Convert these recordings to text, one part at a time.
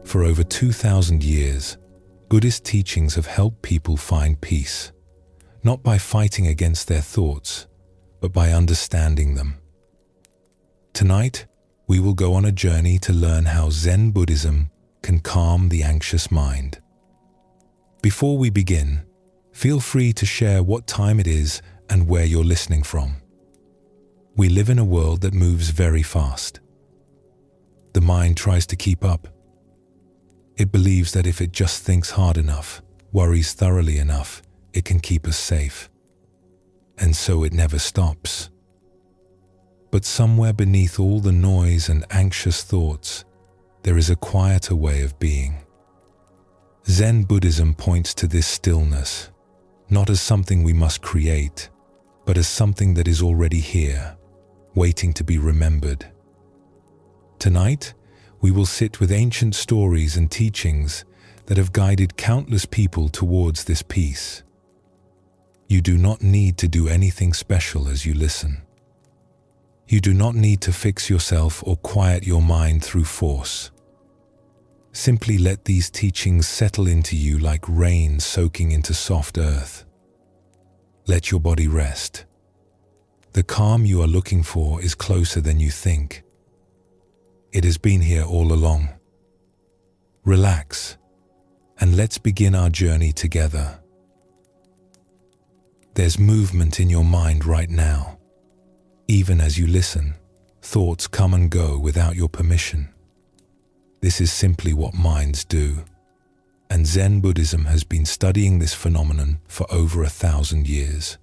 For over 2,000 years, Buddhist teachings have helped people find peace, not by fighting against their thoughts, but by understanding them. Tonight, we will go on a journey to learn how Zen Buddhism can calm the anxious mind. Before we begin, feel free to share what time it is and where you're listening from. We live in a world that moves very fast. The mind tries to keep up. It believes that if it just thinks hard enough, worries thoroughly enough, it can keep us safe. And so it never stops. But somewhere beneath all the noise and anxious thoughts, there is a quieter way of being. Zen Buddhism points to this stillness, not as something we must create, but as something that is already here, waiting to be remembered. Tonight, we will sit with ancient stories and teachings that have guided countless people towards this peace. You do not need to do anything special as you listen. You do not need to fix yourself or quiet your mind through force. Simply let these teachings settle into you like rain soaking into soft earth. Let your body rest. The calm you are looking for is closer than you think. It has been here all along. Relax, and let's begin our journey together. There's movement in your mind right now. Even as you listen, thoughts come and go without your permission. This is simply what minds do, and Zen Buddhism has been studying this phenomenon for over 1,000 years.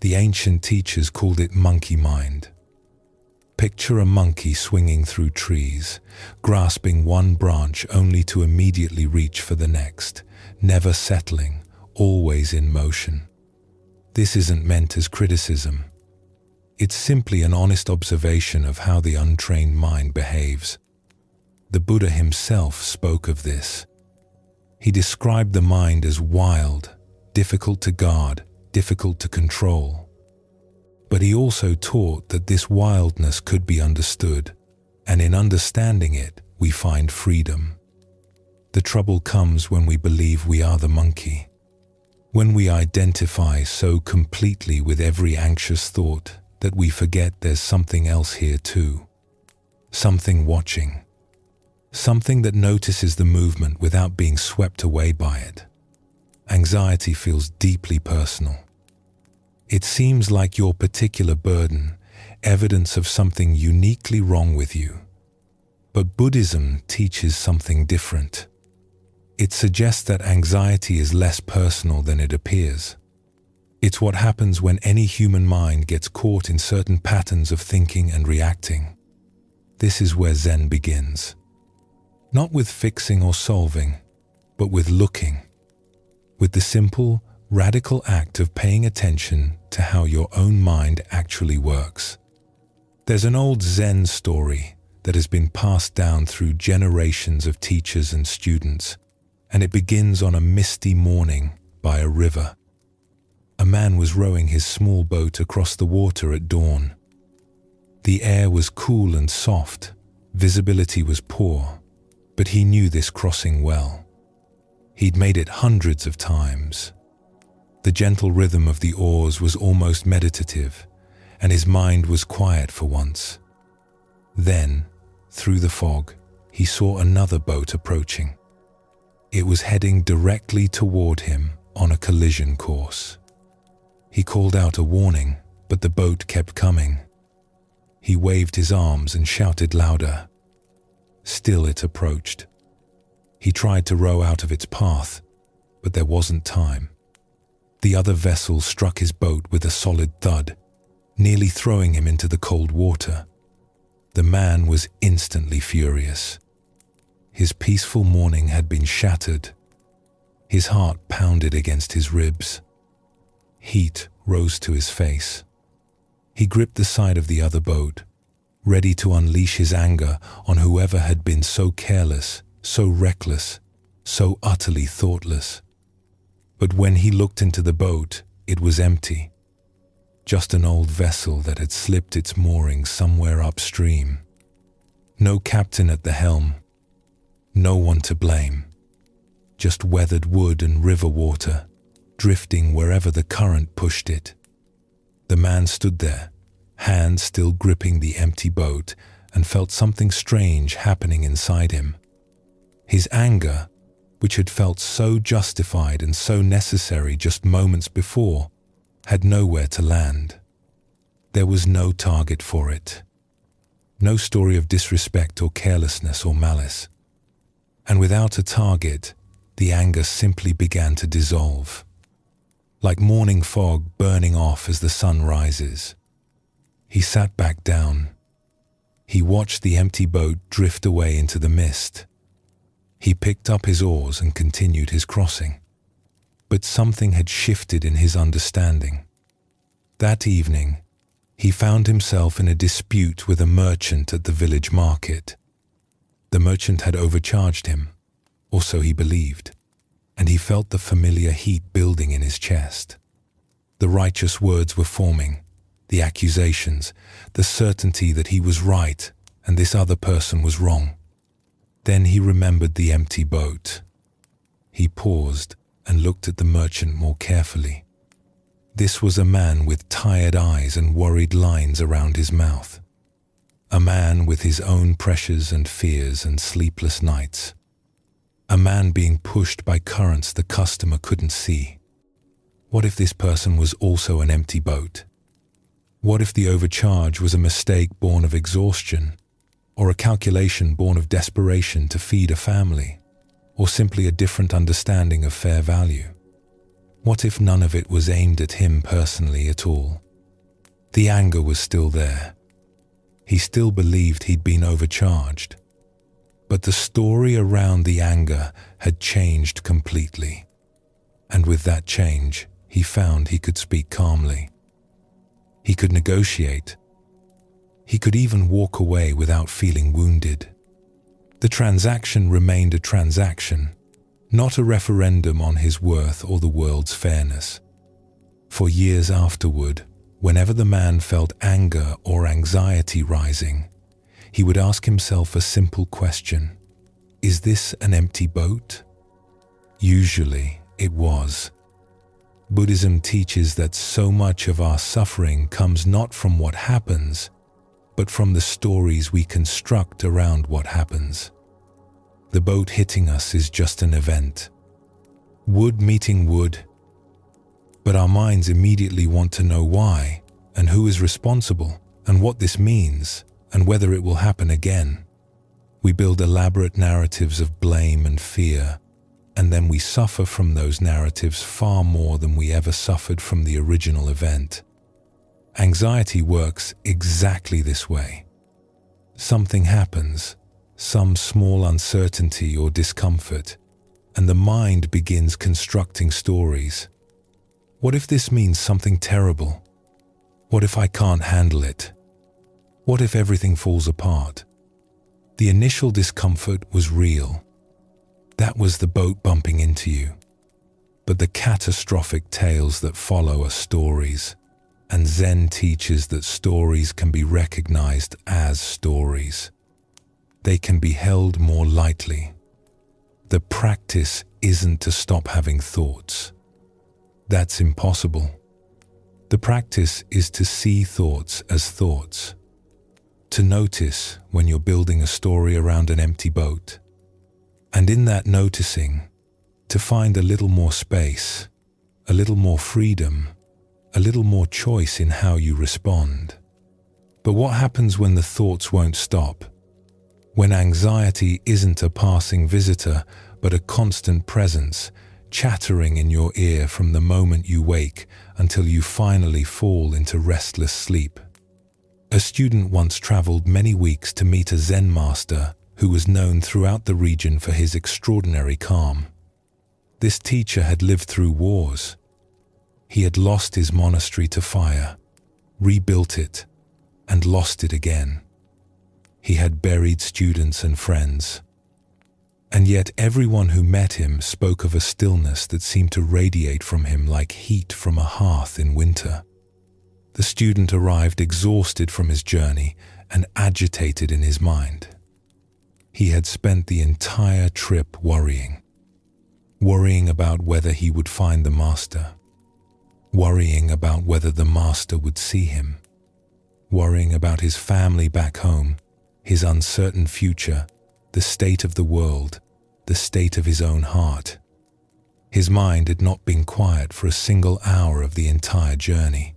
The ancient teachers called it monkey mind. Picture a monkey swinging through trees, grasping one branch only to immediately reach for the next, never settling, always in motion. This isn't meant as criticism. It's simply an honest observation of how the untrained mind behaves. The Buddha himself spoke of this. He described the mind as wild, difficult to guard, difficult to control. But he also taught that this wildness could be understood, and in understanding it, we find freedom. The trouble comes when we believe we are the monkey, when we identify so completely with every anxious thought that we forget there's something else here too, something watching, something that notices the movement without being swept away by it. Anxiety feels deeply personal. It seems like your particular burden, evidence of something uniquely wrong with you. But Buddhism teaches something different. It suggests that anxiety is less personal than it appears. It's what happens when any human mind gets caught in certain patterns of thinking and reacting. This is where Zen begins. Not with fixing or solving, but with looking. With the simple, radical act of paying attention to how your own mind actually works. There's an old Zen story that has been passed down through generations of teachers and students, and it begins on a misty morning by a river. A man was rowing his small boat across the water at dawn. The air was cool and soft, visibility was poor, but he knew this crossing well. He'd made it hundreds of times. The gentle rhythm of the oars was almost meditative, and his mind was quiet for once. Then, through the fog, he saw another boat approaching. It was heading directly toward him on a collision course. He called out a warning, but the boat kept coming. He waved his arms and shouted louder. Still it approached. He tried to row out of its path, but there wasn't time. The other vessel struck his boat with a solid thud, nearly throwing him into the cold water. The man was instantly furious. His peaceful morning had been shattered. His heart pounded against his ribs. Heat rose to his face. He gripped the side of the other boat, ready to unleash his anger on whoever had been so careless, so reckless, so utterly thoughtless. But when he looked into the boat, it was empty. Just an old vessel that had slipped its moorings somewhere upstream. No captain at the helm. No one to blame. Just weathered wood and river water, drifting wherever the current pushed it. The man stood there, hands still gripping the empty boat, and felt something strange happening inside him. His anger, which had felt so justified and so necessary just moments before, had nowhere to land. There was no target for it. No story of disrespect or carelessness or malice. And without a target, the anger simply began to dissolve. Like morning fog burning off as the sun rises. He sat back down. He watched the empty boat drift away into the mist. He picked up his oars and continued his crossing. But something had shifted in his understanding. That evening, he found himself in a dispute with a merchant at the village market. The merchant had overcharged him, or so he believed, and he felt the familiar heat building in his chest. The righteous words were forming, the accusations, the certainty that he was right and this other person was wrong. Then he remembered the empty boat. He paused and looked at the merchant more carefully. This was a man with tired eyes and worried lines around his mouth. A man with his own pressures and fears and sleepless nights. A man being pushed by currents the customer couldn't see. What if this person was also an empty boat? What if the overcharge was a mistake born of exhaustion, or a calculation born of desperation to feed a family, or simply a different understanding of fair value? What if none of it was aimed at him personally at all? The anger was still there. He still believed he'd been overcharged. But the story around the anger had changed completely. And with that change, he found he could speak calmly. He could negotiate. He could even walk away without feeling wounded. The transaction remained a transaction, not a referendum on his worth or the world's fairness. For years afterward, whenever the man felt anger or anxiety rising, he would ask himself a simple question: is this an empty boat? Usually it was. Buddhism teaches that so much of our suffering comes not from what happens, but from the stories we construct around what happens. The boat hitting us is just an event. Wood meeting wood. But our minds immediately want to know why, and who is responsible, and what this means, and whether it will happen again. We build elaborate narratives of blame and fear, and then we suffer from those narratives far more than we ever suffered from the original event. Anxiety works exactly this way. Something happens, some small uncertainty or discomfort, and the mind begins constructing stories. What if this means something terrible? What if I can't handle it? What if everything falls apart? The initial discomfort was real. That was the boat bumping into you. But the catastrophic tales that follow are stories, and Zen teaches that stories can be recognized as stories. They can be held more lightly. The practice isn't to stop having thoughts. That's impossible. The practice is to see thoughts as thoughts. To notice when you're building a story around an empty boat. And in that noticing, to find a little more space, a little more freedom, a little more choice in how you respond. But what happens when the thoughts won't stop? When anxiety isn't a passing visitor, but a constant presence, chattering in your ear from the moment you wake until you finally fall into restless sleep. A student once traveled many weeks to meet a Zen master who was known throughout the region for his extraordinary calm. This teacher had lived through wars. He had lost his monastery to fire, rebuilt it, and lost it again. He had buried students and friends. And yet everyone who met him spoke of a stillness that seemed to radiate from him like heat from a hearth in winter. The student arrived exhausted from his journey and agitated in his mind. He had spent the entire trip worrying about whether he would find the master, worrying about whether the master would see him, worrying about his family back home, his uncertain future, the state of the world, the state of his own heart. His mind had not been quiet for a single hour of the entire journey.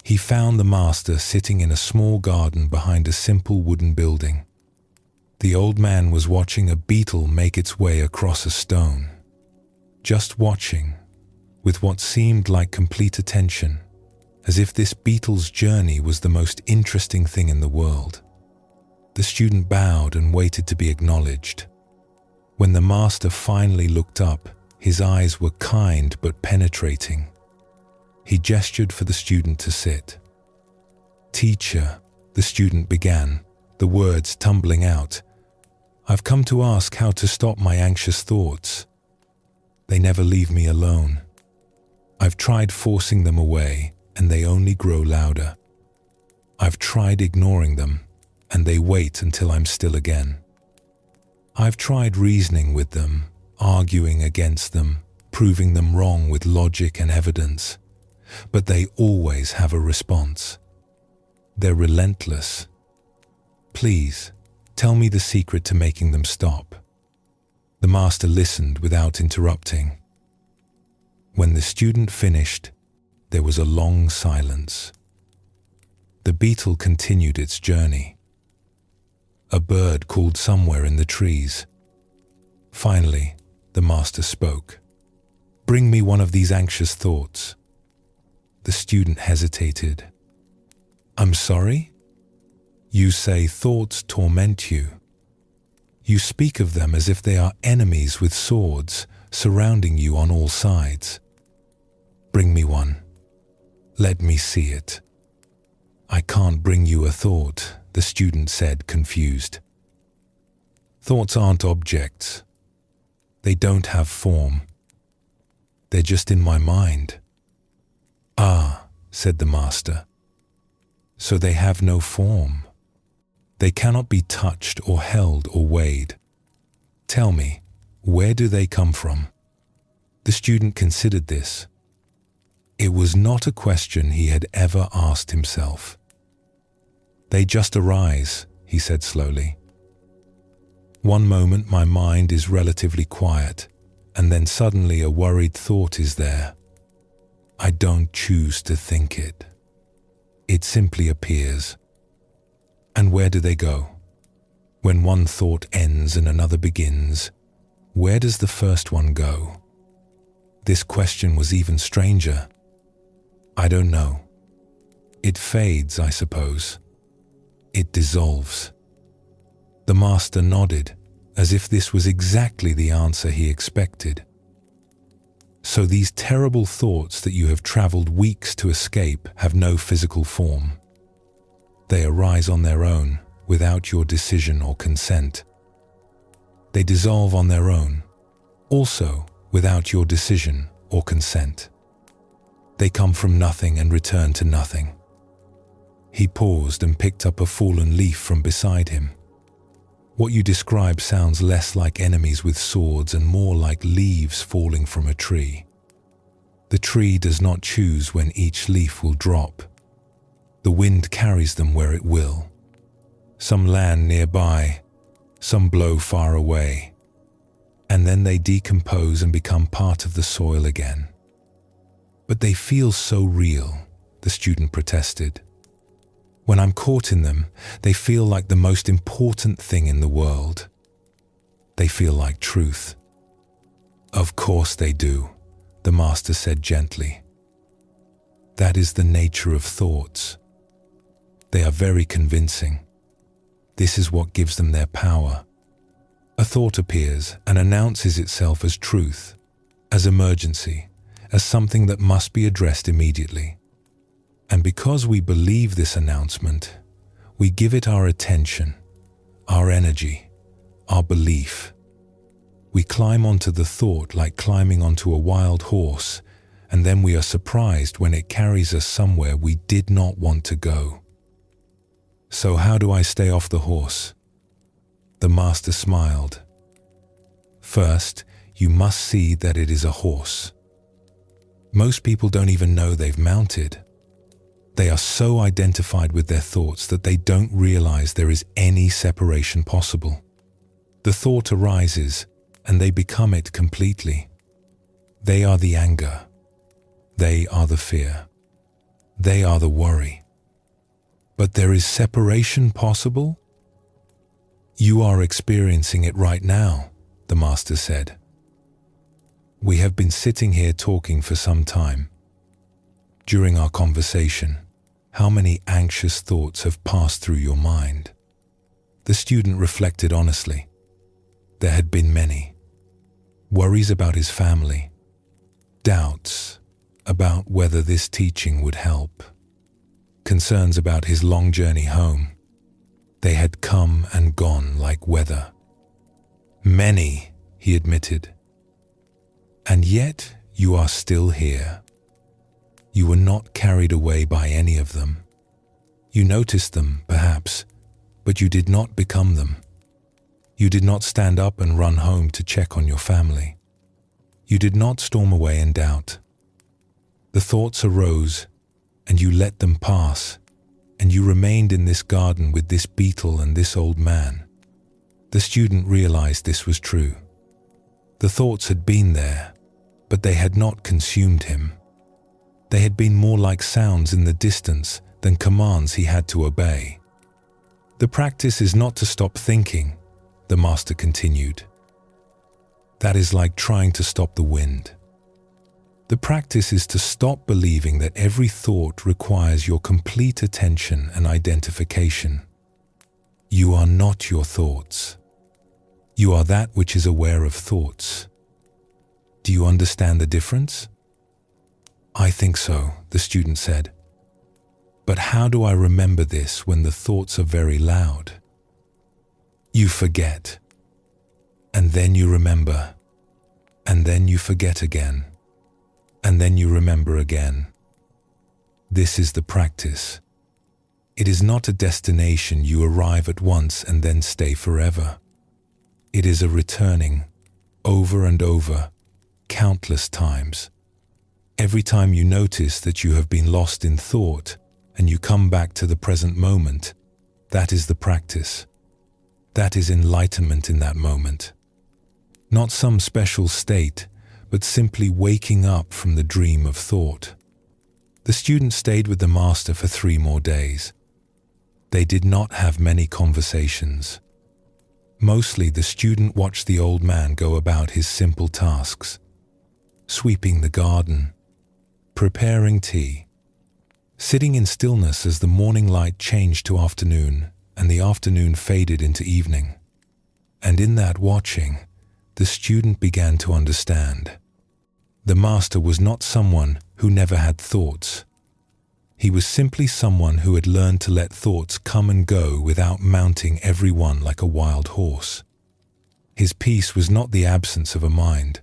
He found the master sitting in a small garden behind a simple wooden building. The old man was watching a beetle make its way across a stone. Just watching, with what seemed like complete attention, as if this beetle's journey was the most interesting thing in the world. The student bowed and waited to be acknowledged. When the master finally looked up, his eyes were kind but penetrating. He gestured for the student to sit. "Teacher," the student began, the words tumbling out, "I've come to ask how to stop my anxious thoughts. They never leave me alone. I've tried forcing them away, and they only grow louder. I've tried ignoring them, and they wait until I'm still again. I've tried reasoning with them, arguing against them, proving them wrong with logic and evidence, but they always have a response. They're relentless. Please, tell me the secret to making them stop." The master listened without interrupting. When the student finished, there was a long silence. The beetle continued its journey. A bird called somewhere in the trees. Finally, the master spoke. "Bring me one of these anxious thoughts." The student hesitated. "I'm sorry? You say thoughts torment you. You speak of them as if they are enemies with swords surrounding you on all sides. Bring me one. Let me see it." "I can't bring you a thought," the student said, confused. "Thoughts aren't objects. They don't have form. They're just in my mind." "Ah," said the master. "So they have no form. They cannot be touched or held or weighed. Tell me, where do they come from?" The student considered this. It was not a question he had ever asked himself. "They just arise," he said slowly. "One moment my mind is relatively quiet, and then suddenly a worried thought is there. I don't choose to think it. It simply appears. And where do they go? When one thought ends and another begins, where does the first one go?" This question was even stranger. "I don't know. It fades, I suppose. It dissolves." The master nodded, as if this was exactly the answer he expected. "So these terrible thoughts that you have traveled weeks to escape have no physical form. They arise on their own, without your decision or consent. They dissolve on their own, also without your decision or consent. They come from nothing and return to nothing." He paused and picked up a fallen leaf from beside him. "What you describe sounds less like enemies with swords and more like leaves falling from a tree. The tree does not choose when each leaf will drop. The wind carries them where it will. Some land nearby, some blow far away, and then they decompose and become part of the soil again." "But they feel so real," the student protested. "When I'm caught in them, they feel like the most important thing in the world. They feel like truth." "Of course they do," the master said gently. "That is the nature of thoughts. They are very convincing. This is what gives them their power. A thought appears and announces itself as truth, as emergency, as something that must be addressed immediately. And because we believe this announcement, we give it our attention, our energy, our belief. We climb onto the thought like climbing onto a wild horse, and then we are surprised when it carries us somewhere we did not want to go. So how do I stay off the horse? The master smiled. First, you must see that it is a horse. Most people don't even know they've mounted. They are so identified with their thoughts that they don't realize there is any separation possible. The thought arises, and they become it completely. They are the anger. They are the fear. They are the worry. But there is separation possible? You are experiencing it right now, the master said. We have been sitting here talking for some time. During our conversation, how many anxious thoughts have passed through your mind? The student reflected honestly. There had been many. Worries about his family. Doubts about whether this teaching would help. Concerns about his long journey home. They had come and gone like weather. Many, he admitted. And yet you are still here. You were not carried away by any of them. You noticed them, perhaps, but you did not become them. You did not stand up and run home to check on your family. You did not storm away in doubt. The thoughts arose, and you let them pass, and you remained in this garden with this beetle and this old man. The student realized this was true. The thoughts had been there, but they had not consumed him. They had been more like sounds in the distance than commands he had to obey. The practice is not to stop thinking, the master continued. That is like trying to stop the wind. The practice is to stop believing that every thought requires your complete attention and identification. You are not your thoughts. You are that which is aware of thoughts. Do you understand the difference? I think so, the student said. But how do I remember this when the thoughts are very loud? You forget. And then you remember. And then you forget again. And then you remember again. This is the practice. It is not a destination you arrive at once and then stay forever. It is a returning, over and over, countless times. Every time you notice that you have been lost in thought and you come back to the present moment, that is the practice. That is enlightenment in that moment. Not some special state, but simply waking up from the dream of thought. The student stayed with the master for 3 more days. They did not have many conversations. Mostly the student watched the old man go about his simple tasks, sweeping the garden, preparing tea, sitting in stillness as the morning light changed to afternoon and the afternoon faded into evening. And in that watching, the student began to understand. The master was not someone who never had thoughts. He was simply someone who had learned to let thoughts come and go without mounting every one like a wild horse. His peace was not the absence of a mind,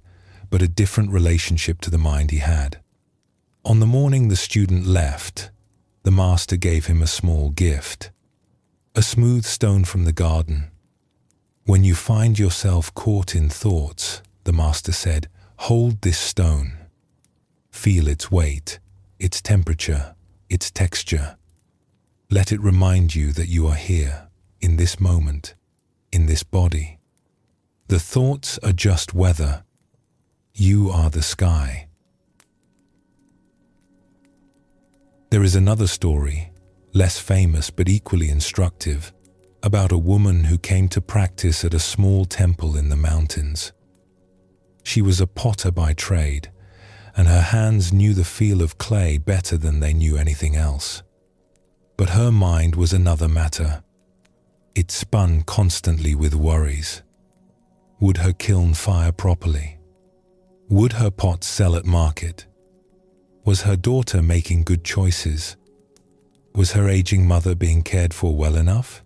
but a different relationship to the mind he had. On the morning the student left, the master gave him a small gift, a smooth stone from the garden. When you find yourself caught in thoughts, the master said, hold this stone. Feel its weight, its temperature, its texture. Let it remind you that you are here, in this moment, in this body. The thoughts are just weather. You are the sky. There is another story, less famous but equally instructive, about a woman who came to practice at a small temple in the mountains. She was a potter by trade, and her hands knew the feel of clay better than they knew anything else. But her mind was another matter. It spun constantly with worries. Would her kiln fire properly? Would her pots sell at market? Was her daughter making good choices? Was her aging mother being cared for well enough?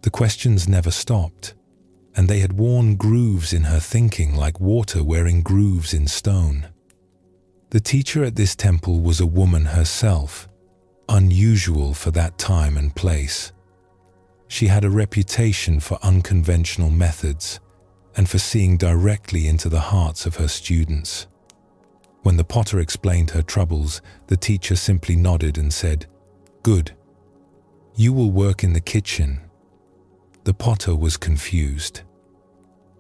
The questions never stopped, and they had worn grooves in her thinking like water wearing grooves in stone. The teacher at this temple was a woman herself, unusual for that time and place. She had a reputation for unconventional methods and for seeing directly into the hearts of her students. When the potter explained her troubles, the teacher simply nodded and said, "Good. You will work in the kitchen." The potter was confused.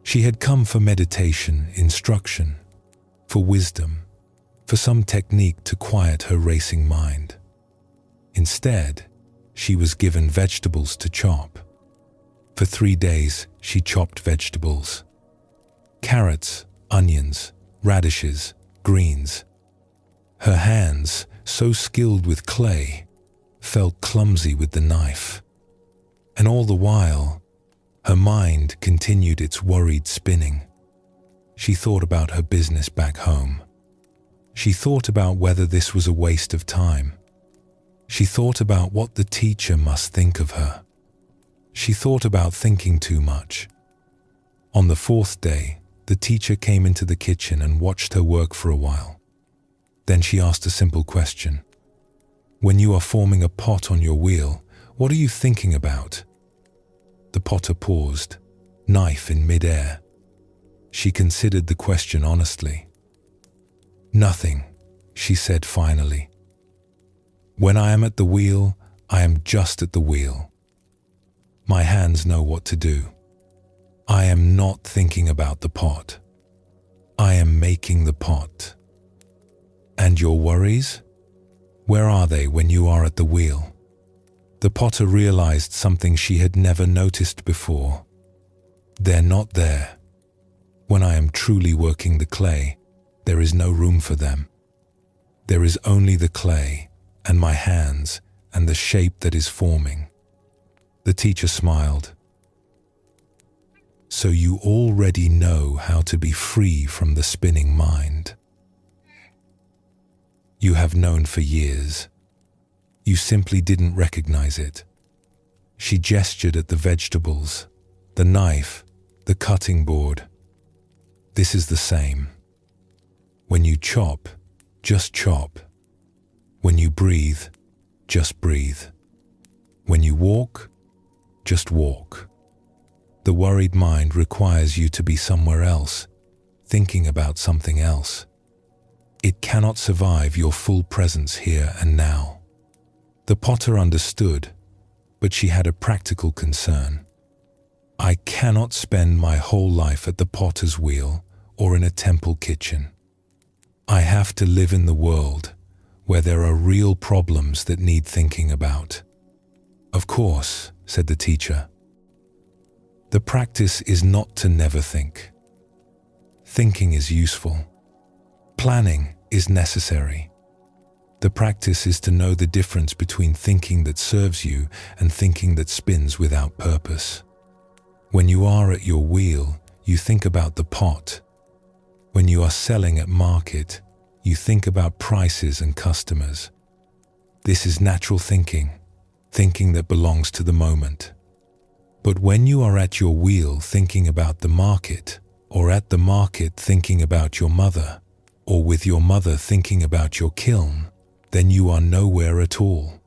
She had come for meditation, instruction, for wisdom, for some technique to quiet her racing mind. Instead, she was given vegetables to chop. For 3 days, she chopped vegetables. Carrots, onions, radishes, greens. Her hands, so skilled with clay, felt clumsy with the knife. And all the while, her mind continued its worried spinning. She thought about her business back home. She thought about whether this was a waste of time. She thought about what the teacher must think of her. She thought about thinking too much. On the 4th day, the teacher came into the kitchen and watched her work for a while. Then she asked a simple question. "When you are forming a pot on your wheel, what are you thinking about?" The potter paused, knife in mid-air. She considered the question honestly. "Nothing," she said finally. "When I am at the wheel, I am just at the wheel. My hands know what to do. I am not thinking about the pot. I am making the pot." "And your worries? Where are they when you are at the wheel?" The potter realized something she had never noticed before. They're not there. When I am truly working the clay, there is no room for them. There is only the clay and my hands and the shape that is forming. The teacher smiled. "So you already know how to be free from the spinning mind. You have known for years. You simply didn't recognize it." She gestured at the vegetables, the knife, the cutting board. "This is the same. When you chop, just chop. When you breathe, just breathe. When you walk, just walk. The worried mind requires you to be somewhere else, thinking about something else. It cannot survive your full presence here and now." The potter understood, but she had a practical concern. "I cannot spend my whole life at the potter's wheel or in a temple kitchen. I have to live in the world where there are real problems that need thinking about." "Of course," said the teacher. "The practice is not to never think. Thinking is useful. Planning is necessary. The practice is to know the difference between thinking that serves you and thinking that spins without purpose. When you are at your wheel, you think about the pot. When you are selling at market, you think about prices and customers. This is natural thinking, thinking that belongs to the moment. But when you are at your wheel thinking about the market, or at the market thinking about your mother, or with your mother thinking about your kiln, then you are nowhere at all.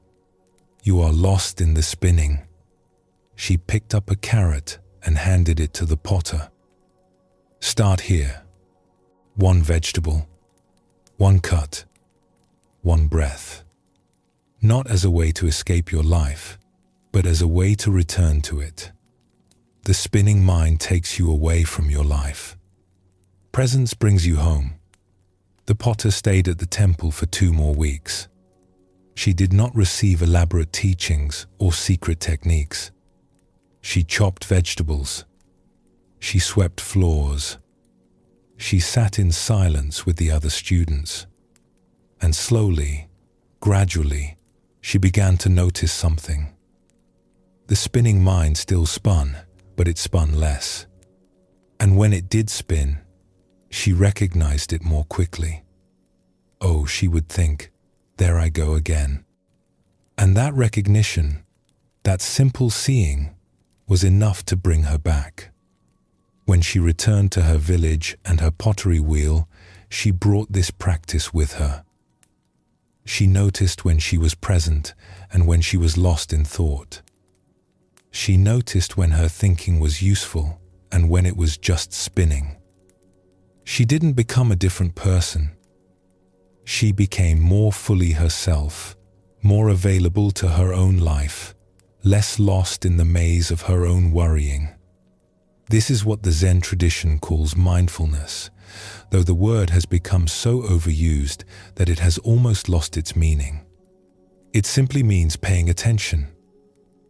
You are lost in the spinning." She picked up a carrot and handed it to the potter. "Start here. 1 vegetable, 1 cut, 1 breath. Not as a way to escape your life, but as a way to return to it. The spinning mind takes you away from your life. Presence brings you home." The potter stayed at the temple for 2 more weeks. She did not receive elaborate teachings or secret techniques. She chopped vegetables. She swept floors. She sat in silence with the other students. And slowly, gradually, she began to notice something. The spinning mind still spun, but it spun less. And when it did spin, she recognized it more quickly. Oh, she would think, "There I go again." And that recognition, that simple seeing, was enough to bring her back. When she returned to her village and her pottery wheel, she brought this practice with her. She noticed when she was present and when she was lost in thought. She noticed when her thinking was useful and when it was just spinning. She didn't become a different person. She became more fully herself, more available to her own life, less lost in the maze of her own worrying. This is what the Zen tradition calls mindfulness, though the word has become so overused that it has almost lost its meaning. It simply means paying attention,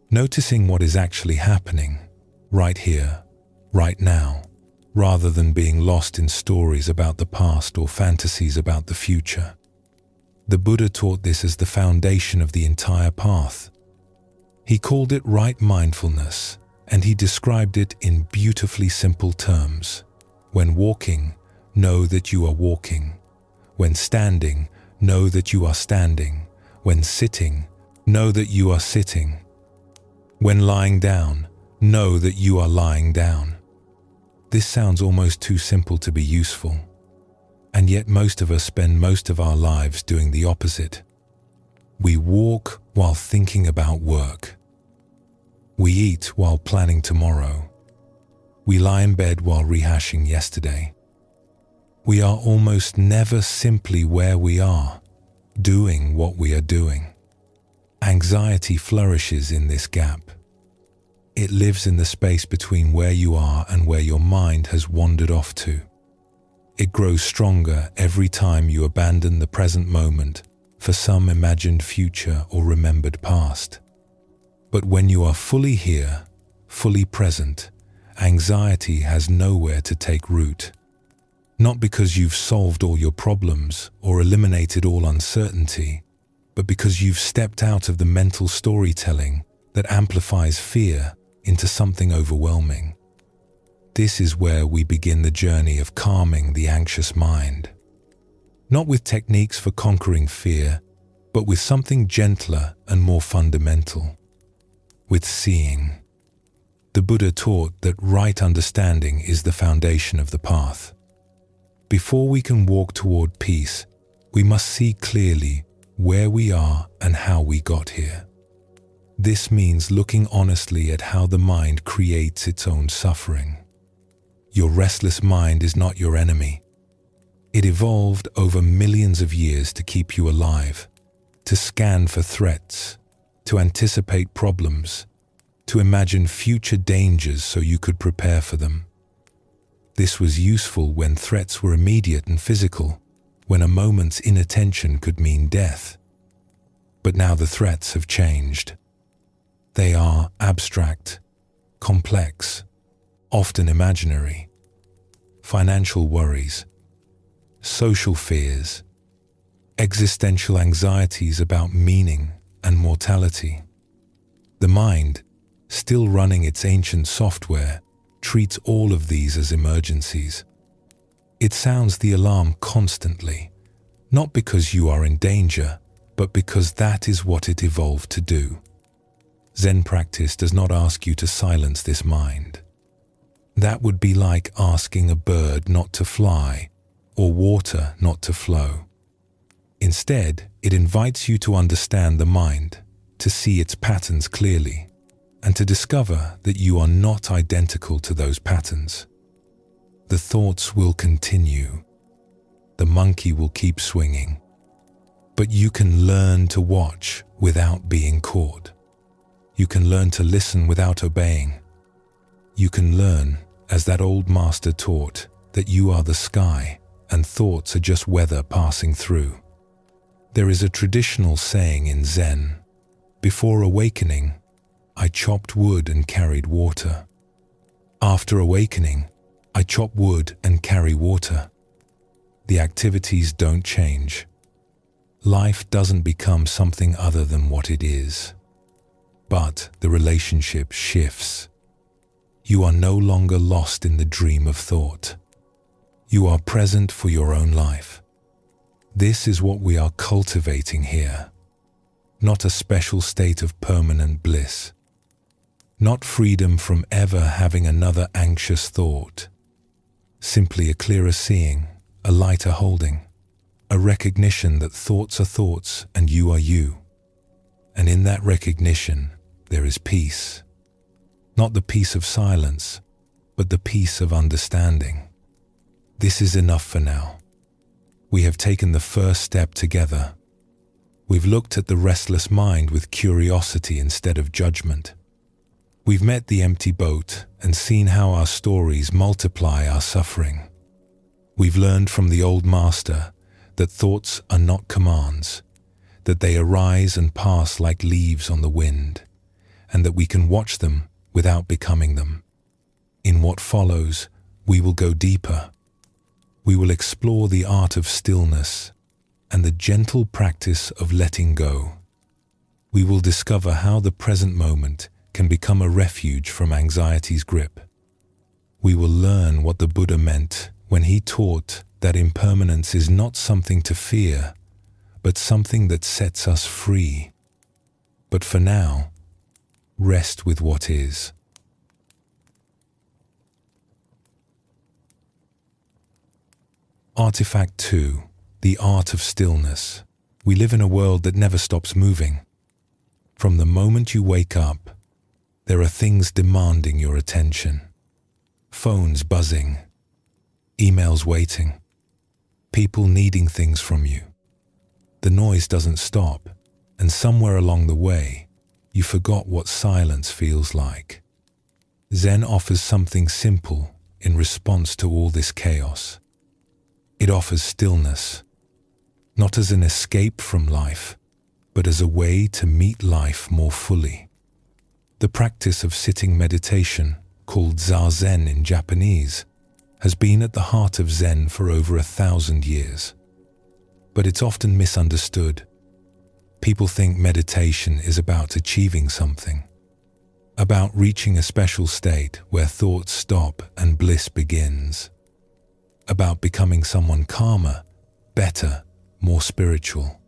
noticing what is actually happening, right here, right now, rather than being lost in stories about the past or fantasies about the future. The Buddha taught this as the foundation of the entire path. He called it right mindfulness, and he described it in beautifully simple terms. When walking, know that you are walking. When standing, know that you are standing. When sitting, know that you are sitting. When lying down, know that you are lying down. This sounds almost too simple to be useful, and yet most of us spend most of our lives doing the opposite. We walk while thinking about work. We eat while planning tomorrow. We lie in bed while rehashing yesterday. We are almost never simply where we are, doing what we are doing. Anxiety flourishes in this gap. It lives in the space between where you are and where your mind has wandered off to. It grows stronger every time you abandon the present moment for some imagined future or remembered past. But when you are fully here, fully present, anxiety has nowhere to take root. Not because you've solved all your problems or eliminated all uncertainty, but because you've stepped out of the mental storytelling that amplifies fear into something overwhelming. This is where we begin the journey of calming the anxious mind. Not with techniques for conquering fear, but with something gentler and more fundamental. With seeing. The Buddha taught that right understanding is the foundation of the path. Before we can walk toward peace, we must see clearly where we are and how we got here. This means looking honestly at how the mind creates its own suffering. Your restless mind is not your enemy. It evolved over millions of years to keep you alive, to scan for threats, to anticipate problems, to imagine future dangers so you could prepare for them. This was useful when threats were immediate and physical, when a moment's inattention could mean death. But now the threats have changed. They are abstract, complex, often imaginary. Financial worries, social fears, existential anxieties about meaning and mortality. The mind, still running its ancient software, treats all of these as emergencies. It sounds the alarm constantly, not because you are in danger, but because that is what it evolved to do. Zen practice does not ask you to silence this mind. That would be like asking a bird not to fly or water not to flow. Instead, it invites you to understand the mind, to see its patterns clearly, and to discover that you are not identical to those patterns. The thoughts will continue. The monkey will keep swinging. But you can learn to watch without being caught. You can learn to listen without obeying. You can learn, as that old master taught, that you are the sky and thoughts are just weather passing through. There is a traditional saying in Zen, "Before awakening, I chopped wood and carried water. After awakening, I chop wood and carry water." The activities don't change. Life doesn't become something other than what it is. But the relationship shifts. You are no longer lost in the dream of thought. You are present for your own life. This is what we are cultivating here. Not a special state of permanent bliss. Not freedom from ever having another anxious thought. Simply a clearer seeing, a lighter holding, a recognition that thoughts are thoughts and you are you. And in that recognition, there is peace. Not the peace of silence, but the peace of understanding. This is enough for now. We have taken the first step together. We've looked at the restless mind with curiosity instead of judgment. We've met the empty boat and seen how our stories multiply our suffering. We've learned from the old master that thoughts are not commands, that they arise and pass like leaves on the wind, and that we can watch them without becoming them. In what follows, we will go deeper. We will explore the art of stillness and the gentle practice of letting go. We will discover how the present moment can become a refuge from anxiety's grip. We will learn what the Buddha meant when he taught that impermanence is not something to fear, but something that sets us free. But for now, rest with what is. Artifact 2. The art of stillness. We live in a world that never stops moving. From the moment you wake up, there are things demanding your attention. Phones buzzing, emails waiting, people needing things from you. The noise doesn't stop, and somewhere along the way, you forgot what silence feels like. Zen offers something simple in response to all this chaos. It offers stillness, not as an escape from life, but as a way to meet life more fully. The practice of sitting meditation, called Zazen in Japanese, has been at the heart of Zen for over 1,000 years. But it's often misunderstood. People think meditation is about achieving something, about reaching a special state where thoughts stop and bliss begins, about becoming someone calmer, better, more spiritual.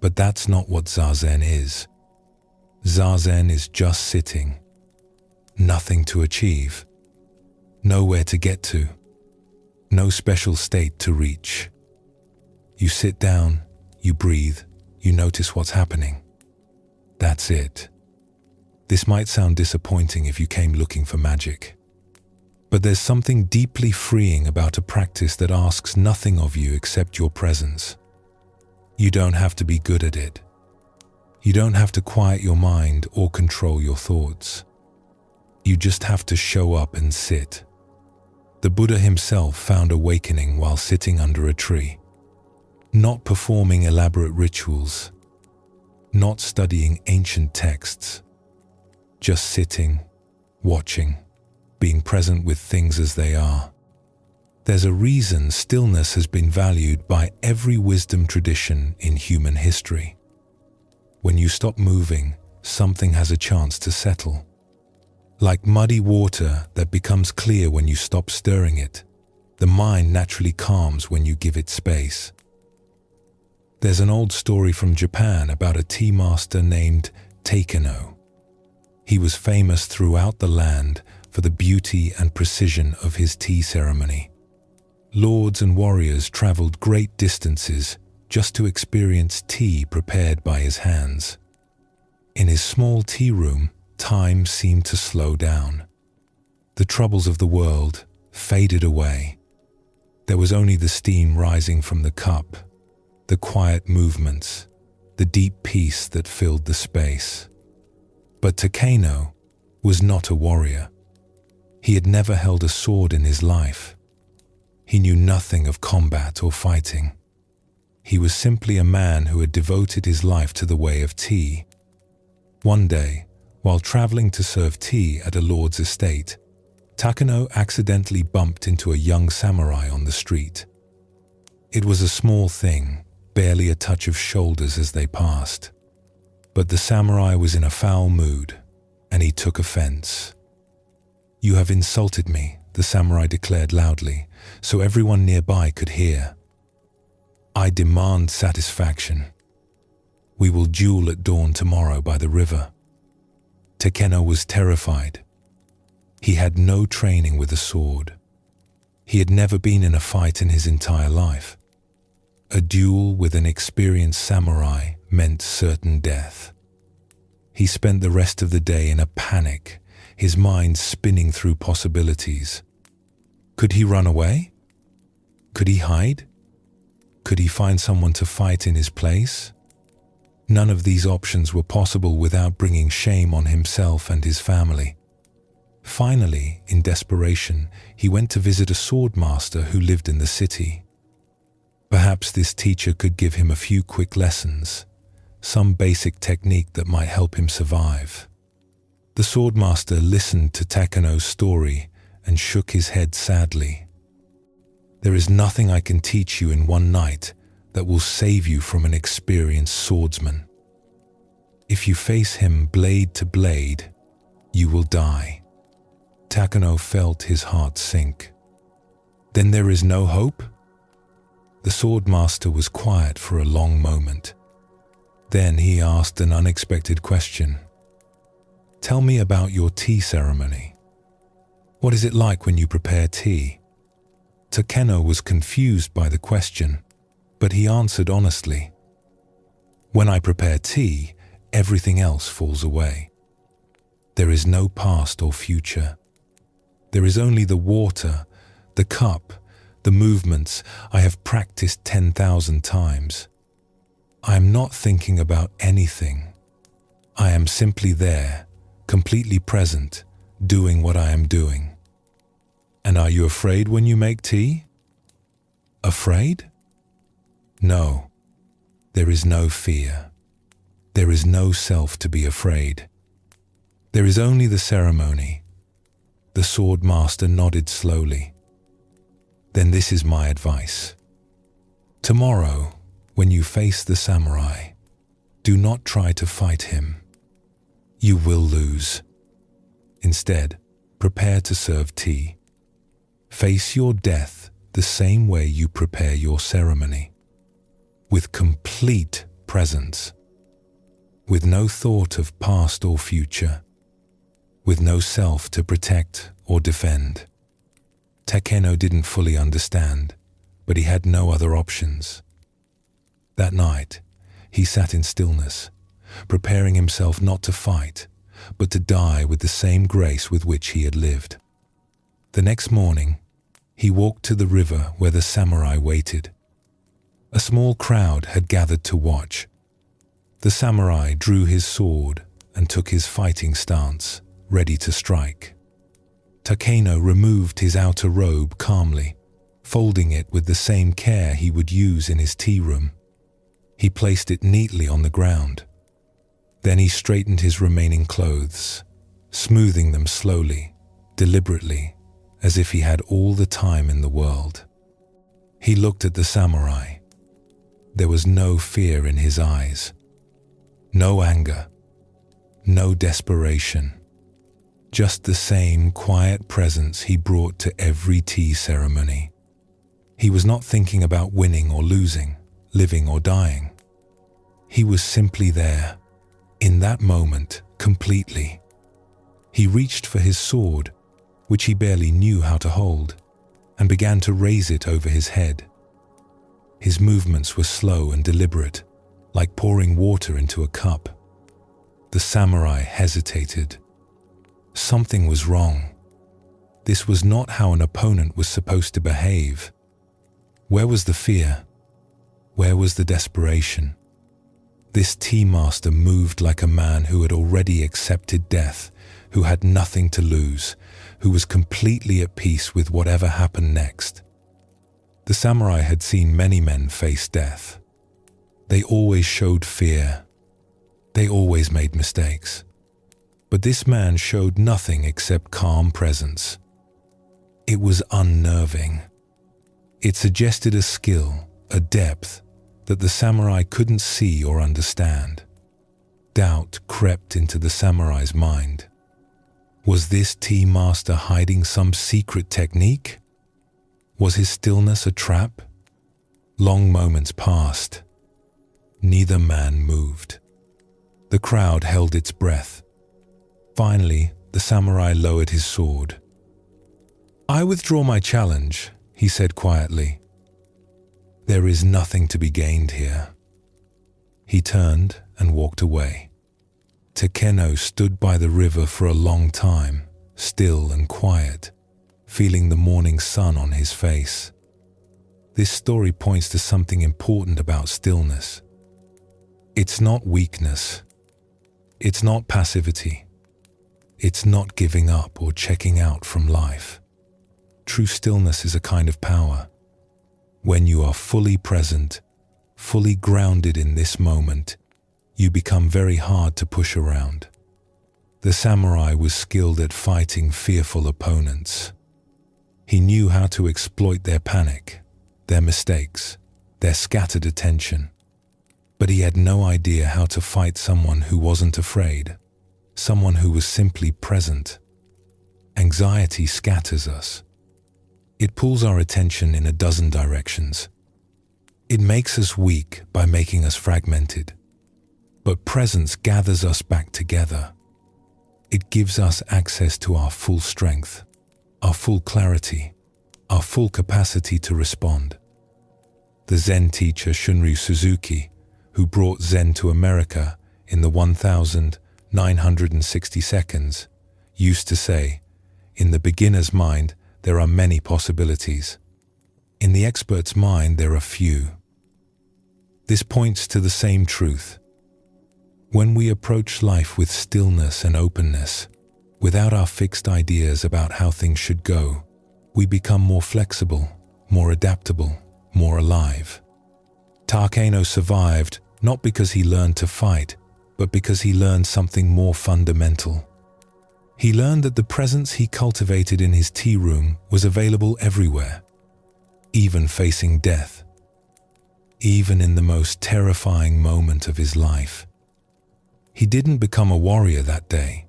But that's not what Zazen is. Zazen is just sitting, nothing to achieve, nowhere to get to, no special state to reach. You sit down, you breathe, you notice what's happening. That's it. This might sound disappointing if you came looking for magic. But there's something deeply freeing about a practice that asks nothing of you except your presence. You don't have to be good at it. You don't have to quiet your mind or control your thoughts. You just have to show up and sit. The Buddha himself found awakening while sitting under a tree, not performing elaborate rituals, not studying ancient texts, just sitting, watching, being present with things as they are. There's a reason stillness has been valued by every wisdom tradition in human history. When you stop moving, something has a chance to settle. Like muddy water that becomes clear when you stop stirring it, the mind naturally calms when you give it space. There's an old story from Japan about a tea master named Takeno. He was famous throughout the land for the beauty and precision of his tea ceremony. Lords and warriors traveled great distances just to experience tea prepared by his hands. In his small tea room, time seemed to slow down. The troubles of the world faded away. There was only the steam rising from the cup, the quiet movements, the deep peace that filled the space. But Takeno was not a warrior. He had never held a sword in his life. He knew nothing of combat or fighting. He was simply a man who had devoted his life to the way of tea. One day, while traveling to serve tea at a lord's estate, Takeno accidentally bumped into a young samurai on the street. It was a small thing, barely a touch of shoulders as they passed. But the samurai was in a foul mood, and he took offense. "You have insulted me," the samurai declared loudly, so everyone nearby could hear. "I demand satisfaction. We will duel at dawn tomorrow by the river." Takeno was terrified. He had no training with a sword. He had never been in a fight in his entire life. A duel with an experienced samurai meant certain death. He spent the rest of the day in a panic, his mind spinning through possibilities. Could he run away? Could he hide? Could he find someone to fight in his place? None of these options were possible without bringing shame on himself and his family. Finally, in desperation, he went to visit a sword master who lived in the city. Perhaps this teacher could give him a few quick lessons, some basic technique that might help him survive. The swordmaster listened to Takeno's story and shook his head sadly. There is nothing I can teach you in one night that will save you from an experienced swordsman. If you face him blade to blade, you will die. Takeno felt his heart sink. Then there is no hope? The swordmaster was quiet for a long moment. Then he asked an unexpected question. Tell me about your tea ceremony. What is it like when you prepare tea? Takeno was confused by the question, but he answered honestly. When I prepare tea, everything else falls away. There is no past or future. There is only the water, the cup, the movements I have practiced 10,000 times. I am not thinking about anything. I am simply there, completely present, doing what I am doing. And are you afraid when you make tea? Afraid? No. There is no fear. There is no self to be afraid. There is only the ceremony. The sword master nodded slowly. Then this is my advice. Tomorrow, when you face the samurai, do not try to fight him. You will lose. Instead, prepare to serve tea. Face your death the same way you prepare your ceremony, with complete presence, with no thought of past or future, with no self to protect or defend. Takeno didn't fully understand, but he had no other options. That night, he sat in stillness, preparing himself not to fight, but to die with the same grace with which he had lived. The next morning, he walked to the river where the samurai waited. A small crowd had gathered to watch. The samurai drew his sword and took his fighting stance, ready to strike. Takeno removed his outer robe calmly, folding it with the same care he would use in his tea room. He placed it neatly on the ground. Then he straightened his remaining clothes, smoothing them slowly, deliberately, as if he had all the time in the world. He looked at the samurai. There was no fear in his eyes, no anger, no desperation. Just the same quiet presence he brought to every tea ceremony. He was not thinking about winning or losing, living or dying. He was simply there, in that moment, completely. He reached for his sword, which he barely knew how to hold, and began to raise it over his head. His movements were slow and deliberate, like pouring water into a cup. The samurai hesitated. Something was wrong. This was not how an opponent was supposed to behave. Where was the fear? Where was the desperation? This tea master moved like a man who had already accepted death, who had nothing to lose, who was completely at peace with whatever happened next. The samurai had seen many men face death. They always showed fear. They always made mistakes. But this man showed nothing except calm presence. It was unnerving. It suggested a skill, a depth, that the samurai couldn't see or understand. Doubt crept into the samurai's mind. Was this tea master hiding some secret technique? Was his stillness a trap? Long moments passed. Neither man moved. The crowd held its breath. Finally, the samurai lowered his sword. "I withdraw my challenge," he said quietly. "There is nothing to be gained here." He turned and walked away. Takeno stood by the river for a long time, still and quiet, feeling the morning sun on his face. This story points to something important about stillness. It's not weakness. It's not passivity. It's not giving up or checking out from life. True stillness is a kind of power. When you are fully present, fully grounded in this moment, you become very hard to push around. The samurai was skilled at fighting fearful opponents. He knew how to exploit their panic, their mistakes, their scattered attention. But he had no idea how to fight someone who wasn't afraid, someone who was simply present. Anxiety scatters us. It pulls our attention in a dozen directions. It makes us weak by making us fragmented. But presence gathers us back together. It gives us access to our full strength, our full clarity, our full capacity to respond. The Zen teacher Shunryu Suzuki, who brought Zen to America in the 1960 seconds, used to say, "In the beginner's mind, there are many possibilities. In the expert's mind, there are few." This points to the same truth. When we approach life with stillness and openness, without our fixed ideas about how things should go, we become more flexible, more adaptable, more alive. Takeno survived not because he learned to fight, but because he learned something more fundamental. He learned that the presence he cultivated in his tea room was available everywhere, even facing death, even in the most terrifying moment of his life. He didn't become a warrior that day.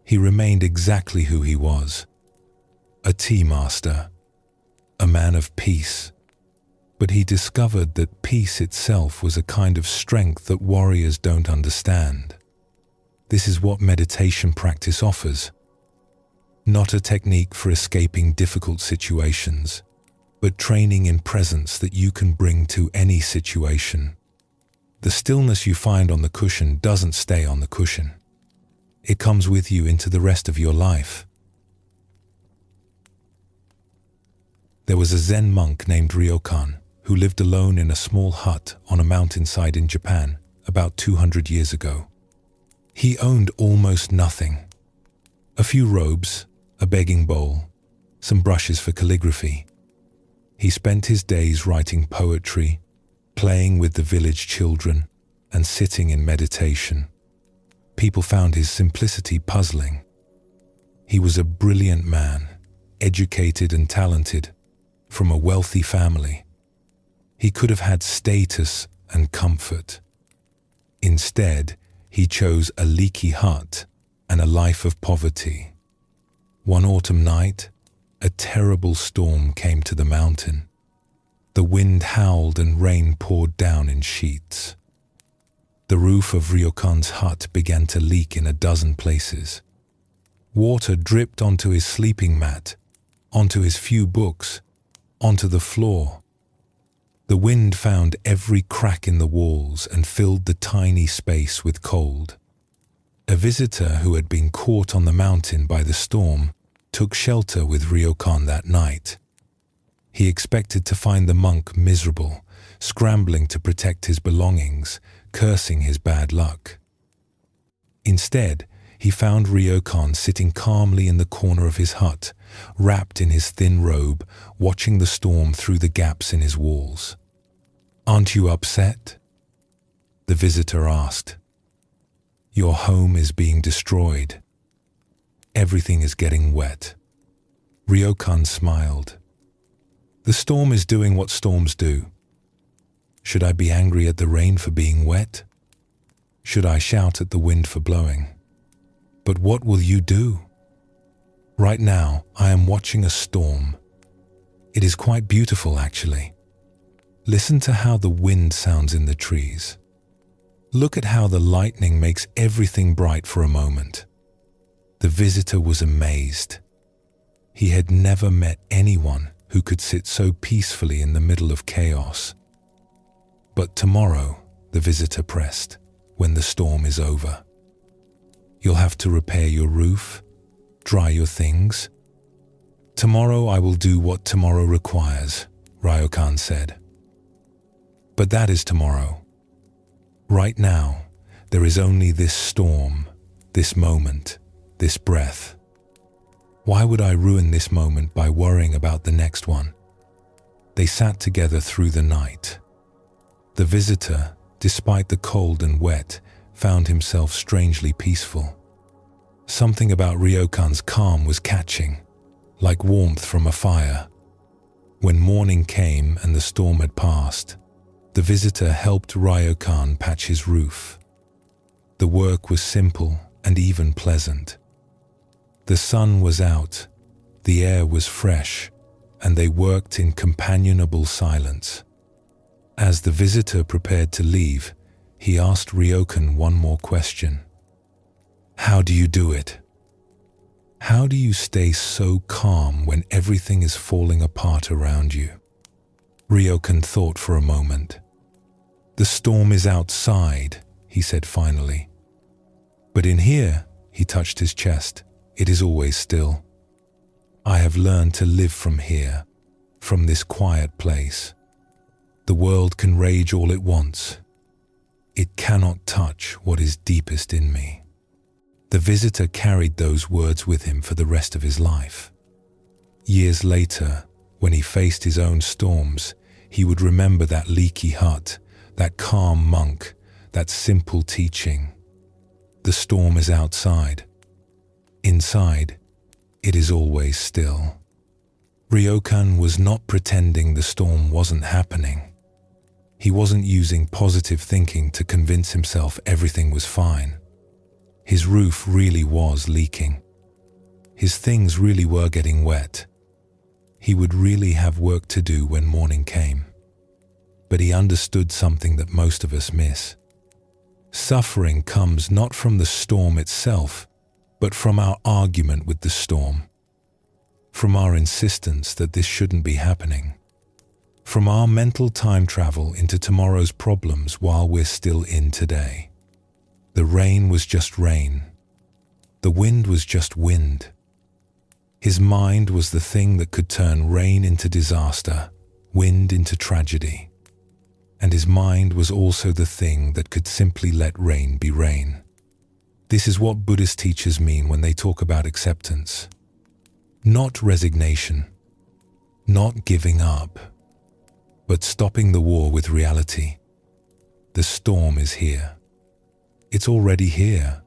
He remained exactly who he was, a tea master, a man of peace. But he discovered that peace itself was a kind of strength that warriors don't understand. This is what meditation practice offers. Not a technique for escaping difficult situations, but training in presence that you can bring to any situation. The stillness you find on the cushion doesn't stay on the cushion. It comes with you into the rest of your life. There was a Zen monk named Ryokan who lived alone in a small hut on a mountainside in Japan about 200 years ago. He owned almost nothing. A few robes, a begging bowl, some brushes for calligraphy. He spent his days writing poetry, playing with the village children, and sitting in meditation. People found his simplicity puzzling. He was a brilliant man, educated and talented, from a wealthy family. He could have had status and comfort. Instead, he chose a leaky hut and a life of poverty. One autumn night, a terrible storm came to the mountain. The wind howled and rain poured down in sheets. The roof of Ryokan's hut began to leak in a dozen places. Water dripped onto his sleeping mat, onto his few books, onto the floor. The wind found every crack in the walls and filled the tiny space with cold. A visitor who had been caught on the mountain by the storm took shelter with Ryokan that night. He expected to find the monk miserable, scrambling to protect his belongings, cursing his bad luck. Instead, he found Ryokan sitting calmly in the corner of his hut, wrapped in his thin robe, watching the storm through the gaps in his walls. "Aren't you upset?" the visitor asked. "Your home is being destroyed. Everything is getting wet." Ryokan smiled. "The storm is doing what storms do. Should I be angry at the rain for being wet? Should I shout at the wind for blowing? But what will you do? Right now, I am watching a storm. It is quite beautiful, actually. Listen to how the wind sounds in the trees. Look at how the lightning makes everything bright for a moment." The visitor was amazed. He had never met anyone who could sit so peacefully in the middle of chaos. "But tomorrow," the visitor pressed, "when the storm is over, You'll have to repair your roof, dry your things. Tomorrow I will do what tomorrow requires, Ryokan said. But that is tomorrow. Right now, there is only this storm, this moment, this breath. Why would I ruin this moment by worrying about the next one? They sat together through the night. The visitor, despite the cold and wet, found himself strangely peaceful. Something about Ryokan's calm was catching, like warmth from a fire. When morning came and the storm had passed, the visitor helped Ryokan patch his roof. The work was simple and even pleasant. The sun was out, the air was fresh, and they worked in companionable silence. As the visitor prepared to leave, he asked Ryokan one more question. How do you do it? How do you stay so calm when everything is falling apart around you? Ryokan thought for a moment. The storm is outside, he said finally. But in here, he touched his chest, it is always still. I have learned to live from here, from this quiet place. The world can rage all it wants. It cannot touch what is deepest in me. The visitor carried those words with him for the rest of his life. Years later, when he faced his own storms, he would remember that leaky hut, that calm monk, that simple teaching. The storm is outside. Inside, it is always still. Ryokan was not pretending the storm wasn't happening. He wasn't using positive thinking to convince himself everything was fine. His roof really was leaking. His things really were getting wet. He would really have work to do when morning came. But he understood something that most of us miss. Suffering comes not from the storm itself, but from our argument with the storm. From our insistence that this shouldn't be happening. From our mental time travel into tomorrow's problems while we're still in today. The rain was just rain. The wind was just wind. His mind was the thing that could turn rain into disaster, wind into tragedy. And his mind was also the thing that could simply let rain be rain. This is what Buddhist teachers mean when they talk about acceptance. Not resignation, not giving up, but stopping the war with reality. The storm is here. It's already here.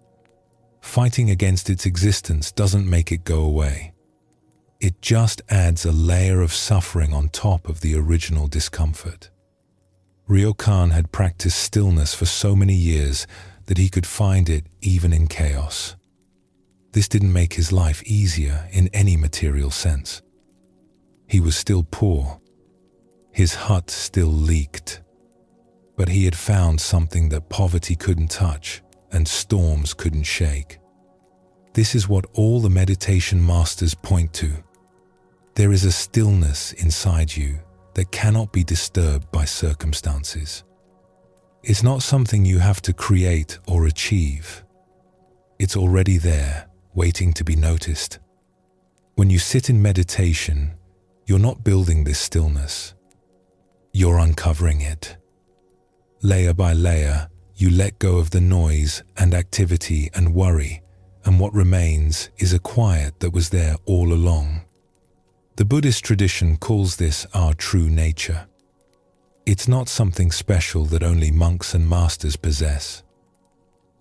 Fighting against its existence doesn't make it go away. It just adds a layer of suffering on top of the original discomfort. Ryokan had practiced stillness for so many years that he could find it even in chaos. This didn't make his life easier in any material sense. He was still poor. His hut still leaked. But he had found something that poverty couldn't touch and storms couldn't shake. This is what all the meditation masters point to. There is a stillness inside you that cannot be disturbed by circumstances. It's not something you have to create or achieve. It's already there, waiting to be noticed. When you sit in meditation, you're not building this stillness. You're uncovering it. Layer by layer, you let go of the noise and activity and worry, and what remains is a quiet that was there all along. The Buddhist tradition calls this our true nature. It's not something special that only monks and masters possess.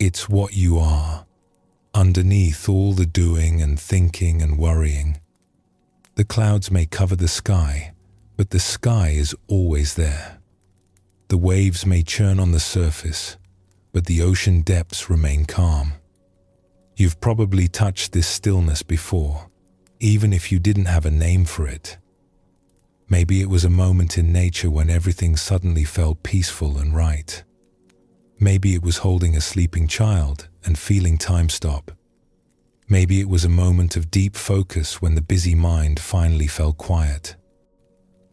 It's what you are, underneath all the doing and thinking and worrying. The clouds may cover the sky, but the sky is always there. The waves may churn on the surface, but the ocean depths remain calm. You've probably touched this stillness before, even if you didn't have a name for it. Maybe it was a moment in nature when everything suddenly felt peaceful and right. Maybe it was holding a sleeping child and feeling time stop. Maybe it was a moment of deep focus when the busy mind finally fell quiet.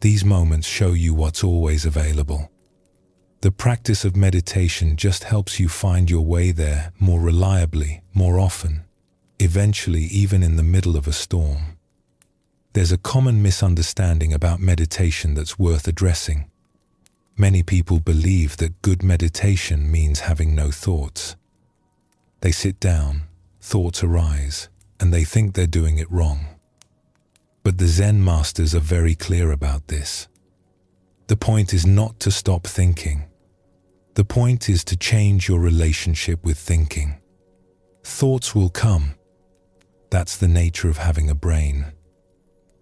These moments show you what's always available. The practice of meditation just helps you find your way there more reliably, more often, eventually even in the middle of a storm. There's a common misunderstanding about meditation that's worth addressing. Many people believe that good meditation means having no thoughts. They sit down, thoughts arise, and they think they're doing it wrong. But the Zen masters are very clear about this. The point is not to stop thinking. The point is to change your relationship with thinking. Thoughts will come. That's the nature of having a brain.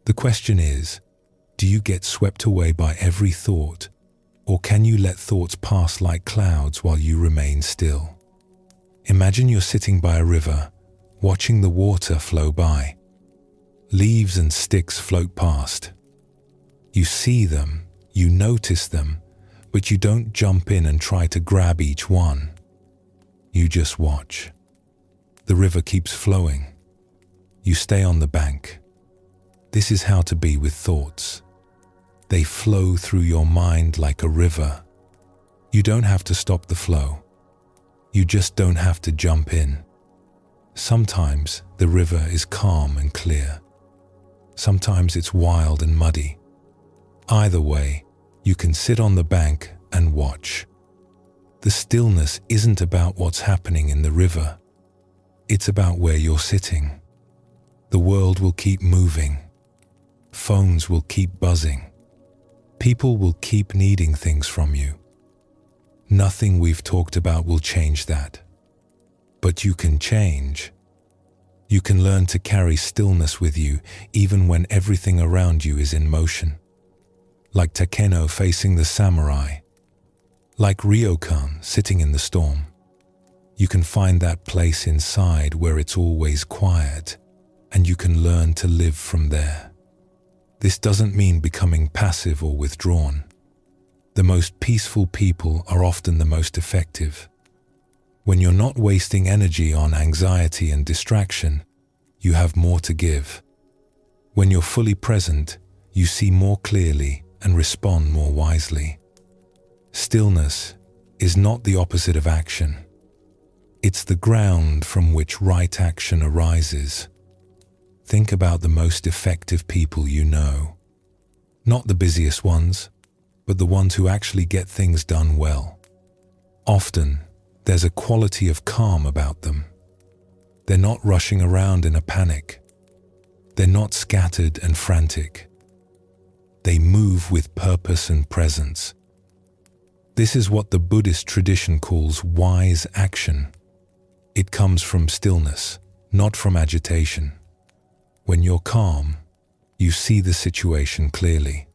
The question is, do you get swept away by every thought, or can you let thoughts pass like clouds while you remain still? Imagine you're sitting by a river, watching the water flow by. Leaves and sticks float past. You see them, you notice them, but you don't jump in and try to grab each one. You just watch. The river keeps flowing. You stay on the bank. This is how to be with thoughts. They flow through your mind like a river. You don't have to stop the flow. You just don't have to jump in. Sometimes the river is calm and clear. Sometimes it's wild and muddy. Either way, you can sit on the bank and watch. The stillness isn't about what's happening in the river. It's about where you're sitting. The world will keep moving. Phones will keep buzzing. People will keep needing things from you. Nothing we've talked about will change that. But you can change. You can learn to carry stillness with you even when everything around you is in motion. Like Takeno facing the samurai. Like Ryokan sitting in the storm. You can find that place inside where it's always quiet, and you can learn to live from there. This doesn't mean becoming passive or withdrawn. The most peaceful people are often the most effective. When you're not wasting energy on anxiety and distraction, you have more to give. When you're fully present, you see more clearly and respond more wisely. Stillness is not the opposite of action. It's the ground from which right action arises. Think about the most effective people you know. Not the busiest ones, but the ones who actually get things done well. Often, there's a quality of calm about them. They're not rushing around in a panic. They're not scattered and frantic. They move with purpose and presence. This is what the Buddhist tradition calls wise action. It comes from stillness, not from agitation. When you're calm, you see the situation clearly.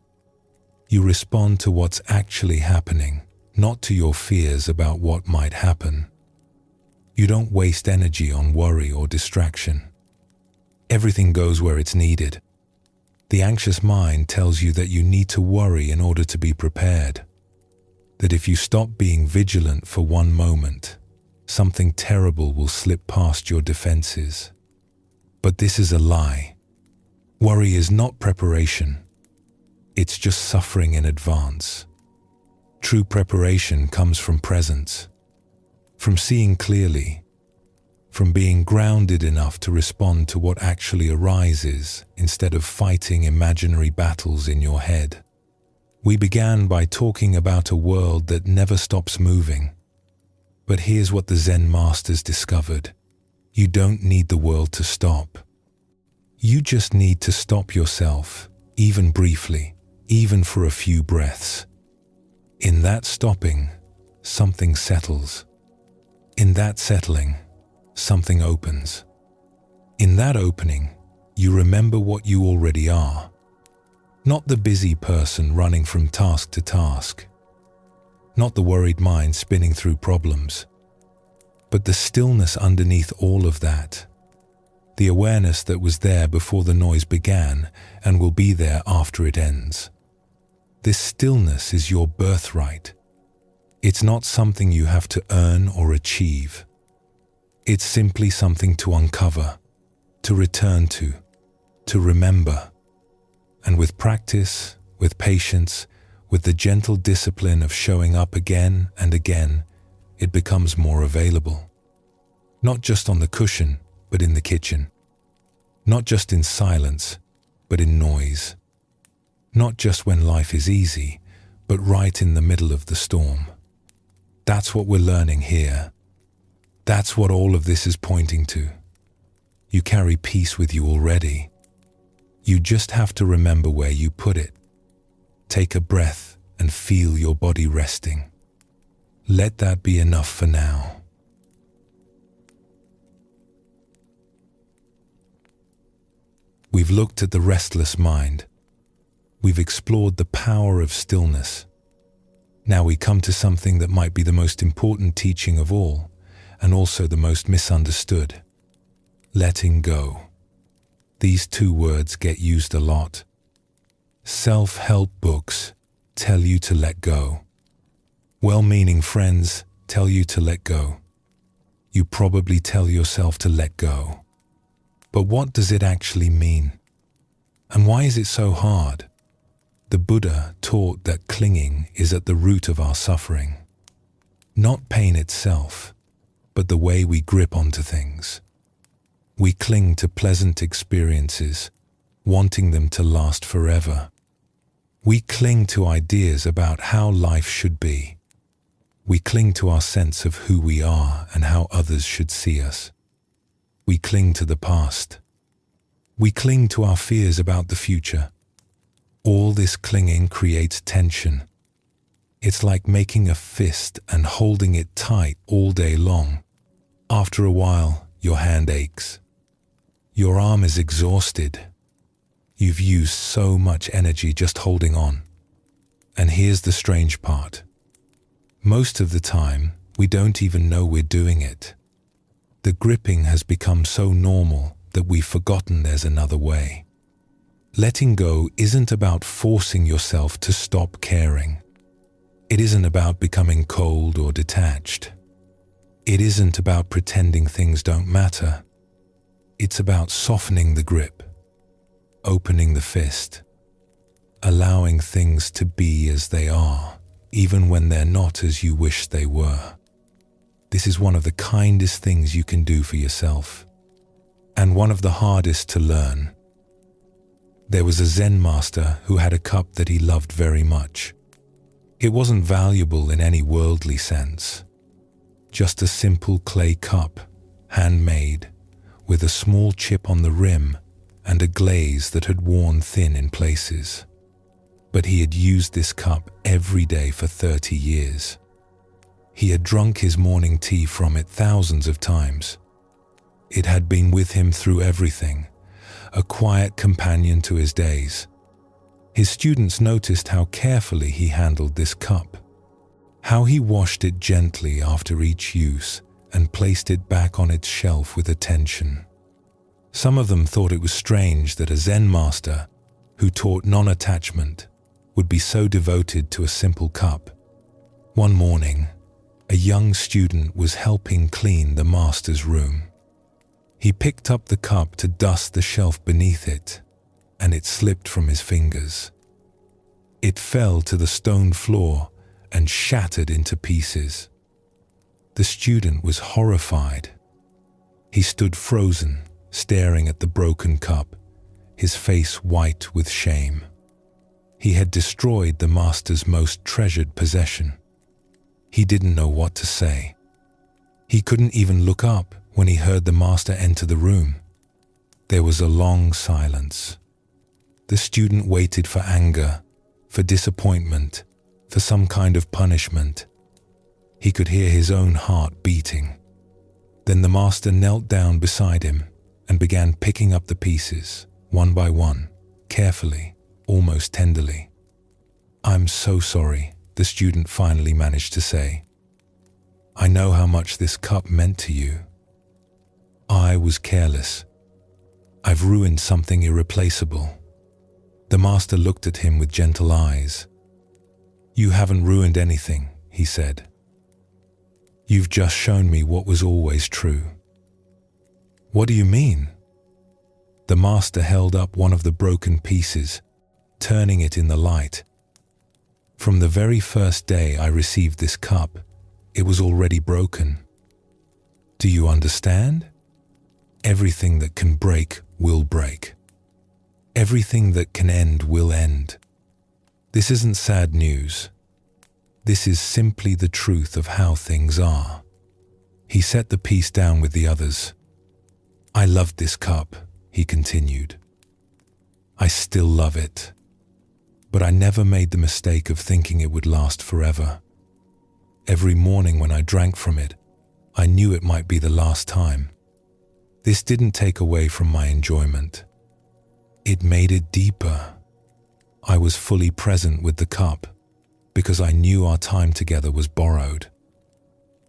You respond to what's actually happening, not to your fears about what might happen. You don't waste energy on worry or distraction. Everything goes where it's needed. The anxious mind tells you that you need to worry in order to be prepared. That if you stop being vigilant for one moment, something terrible will slip past your defenses. But this is a lie. Worry is not preparation. It's just suffering in advance. True preparation comes from presence, from seeing clearly, from being grounded enough to respond to what actually arises instead of fighting imaginary battles in your head. We began by talking about a world that never stops moving. But here's what the Zen masters discovered. You don't need the world to stop. You just need to stop yourself, even briefly, even for a few breaths. In that stopping, something settles. In that settling, something opens. In that opening, you remember what you already are. Not the busy person running from task to task. Not the worried mind spinning through problems. But the stillness underneath all of that. The awareness that was there before the noise began and will be there after it ends. This stillness is your birthright. It's not something you have to earn or achieve. It's simply something to uncover, to return to remember. And with practice, with patience, With the gentle discipline of showing up again and again, it becomes more available. Not just on the cushion, but in the kitchen. Not just in silence, but in noise. Not just when life is easy, but right in the middle of the storm. That's what we're learning here. That's what all of this is pointing to. You carry peace with you already. You just have to remember where you put it. Take a breath and feel your body resting. Let that be enough for now. We've looked at the restless mind. We've explored the power of stillness. Now we come to something that might be the most important teaching of all, and also the most misunderstood. Letting go. These two words get used a lot. Self-help books tell you to let go. Well-meaning friends tell you to let go. You probably tell yourself to let go. But what does it actually mean? And why is it so hard? The Buddha taught that clinging is at the root of our suffering. Not pain itself, but the way we grip onto things. We cling to pleasant experiences, wanting them to last forever. We cling to ideas about how life should be. We cling to our sense of who we are and how others should see us. We cling to the past. We cling to our fears about the future. All this clinging creates tension. It's like making a fist and holding it tight all day long. After a while, your hand aches. Your arm is exhausted. You've used so much energy just holding on. And here's the strange part. Most of the time, we don't even know we're doing it. The gripping has become so normal that we've forgotten there's another way. Letting go isn't about forcing yourself to stop caring. It isn't about becoming cold or detached. It isn't about pretending things don't matter. It's about softening the grip, opening the fist, allowing things to be as they are, even when they're not as you wish they were. This is one of the kindest things you can do for yourself, and one of the hardest to learn. There was a Zen master who had a cup that he loved very much. It wasn't valuable in any worldly sense. Just a simple clay cup, handmade, with a small chip on the rim and a glaze that had worn thin in places. But he had used this cup every day for 30 years. He had drunk his morning tea from it thousands of times. It had been with him through everything, a quiet companion to his days. His students noticed how carefully he handled this cup, how he washed it gently after each use and placed it back on its shelf with attention. Some of them thought it was strange that a Zen master who taught non-attachment would be so devoted to a simple cup. One morning, a young student was helping clean the master's room. He picked up the cup to dust the shelf beneath it, and it slipped from his fingers. It fell to the stone floor and shattered into pieces. The student was horrified. He stood frozen, staring at the broken cup, his face white with shame. He had destroyed the master's most treasured possession. He didn't know what to say. He couldn't even look up when he heard the master enter the room. There was a long silence. The student waited for anger, for disappointment, for some kind of punishment. He could hear his own heart beating. Then the master knelt down beside him and began picking up the pieces, one by one, carefully, almost tenderly. "I'm so sorry," the student finally managed to say. "I know how much this cup meant to you. I was careless. I've ruined something irreplaceable." The master looked at him with gentle eyes. "You haven't ruined anything," he said. "You've just shown me what was always true." "What do you mean?" The master held up one of the broken pieces, turning it in the light. From the very first day I received this cup, it was already broken. Do you understand? Everything that can break will break. Everything that can end will end. This isn't sad news. This is simply the truth of how things are. He set the piece down with the others. I loved this cup, he continued. I still love it. But I never made the mistake of thinking it would last forever. Every morning when I drank from it, I knew it might be the last time. This didn't take away from my enjoyment. It made it deeper. I was fully present with the cup because I knew our time together was borrowed.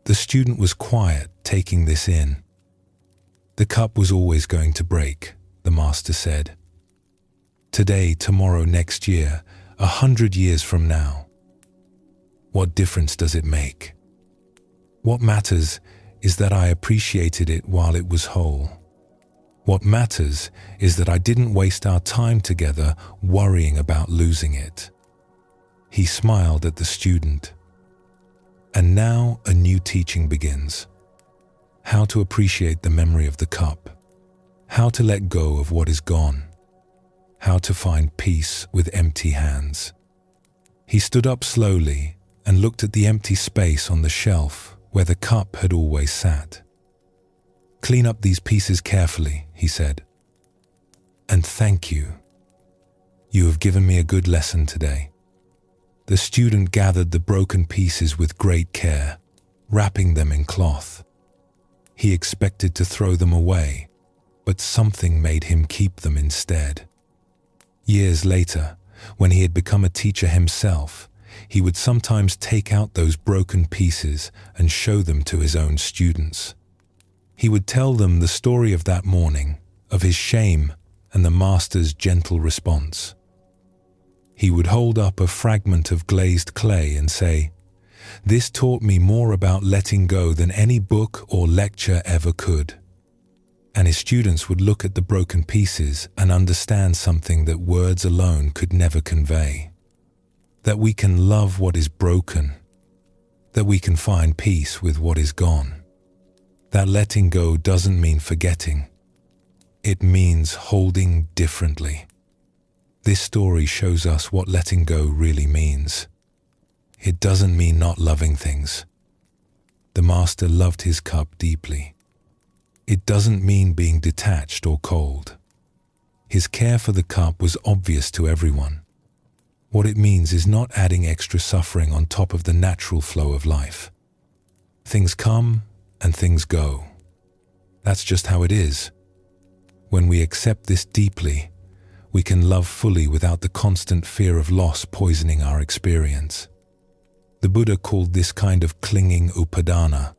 The student was quiet, taking this in. The cup was always going to break, the master said. Today, tomorrow, next year, 100 years from now. What difference does it make? What matters is that I appreciated it while it was whole. What matters is that I didn't waste our time together worrying about losing it. He smiled at the student. And now a new teaching begins. How to appreciate the memory of the cup. How to let go of what is gone. How to find peace with empty hands. He stood up slowly and looked at the empty space on the shelf where the cup had always sat. Clean up these pieces carefully, he said. And thank you. You have given me a good lesson today. The student gathered the broken pieces with great care, wrapping them in cloth. He expected to throw them away, but something made him keep them instead. Years later, when he had become a teacher himself, he would sometimes take out those broken pieces and show them to his own students. He would tell them the story of that morning, of his shame and the master's gentle response. He would hold up a fragment of glazed clay and say, "This taught me more about letting go than any book or lecture ever could." And his students would look at the broken pieces and understand something that words alone could never convey. That we can love what is broken. That we can find peace with what is gone. That letting go doesn't mean forgetting. It means holding differently. This story shows us what letting go really means. It doesn't mean not loving things. The master loved his cup deeply. It doesn't mean being detached or cold. His care for the cup was obvious to everyone. What it means is not adding extra suffering on top of the natural flow of life. Things come and things go. That's just how it is. When we accept this deeply, we can love fully without the constant fear of loss poisoning our experience. The Buddha called this kind of clinging upadana.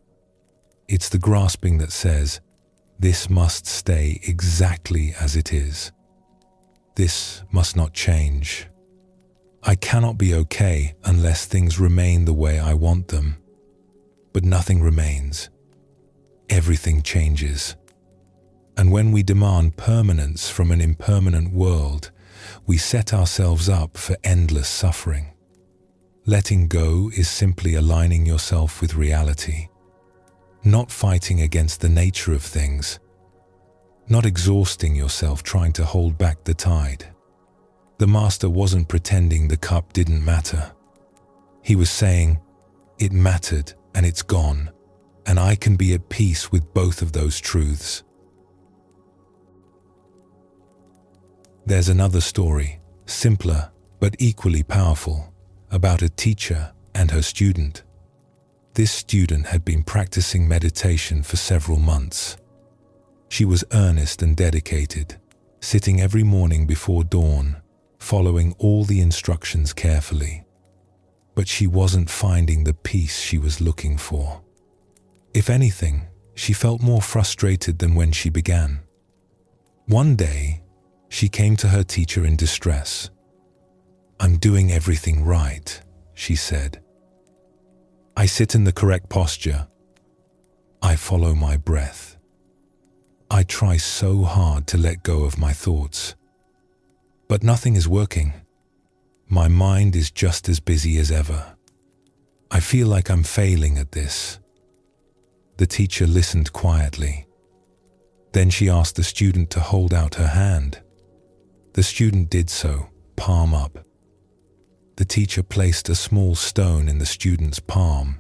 It's the grasping that says, this must stay exactly as it is. This must not change. I cannot be okay unless things remain the way I want them. But nothing remains. Everything changes. And when we demand permanence from an impermanent world, we set ourselves up for endless suffering. Letting go is simply aligning yourself with reality, not fighting against the nature of things, not exhausting yourself trying to hold back the tide. The master wasn't pretending the cup didn't matter. He was saying, it mattered and it's gone, and I can be at peace with both of those truths. There's another story, simpler but equally powerful, about a teacher and her student. This student had been practicing meditation for several months. She was earnest and dedicated, sitting every morning before dawn, following all the instructions carefully. But she wasn't finding the peace she was looking for. If anything, she felt more frustrated than when she began. One day, she came to her teacher in distress. "I'm doing everything right," she said. "I sit in the correct posture. I follow my breath. I try so hard to let go of my thoughts. But nothing is working. my mind is just as busy as ever. I feel like I'm failing at this." The teacher listened quietly. Then she asked the student to hold out her hand. The student did so, palm up. The teacher placed a small stone in the student's palm.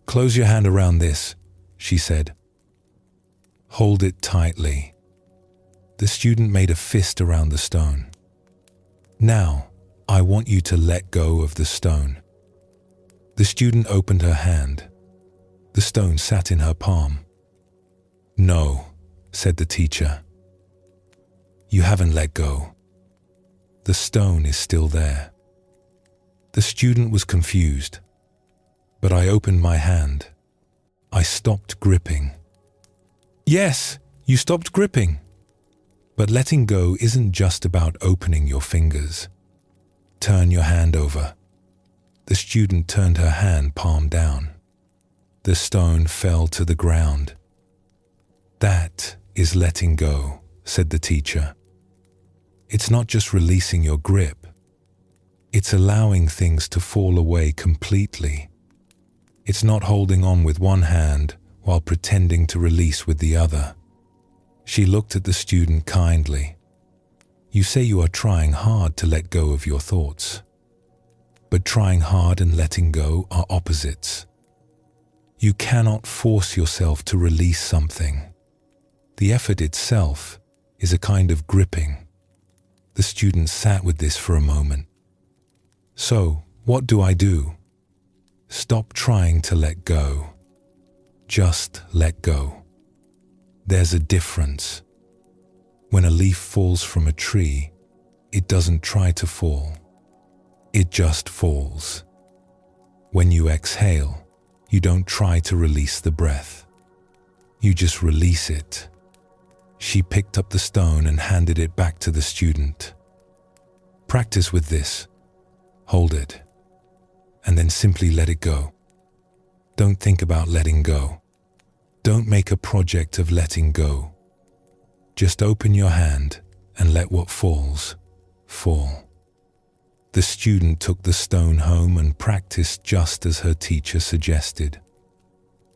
"Close your hand around this," she said. "Hold it tightly." The student made a fist around the stone. "Now, I want you to let go of the stone." The student opened her hand. The stone sat in her palm. "No," said the teacher. "You haven't let go. The stone is still there." The student was confused, but I opened my hand. I stopped gripping. "Yes, you stopped gripping." But letting go isn't just about opening your fingers. Turn your hand over. The student turned her hand palm down. The stone fell to the ground. "That is letting go," said the teacher. "It's not just releasing your grip. It's allowing things to fall away completely. It's not holding on with one hand while pretending to release with the other." She looked at the student kindly. "You say you are trying hard to let go of your thoughts. But trying hard and letting go are opposites. You cannot force yourself to release something. The effort itself is a kind of gripping." The student sat with this for a moment. "So, what do I do?" "Stop trying to let go. Just let go. There's a difference. When a leaf falls from a tree, it doesn't try to fall. It just falls. When you exhale, you don't try to release the breath. You just release it." She picked up the stone and handed it back to the student. "Practice with this. Hold it. And then simply let it go. Don't think about letting go. Don't make a project of letting go. Just open your hand and let what falls, fall." The student took the stone home and practiced just as her teacher suggested.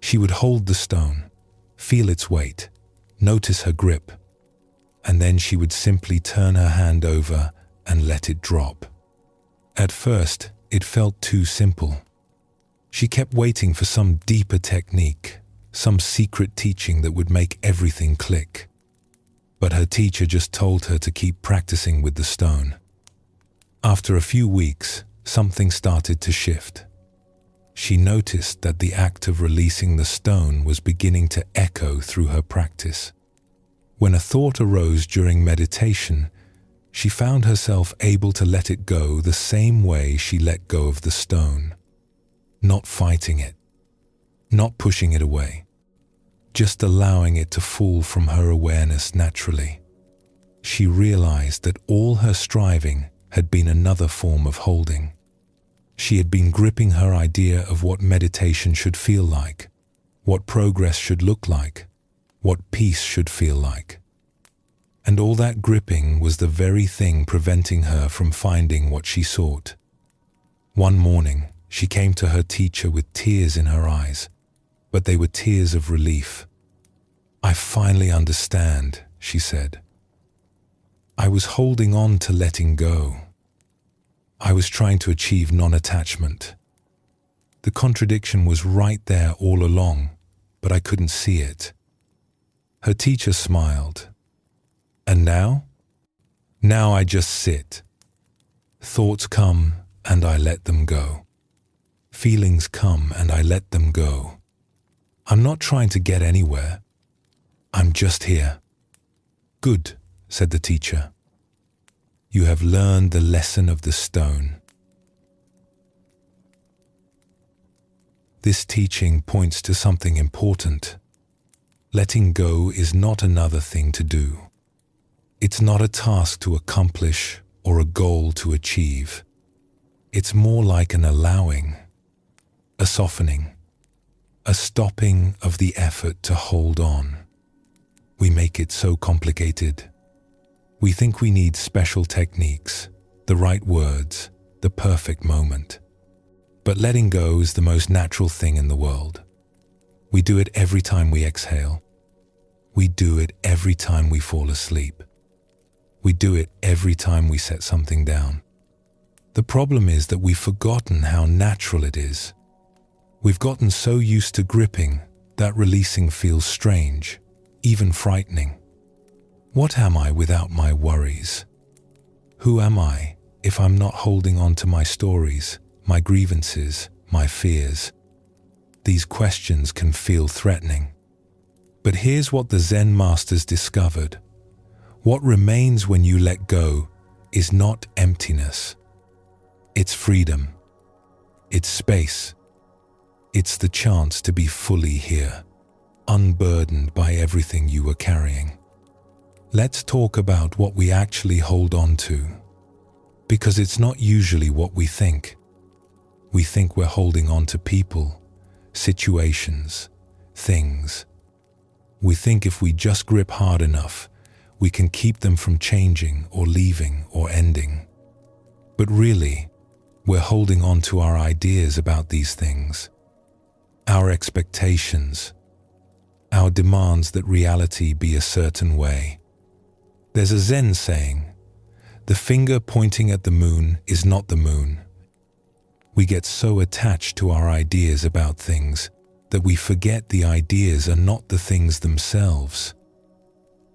She would hold the stone, feel its weight, notice her grip, and then she would simply turn her hand over and let it drop. At first, it felt too simple. She kept waiting for some deeper technique, some secret teaching that would make everything click. But her teacher just told her to keep practicing with the stone. After a few weeks, something started to shift. She noticed that the act of releasing the stone was beginning to echo through her practice. When a thought arose during meditation, she found herself able to let it go the same way she let go of the stone. Not fighting it, not pushing it away, just allowing it to fall from her awareness naturally. She realized that all her striving had been another form of holding. She had been gripping her idea of what meditation should feel like, what progress should look like, what peace should feel like. And all that gripping was the very thing preventing her from finding what she sought. One morning, she came to her teacher with tears in her eyes, but they were tears of relief. "I finally understand," she said. "I was holding on to letting go. I was trying to achieve non-attachment. The contradiction was right there all along, but I couldn't see it." Her teacher smiled. "And now? Now I just sit. Thoughts come and I let them go. Feelings come and I let them go. I'm not trying to get anywhere. I'm just here." "Good," said the teacher. "You have learned the lesson of the stone." This teaching points to something important. Letting go is not another thing to do. It's not a task to accomplish or a goal to achieve. It's more like an allowing, a softening, a stopping of the effort to hold on. We make it so complicated. We think we need special techniques, the right words, the perfect moment. But letting go is the most natural thing in the world. We do it every time we exhale. We do it every time we fall asleep. We do it every time we set something down. The problem is that we've forgotten how natural it is. We've gotten so used to gripping that releasing feels strange, even frightening. What am I without my worries? Who am I if I'm not holding on to my stories, my grievances, my fears? These questions can feel threatening. But here's what the Zen masters discovered. What remains when you let go is not emptiness. It's freedom. It's space. It's the chance to be fully here, unburdened by everything you were carrying. Let's talk about what we actually hold on to, because it's not usually what we think. We think we're holding on to people, situations, things. We think if we just grip hard enough, we can keep them from changing or leaving or ending. But really, we're holding on to our ideas about these things, our expectations, our demands that reality be a certain way. There's a Zen saying, "The finger pointing at the moon is not the moon." We get so attached to our ideas about things that we forget the ideas are not the things themselves.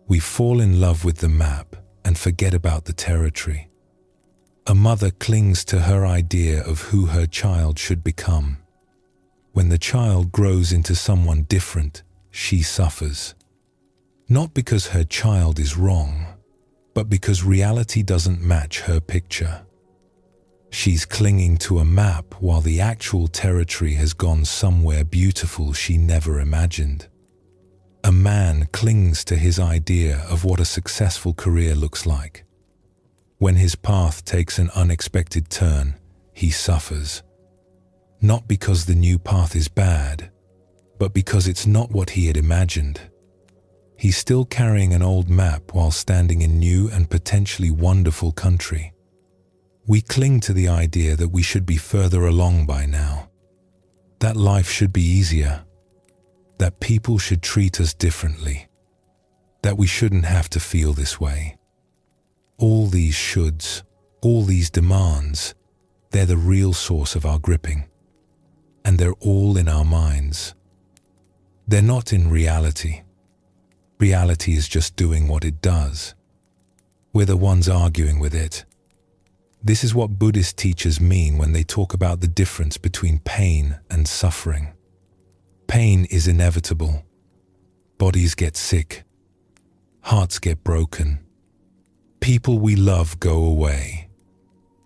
We fall in love with the map and forget about the territory. A mother clings to her idea of who her child should become. When the child grows into someone different, she suffers. Not because her child is wrong, but because reality doesn't match her picture. She's clinging to a map while the actual territory has gone somewhere beautiful she never imagined. A man clings to his idea of what a successful career looks like. When his path takes an unexpected turn, he suffers. Not because the new path is bad, but because it's not what he had imagined. He's still carrying an old map while standing in new and potentially wonderful country. We cling to the idea that we should be further along by now, that life should be easier, that people should treat us differently, that we shouldn't have to feel this way. All these shoulds, all these demands, they're the real source of our gripping. And they're all in our minds. They're not in reality. Reality is just doing what it does. We're the ones arguing with it. This is what Buddhist teachers mean when they talk about the difference between pain and suffering. Pain is inevitable. Bodies get sick. Hearts get broken. People we love go away.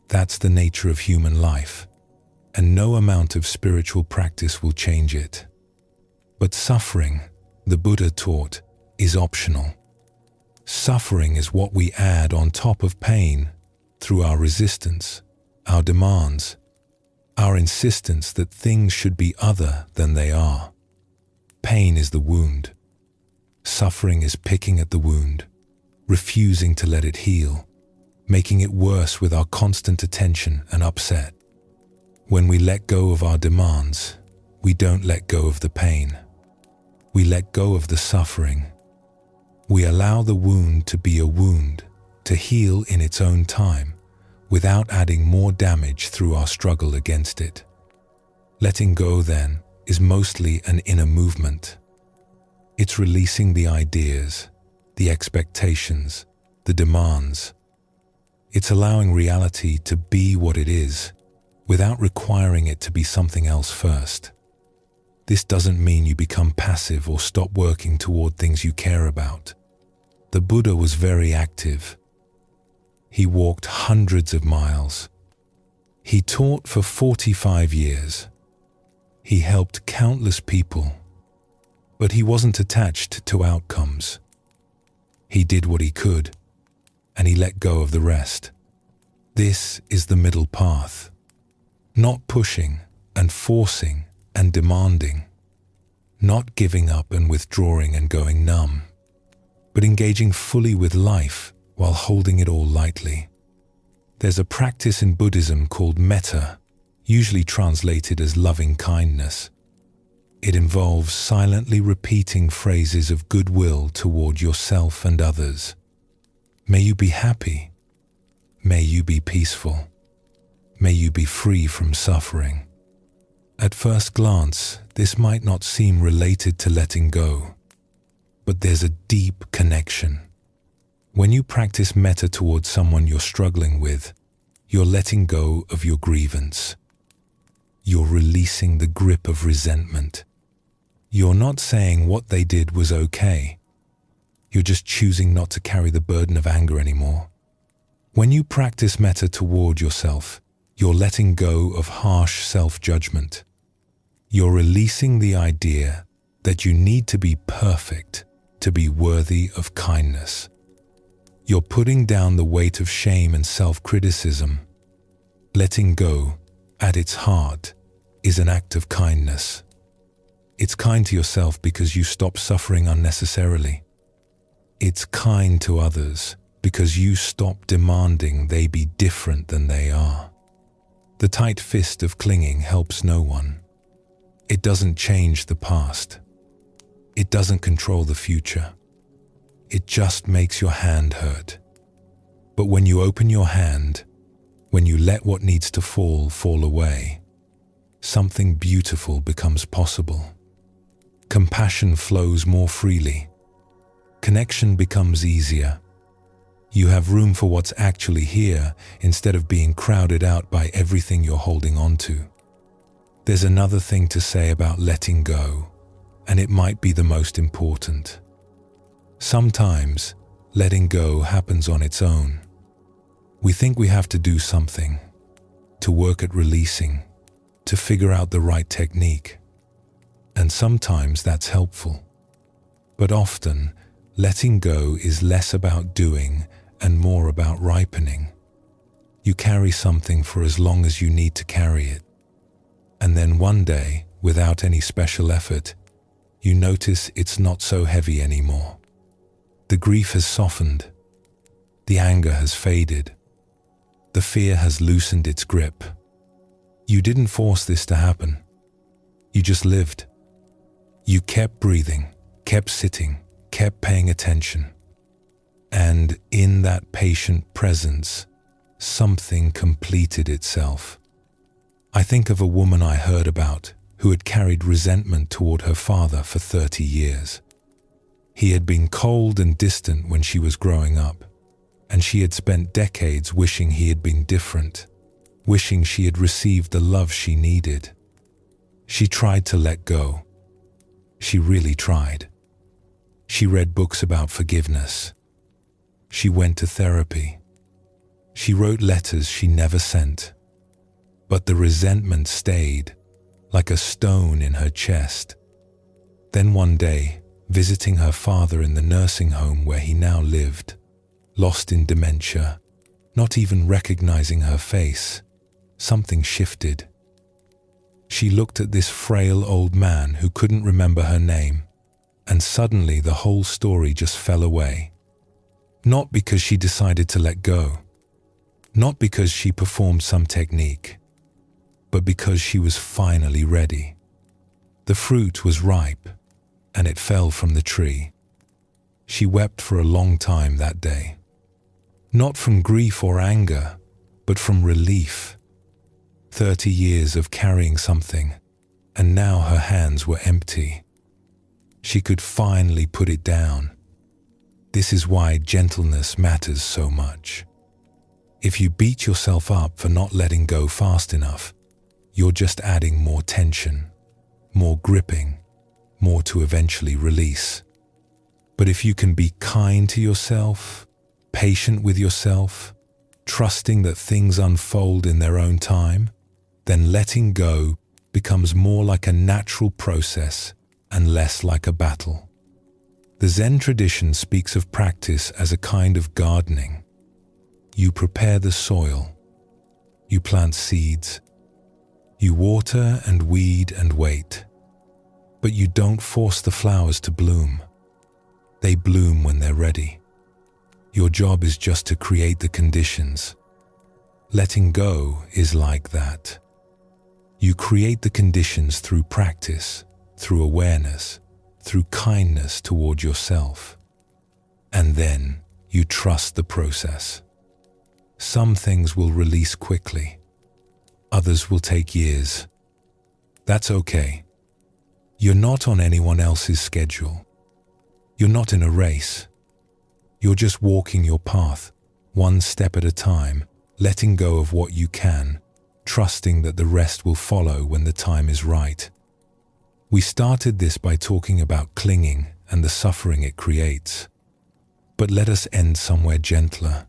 That's the nature of human life, and no amount of spiritual practice will change it. But suffering, the Buddha taught, is optional. Suffering is what we add on top of pain through our resistance, our demands, our insistence that things should be other than they are. Pain is the wound. Suffering is picking at the wound, refusing to let it heal, making it worse with our constant attention and upset. When we let go of our demands, we don't let go of the pain. We let go of the suffering. We allow the wound to be a wound, to heal in its own time, without adding more damage through our struggle against it. Letting go, then, is mostly an inner movement. It's releasing the ideas, the expectations, the demands. It's allowing reality to be what it is, without requiring it to be something else first. This doesn't mean you become passive or stop working toward things you care about. The Buddha was very active. He walked hundreds of miles. He taught for 45 years. He helped countless people, but he wasn't attached to outcomes. He did what he could, and he let go of the rest. This is the middle path. Not pushing and forcing and demanding. Not giving up and withdrawing and going numb, but engaging fully with life while holding it all lightly. There's a practice in Buddhism called metta, usually translated as loving kindness. It involves silently repeating phrases of goodwill toward yourself and others. May you be happy. May you be peaceful. May you be free from suffering. At first glance, this might not seem related to letting go, but there's a deep connection. When you practice metta towards someone you're struggling with, you're letting go of your grievance. You're releasing the grip of resentment. You're not saying what they did was okay. You're just choosing not to carry the burden of anger anymore. When you practice metta toward yourself, you're letting go of harsh self-judgment. You're releasing the idea that you need to be perfect to be worthy of kindness. You're putting down the weight of shame and self-criticism. Letting go, at its heart, is an act of kindness. It's kind to yourself because you stop suffering unnecessarily. It's kind to others because you stop demanding they be different than they are. The tight fist of clinging helps no one. It doesn't change the past. It doesn't control the future. It just makes your hand hurt. But when you open your hand, when you let what needs to fall away, something beautiful becomes possible. Compassion flows more freely. Connection becomes easier. You have room for what's actually here instead of being crowded out by everything you're holding on to. There's another thing to say about letting go, and it might be the most important. Sometimes, letting go happens on its own. We think we have to do something, to work at releasing, to figure out the right technique. And sometimes that's helpful. But often, letting go is less about doing and more about ripening. You carry something for as long as you need to carry it. And then one day, without any special effort, you notice it's not so heavy anymore. The grief has softened. The anger has faded. The fear has loosened its grip. You didn't force this to happen. You just lived. You kept breathing, kept sitting, kept paying attention. And in that patient presence, something completed itself. I think of a woman I heard about who had carried resentment toward her father for 30 years. He had been cold and distant when she was growing up, and she had spent decades wishing he had been different, wishing she had received the love she needed. She tried to let go. She really tried. She read books about forgiveness. She went to therapy. She wrote letters she never sent. But the resentment stayed, like a stone in her chest. Then one day, visiting her father in the nursing home where he now lived, lost in dementia, not even recognizing her face, something shifted. She looked at this frail old man who couldn't remember her name, and suddenly the whole story just fell away. Not because she decided to let go, not because she performed some technique, but because she was finally ready. The fruit was ripe, and it fell from the tree. She wept for a long time that day. Not from grief or anger, but from relief. 30 years of carrying something, and now her hands were empty. She could finally put it down. This is why gentleness matters so much. If you beat yourself up for not letting go fast enough, you're just adding more tension, more gripping, more to eventually release. But if you can be kind to yourself, patient with yourself, trusting that things unfold in their own time, then letting go becomes more like a natural process and less like a battle. The Zen tradition speaks of practice as a kind of gardening. You prepare the soil, you plant seeds, you water and weed and wait, but you don't force the flowers to bloom. They bloom when they're ready. Your job is just to create the conditions. Letting go is like that. You create the conditions through practice, through awareness, through kindness toward yourself. And then you trust the process. Some things will release quickly. Others will take years. That's okay. You're not on anyone else's schedule. You're not in a race. You're just walking your path, one step at a time, letting go of what you can, trusting that the rest will follow when the time is right. We started this by talking about clinging and the suffering it creates. But let us end somewhere gentler.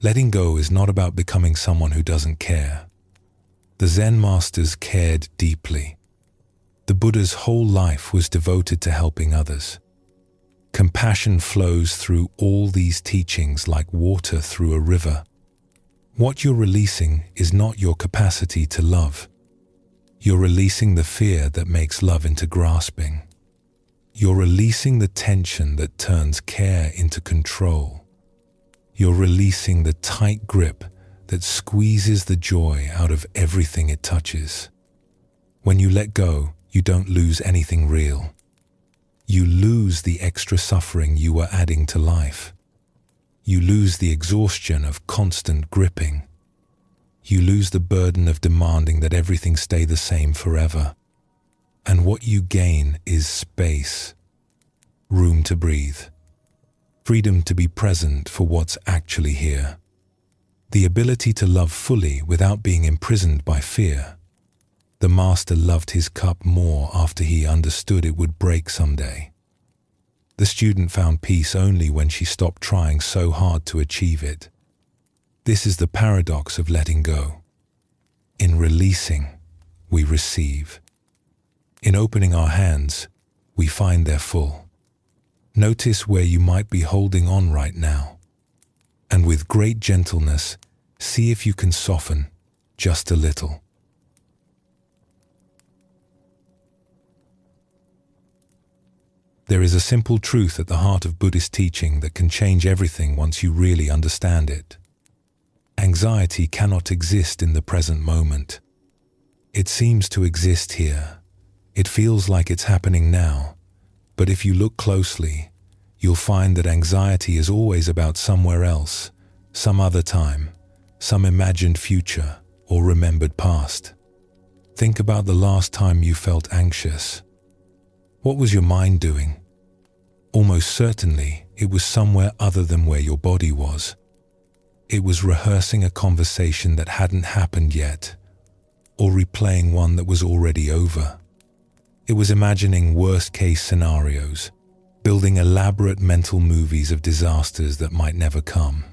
Letting go is not about becoming someone who doesn't care. The Zen masters cared deeply. The Buddha's whole life was devoted to helping others. Compassion flows through all these teachings like water through a river. What you're releasing is not your capacity to love. You're releasing the fear that makes love into grasping. You're releasing the tension that turns care into control. You're releasing the tight grip that squeezes the joy out of everything it touches. When you let go, you don't lose anything real. You lose the extra suffering you were adding to life. You lose the exhaustion of constant gripping. You lose the burden of demanding that everything stay the same forever. And what you gain is space, room to breathe, freedom to be present for what's actually here, the ability to love fully without being imprisoned by fear. The master loved his cup more after he understood it would break someday. The student found peace only when she stopped trying so hard to achieve it. This is the paradox of letting go. In releasing, we receive. In opening our hands, we find they're full. Notice where you might be holding on right now. And with great gentleness, see if you can soften just a little. There is a simple truth at the heart of Buddhist teaching that can change everything once you really understand it. Anxiety cannot exist in the present moment. It seems to exist here. It feels like it's happening now. But if you look closely, you'll find that anxiety is always about somewhere else, some other time, some imagined future or remembered past. Think about the last time you felt anxious. What was your mind doing? Almost certainly, it was somewhere other than where your body was. It was rehearsing a conversation that hadn't happened yet, or replaying one that was already over. It was imagining worst-case scenarios, building elaborate mental movies of disasters that might never come.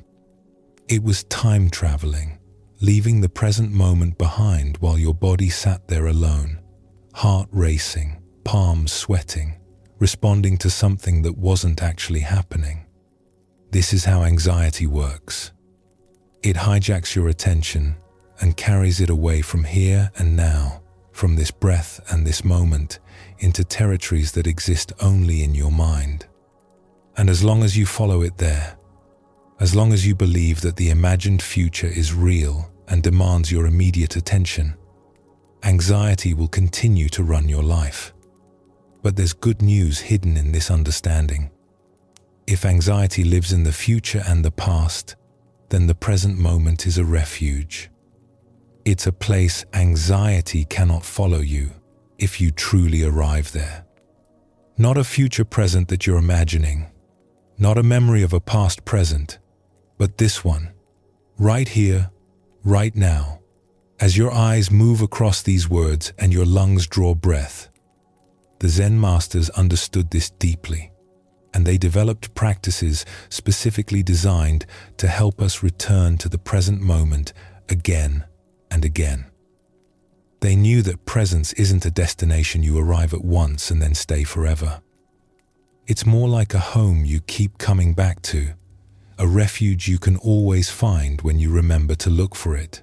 It was time traveling, leaving the present moment behind while your body sat there alone, heart racing, palms sweating, responding to something that wasn't actually happening. This is how anxiety works. It hijacks your attention and carries it away from here and now, from this breath and this moment, into territories that exist only in your mind. And as long as you follow it there, as long as you believe that the imagined future is real and demands your immediate attention, anxiety will continue to run your life. But there's good news hidden in this understanding. If anxiety lives in the future and the past, then the present moment is a refuge. It's a place anxiety cannot follow you if you truly arrive there. Not a future present that you're imagining, not a memory of a past present, but this one, right here, right now, as your eyes move across these words and your lungs draw breath. The Zen masters understood this deeply, and they developed practices specifically designed to help us return to the present moment again and again. They knew that presence isn't a destination you arrive at once and then stay forever. It's more like a home you keep coming back to, a refuge you can always find when you remember to look for it.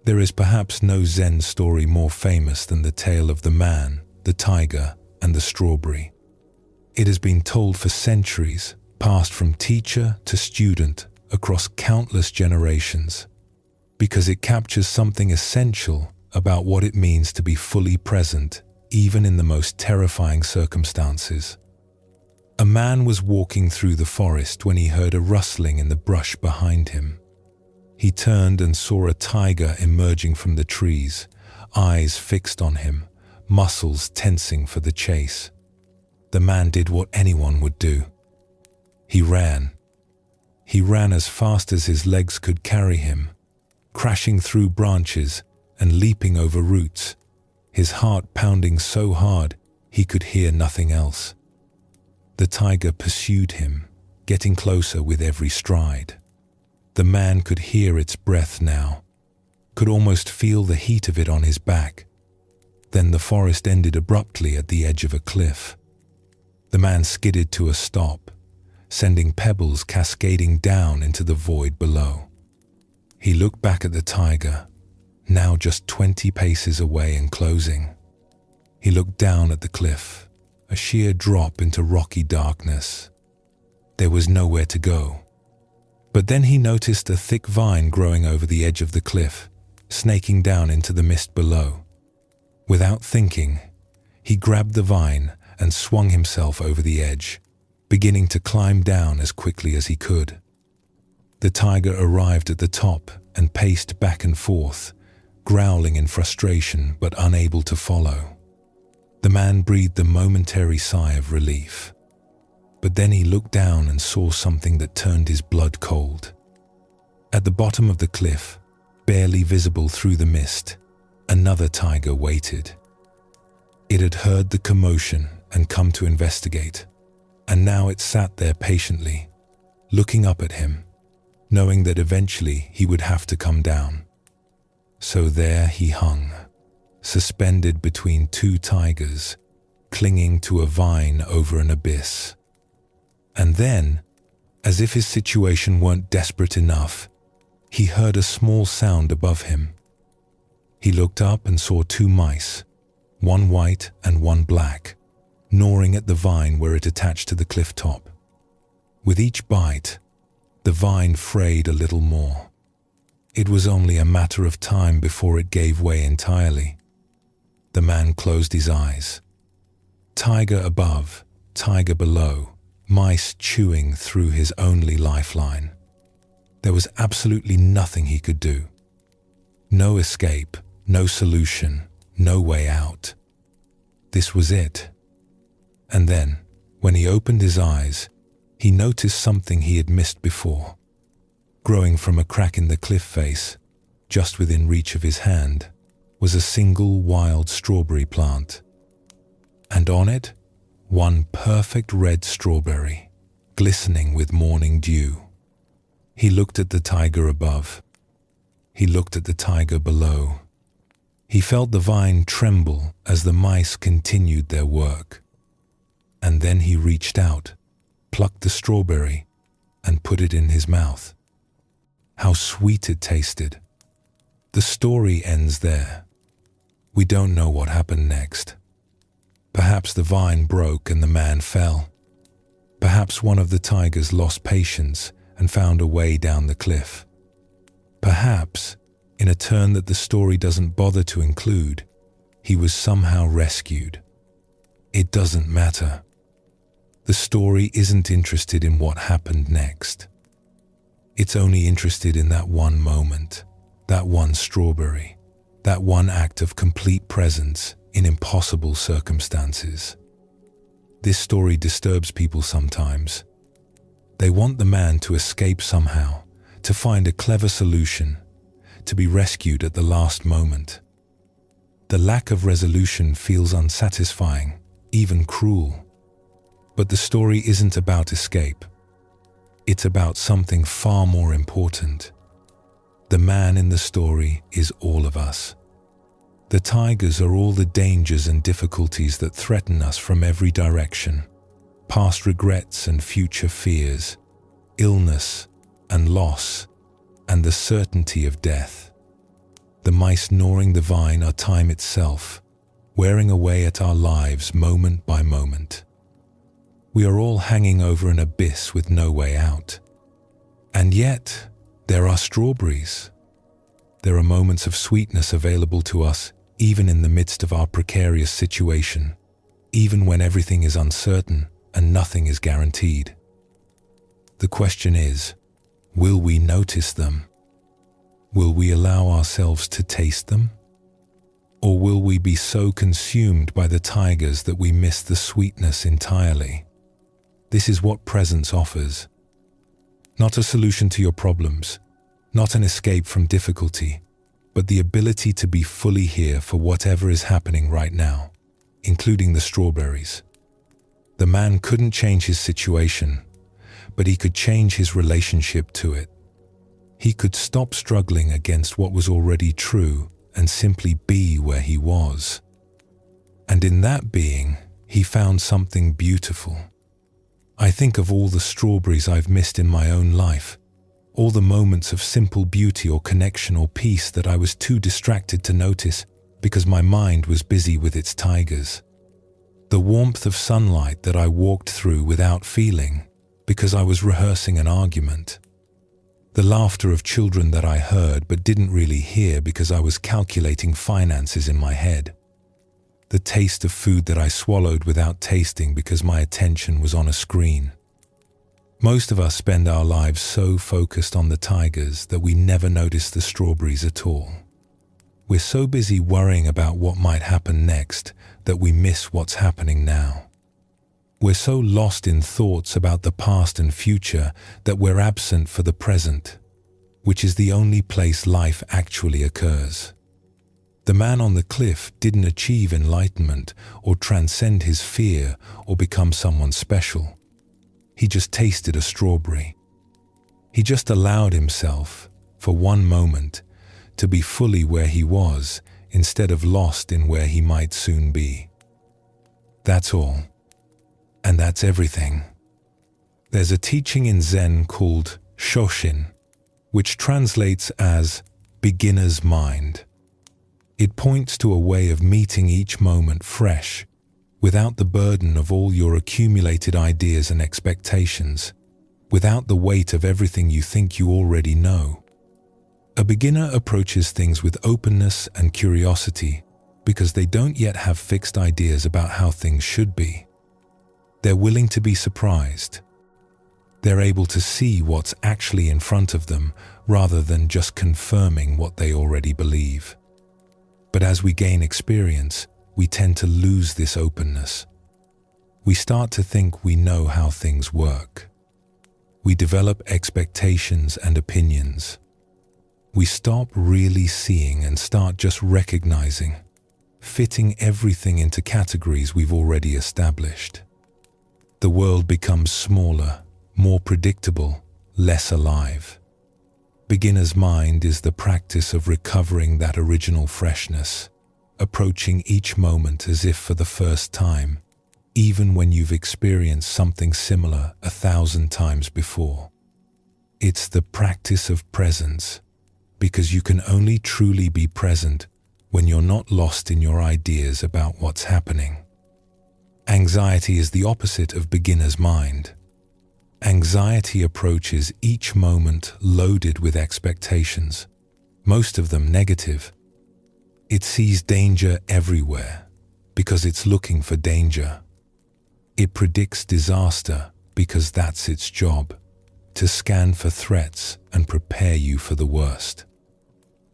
There is perhaps no Zen story more famous than the tale of the man, the tiger, and the strawberry. It has been told for centuries, passed from teacher to student, across countless generations, because it captures something essential about what it means to be fully present, even in the most terrifying circumstances. A man was walking through the forest when he heard a rustling in the brush behind him. He turned and saw a tiger emerging from the trees, eyes fixed on him, muscles tensing for the chase. The man did what anyone would do. He ran. He ran as fast as his legs could carry him, crashing through branches and leaping over roots, his heart pounding so hard he could hear nothing else. The tiger pursued him, getting closer with every stride. The man could hear its breath now, could almost feel the heat of it on his back. Then the forest ended abruptly at the edge of a cliff. The man skidded to a stop, sending pebbles cascading down into the void below. He looked back at the tiger, now just 20 paces away and closing. He looked down at the cliff, a sheer drop into rocky darkness. There was nowhere to go. But then he noticed a thick vine growing over the edge of the cliff, snaking down into the mist below. Without thinking, he grabbed the vine and swung himself over the edge, beginning to climb down as quickly as he could. The tiger arrived at the top and paced back and forth, growling in frustration but unable to follow. The man breathed a momentary sigh of relief. But then he looked down and saw something that turned his blood cold. At the bottom of the cliff, barely visible through the mist, another tiger waited. It had heard the commotion and come to investigate, and now it sat there patiently, looking up at him, knowing that eventually he would have to come down. So there he hung, suspended between two tigers, clinging to a vine over an abyss. And then, as if his situation weren't desperate enough, he heard a small sound above him. He looked up and saw two mice, one white and one black, gnawing at the vine where it attached to the cliff top. With each bite, the vine frayed a little more. It was only a matter of time before it gave way entirely. The man closed his eyes. Tiger above, tiger below, mice chewing through his only lifeline. There was absolutely nothing he could do. No escape, no solution, no way out. This was it. And then, when he opened his eyes, he noticed something he had missed before. Growing from a crack in the cliff face, just within reach of his hand, was a single wild strawberry plant. And on it, one perfect red strawberry, glistening with morning dew. He looked at the tiger above. He looked at the tiger below. He felt the vine tremble as the mice continued their work. And then he reached out, plucked the strawberry, and put it in his mouth. How sweet it tasted. The story ends there. We don't know what happened next. Perhaps the vine broke and the man fell. Perhaps one of the tigers lost patience and found a way down the cliff. Perhaps, in a turn that the story doesn't bother to include, he was somehow rescued. It doesn't matter. The story isn't interested in what happened next. It's only interested in that one moment, that one strawberry, that one act of complete presence in impossible circumstances. This story disturbs people sometimes. They want the man to escape somehow, to find a clever solution, to be rescued at the last moment. The lack of resolution feels unsatisfying, even cruel. But the story isn't about escape. It's about something far more important. The man in the story is all of us. The tigers are all the dangers and difficulties that threaten us from every direction. Past regrets and future fears, illness and loss, and the certainty of death. The mice gnawing the vine are time itself, wearing away at our lives moment by moment. We are all hanging over an abyss with no way out. And yet, there are strawberries. There are moments of sweetness available to us even in the midst of our precarious situation, even when everything is uncertain and nothing is guaranteed. The question is, will we notice them? Will we allow ourselves to taste them? Or will we be so consumed by the tigers that we miss the sweetness entirely? This is what presence offers. Not a solution to your problems, not an escape from difficulty, but the ability to be fully here for whatever is happening right now, including the strawberries. The man couldn't change his situation, but he could change his relationship to it. He could stop struggling against what was already true and simply be where he was. And in that being, he found something beautiful. I think of all the strawberries I've missed in my own life, all the moments of simple beauty or connection or peace that I was too distracted to notice because my mind was busy with its tigers. The warmth of sunlight that I walked through without feeling because I was rehearsing an argument. The laughter of children that I heard but didn't really hear because I was calculating finances in my head. The taste of food that I swallowed without tasting because my attention was on a screen. Most of us spend our lives so focused on the tigers that we never notice the strawberries at all. We're so busy worrying about what might happen next that we miss what's happening now. We're so lost in thoughts about the past and future that we're absent for the present, which is the only place life actually occurs. The man on the cliff didn't achieve enlightenment or transcend his fear or become someone special. He just tasted a strawberry. He just allowed himself, for one moment, to be fully where he was instead of lost in where he might soon be. That's all. And that's everything. There's a teaching in Zen called Shoshin, which translates as beginner's mind. It points to a way of meeting each moment fresh, without the burden of all your accumulated ideas and expectations, without the weight of everything you think you already know. A beginner approaches things with openness and curiosity because they don't yet have fixed ideas about how things should be. They're willing to be surprised. They're able to see what's actually in front of them rather than just confirming what they already believe. But as we gain experience, we tend to lose this openness. We start to think we know how things work. We develop expectations and opinions. We stop really seeing and start just recognizing, fitting everything into categories we've already established. The world becomes smaller, more predictable, less alive. Beginner's mind is the practice of recovering that original freshness, approaching each moment as if for the first time, even when you've experienced something similar 1,000 times before. It's the practice of presence, because you can only truly be present when you're not lost in your ideas about what's happening. Anxiety is the opposite of beginner's mind. Anxiety approaches each moment loaded with expectations, most of them negative. It sees danger everywhere because it's looking for danger. It predicts disaster because that's its job, to scan for threats and prepare you for the worst.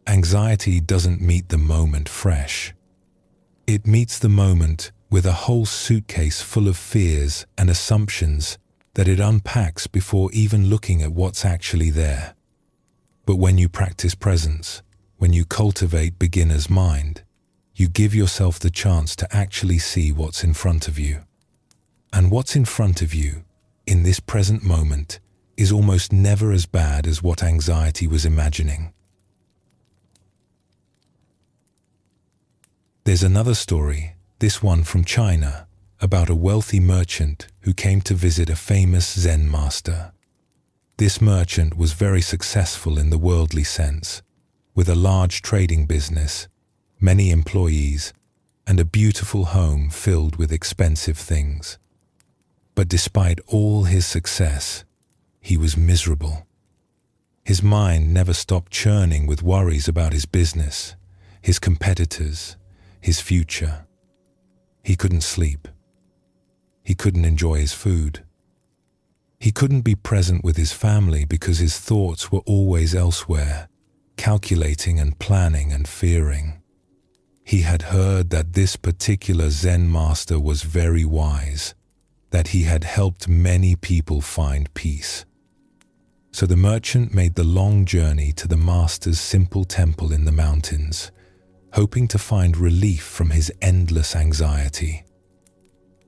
Anxiety doesn't meet the moment fresh. It meets the moment with a whole suitcase full of fears and assumptions that it unpacks before even looking at what's actually there. But when you practice presence, when you cultivate beginner's mind, you give yourself the chance to actually see what's in front of you. And what's in front of you, in this present moment, is almost never as bad as what anxiety was imagining. There's another story, this one from China, about a wealthy merchant who came to visit a famous Zen master. This merchant was very successful in the worldly sense, with a large trading business, many employees, and a beautiful home filled with expensive things. But despite all his success, he was miserable. His mind never stopped churning with worries about his business, his competitors, his future. He couldn't sleep. He couldn't enjoy his food. He couldn't be present with his family because his thoughts were always elsewhere, calculating and planning and fearing. He had heard that this particular Zen master was very wise, that he had helped many people find peace. So the merchant made the long journey to the master's simple temple in the mountains, hoping to find relief from his endless anxiety.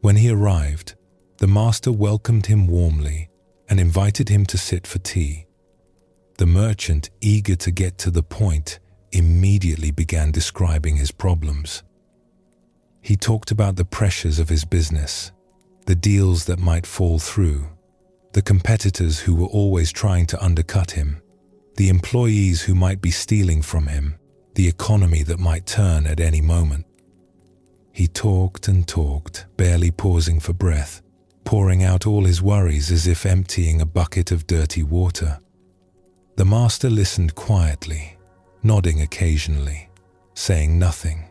When he arrived, the master welcomed him warmly and invited him to sit for tea. The merchant, eager to get to the point, immediately began describing his problems. He talked about the pressures of his business, the deals that might fall through, the competitors who were always trying to undercut him, the employees who might be stealing from him, the economy that might turn at any moment. He talked and talked, barely pausing for breath, pouring out all his worries as if emptying a bucket of dirty water. The master listened quietly, nodding occasionally, saying nothing.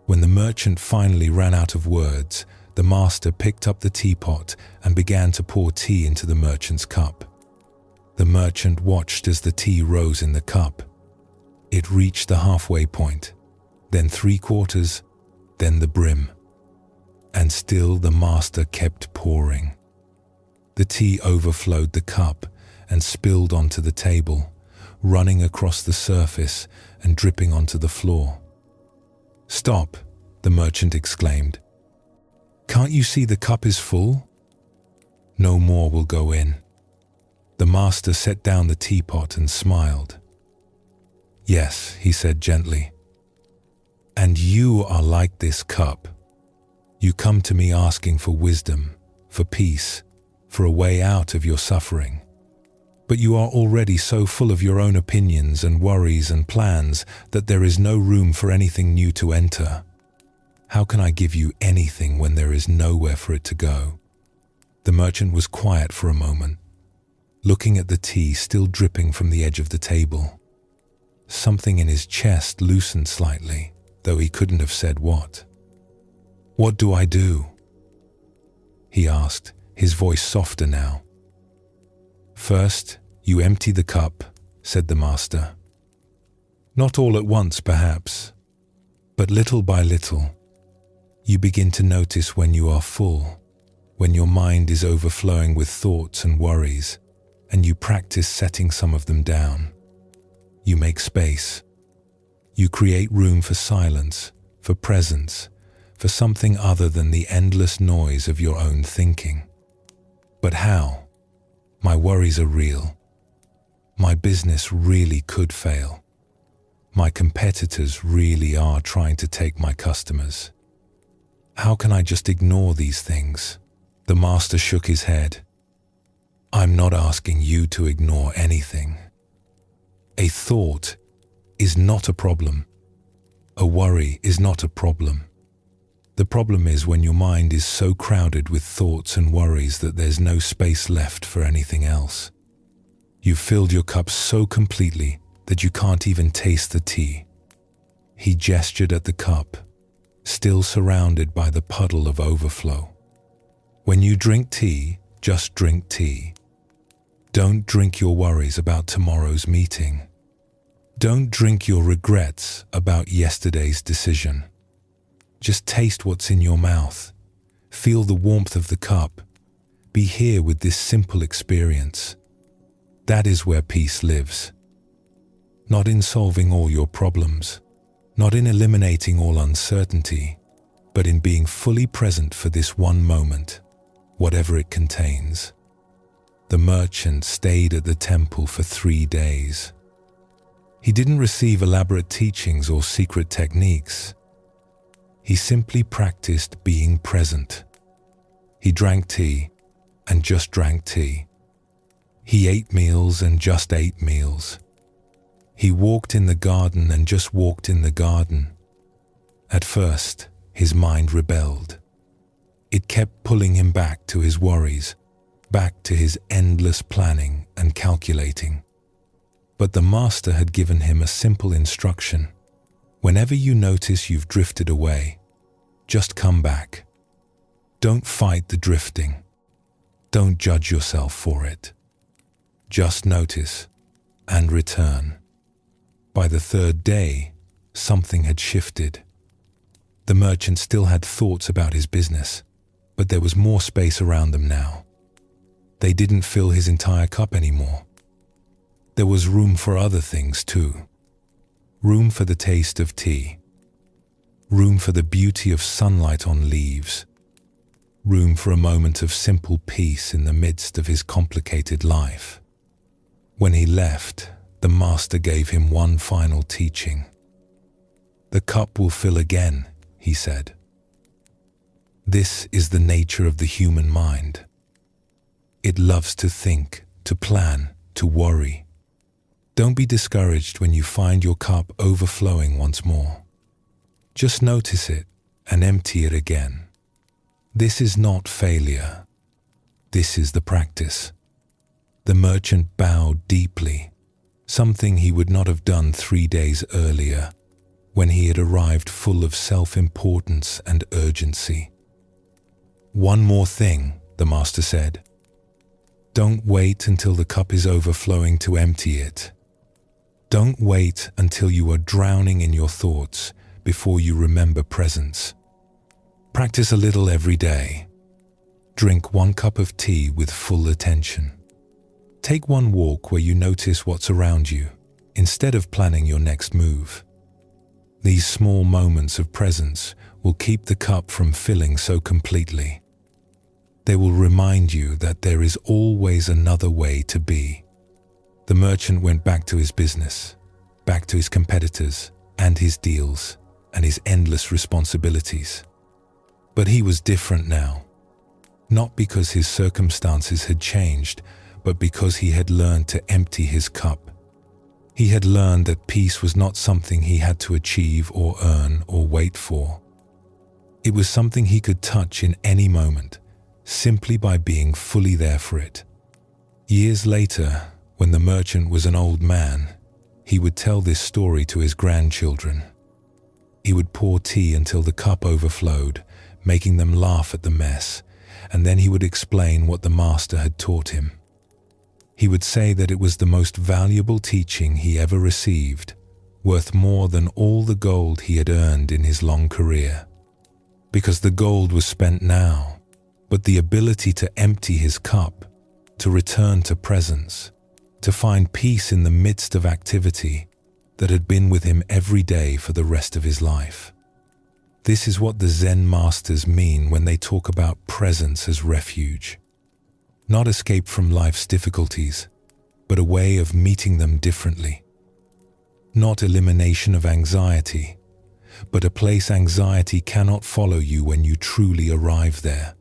When the merchant finally ran out of words, the master picked up the teapot and began to pour tea into the merchant's cup. The merchant watched as the tea rose in the cup. It reached the halfway point, then 3/4, then the brim. And still the master kept pouring. The tea overflowed the cup and spilled onto the table, running across the surface and dripping onto the floor. "Stop," the merchant exclaimed. "Can't you see the cup is full? No more will go in." The master set down the teapot and smiled. "Yes," he said gently. "And you are like this cup. You come to me asking for wisdom, for peace, for a way out of your suffering. But you are already so full of your own opinions and worries and plans that there is no room for anything new to enter. How can I give you anything when there is nowhere for it to go?" The merchant was quiet for a moment, looking at the tea still dripping from the edge of the table. Something in his chest loosened slightly, though he couldn't have said what. "What do I do?" he asked, his voice softer now. "First, you empty the cup," said the master. "Not all at once, perhaps, but little by little. You begin to notice when you are full, when your mind is overflowing with thoughts and worries, and you practice setting some of them down. You make space. You create room for silence, for presence, for something other than the endless noise of your own thinking. But how? My worries are real. My business really could fail. My competitors really are trying to take my customers. How can I just ignore these things?" The master shook his head. "I'm not asking you to ignore anything. A thought is not a problem. A worry is not a problem. The problem is when your mind is so crowded with thoughts and worries that there's no space left for anything else. You've filled your cup so completely that you can't even taste the tea." He gestured at the cup, still surrounded by the puddle of overflow. "When you drink tea, just drink tea. Don't drink your worries about tomorrow's meeting. Don't drink your regrets about yesterday's decision. Just taste what's in your mouth. Feel the warmth of the cup. Be here with this simple experience. That is where peace lives. Not in solving all your problems, not in eliminating all uncertainty, but in being fully present for this one moment, whatever it contains." The merchant stayed at the temple for 3 days. He didn't receive elaborate teachings or secret techniques. He simply practiced being present. He drank tea and just drank tea. He ate meals and just ate meals. He walked in the garden and just walked in the garden. At first, his mind rebelled. It kept pulling him back to his worries, back to his endless planning and calculating. But the master had given him a simple instruction. Whenever you notice you've drifted away, just come back. Don't fight the drifting. Don't judge yourself for it. Just notice and return. By the third day, something had shifted. The merchant still had thoughts about his business, but there was more space around them now. They didn't fill his entire cup anymore. There was room for other things too. Room for the taste of tea. Room for the beauty of sunlight on leaves. Room for a moment of simple peace in the midst of his complicated life. When he left, the master gave him one final teaching. The cup will fill again, he said. This is the nature of the human mind. It loves to think, to plan, to worry. Don't be discouraged when you find your cup overflowing once more. Just notice it and empty it again. This is not failure. This is the practice. The merchant bowed deeply, something he would not have done 3 days earlier, when he had arrived full of self-importance and urgency. One more thing, the master said. Don't wait until the cup is overflowing to empty it. Don't wait until you are drowning in your thoughts before you remember presence. Practice a little every day. Drink 1 cup of tea with full attention. Take 1 walk where you notice what's around you, instead of planning your next move. These small moments of presence will keep the cup from filling so completely. They will remind you that there is always another way to be. The merchant went back to his business, back to his competitors and his deals and his endless responsibilities. But he was different now, not because his circumstances had changed, but because he had learned to empty his cup. He had learned that peace was not something he had to achieve or earn or wait for. It was something he could touch in any moment, simply by being fully there for it. Years later, when the merchant was an old man, he would tell this story to his grandchildren. He would pour tea until the cup overflowed, making them laugh at the mess, and then he would explain what the master had taught him. He would say that it was the most valuable teaching he ever received, worth more than all the gold he had earned in his long career. Because the gold was spent now, but the ability to empty his cup, to return to presence, to find peace in the midst of activity that had been with him every day for the rest of his life. This is what the Zen masters mean when they talk about presence as refuge. Not escape from life's difficulties, but a way of meeting them differently. Not elimination of anxiety, but a place anxiety cannot follow you when you truly arrive there.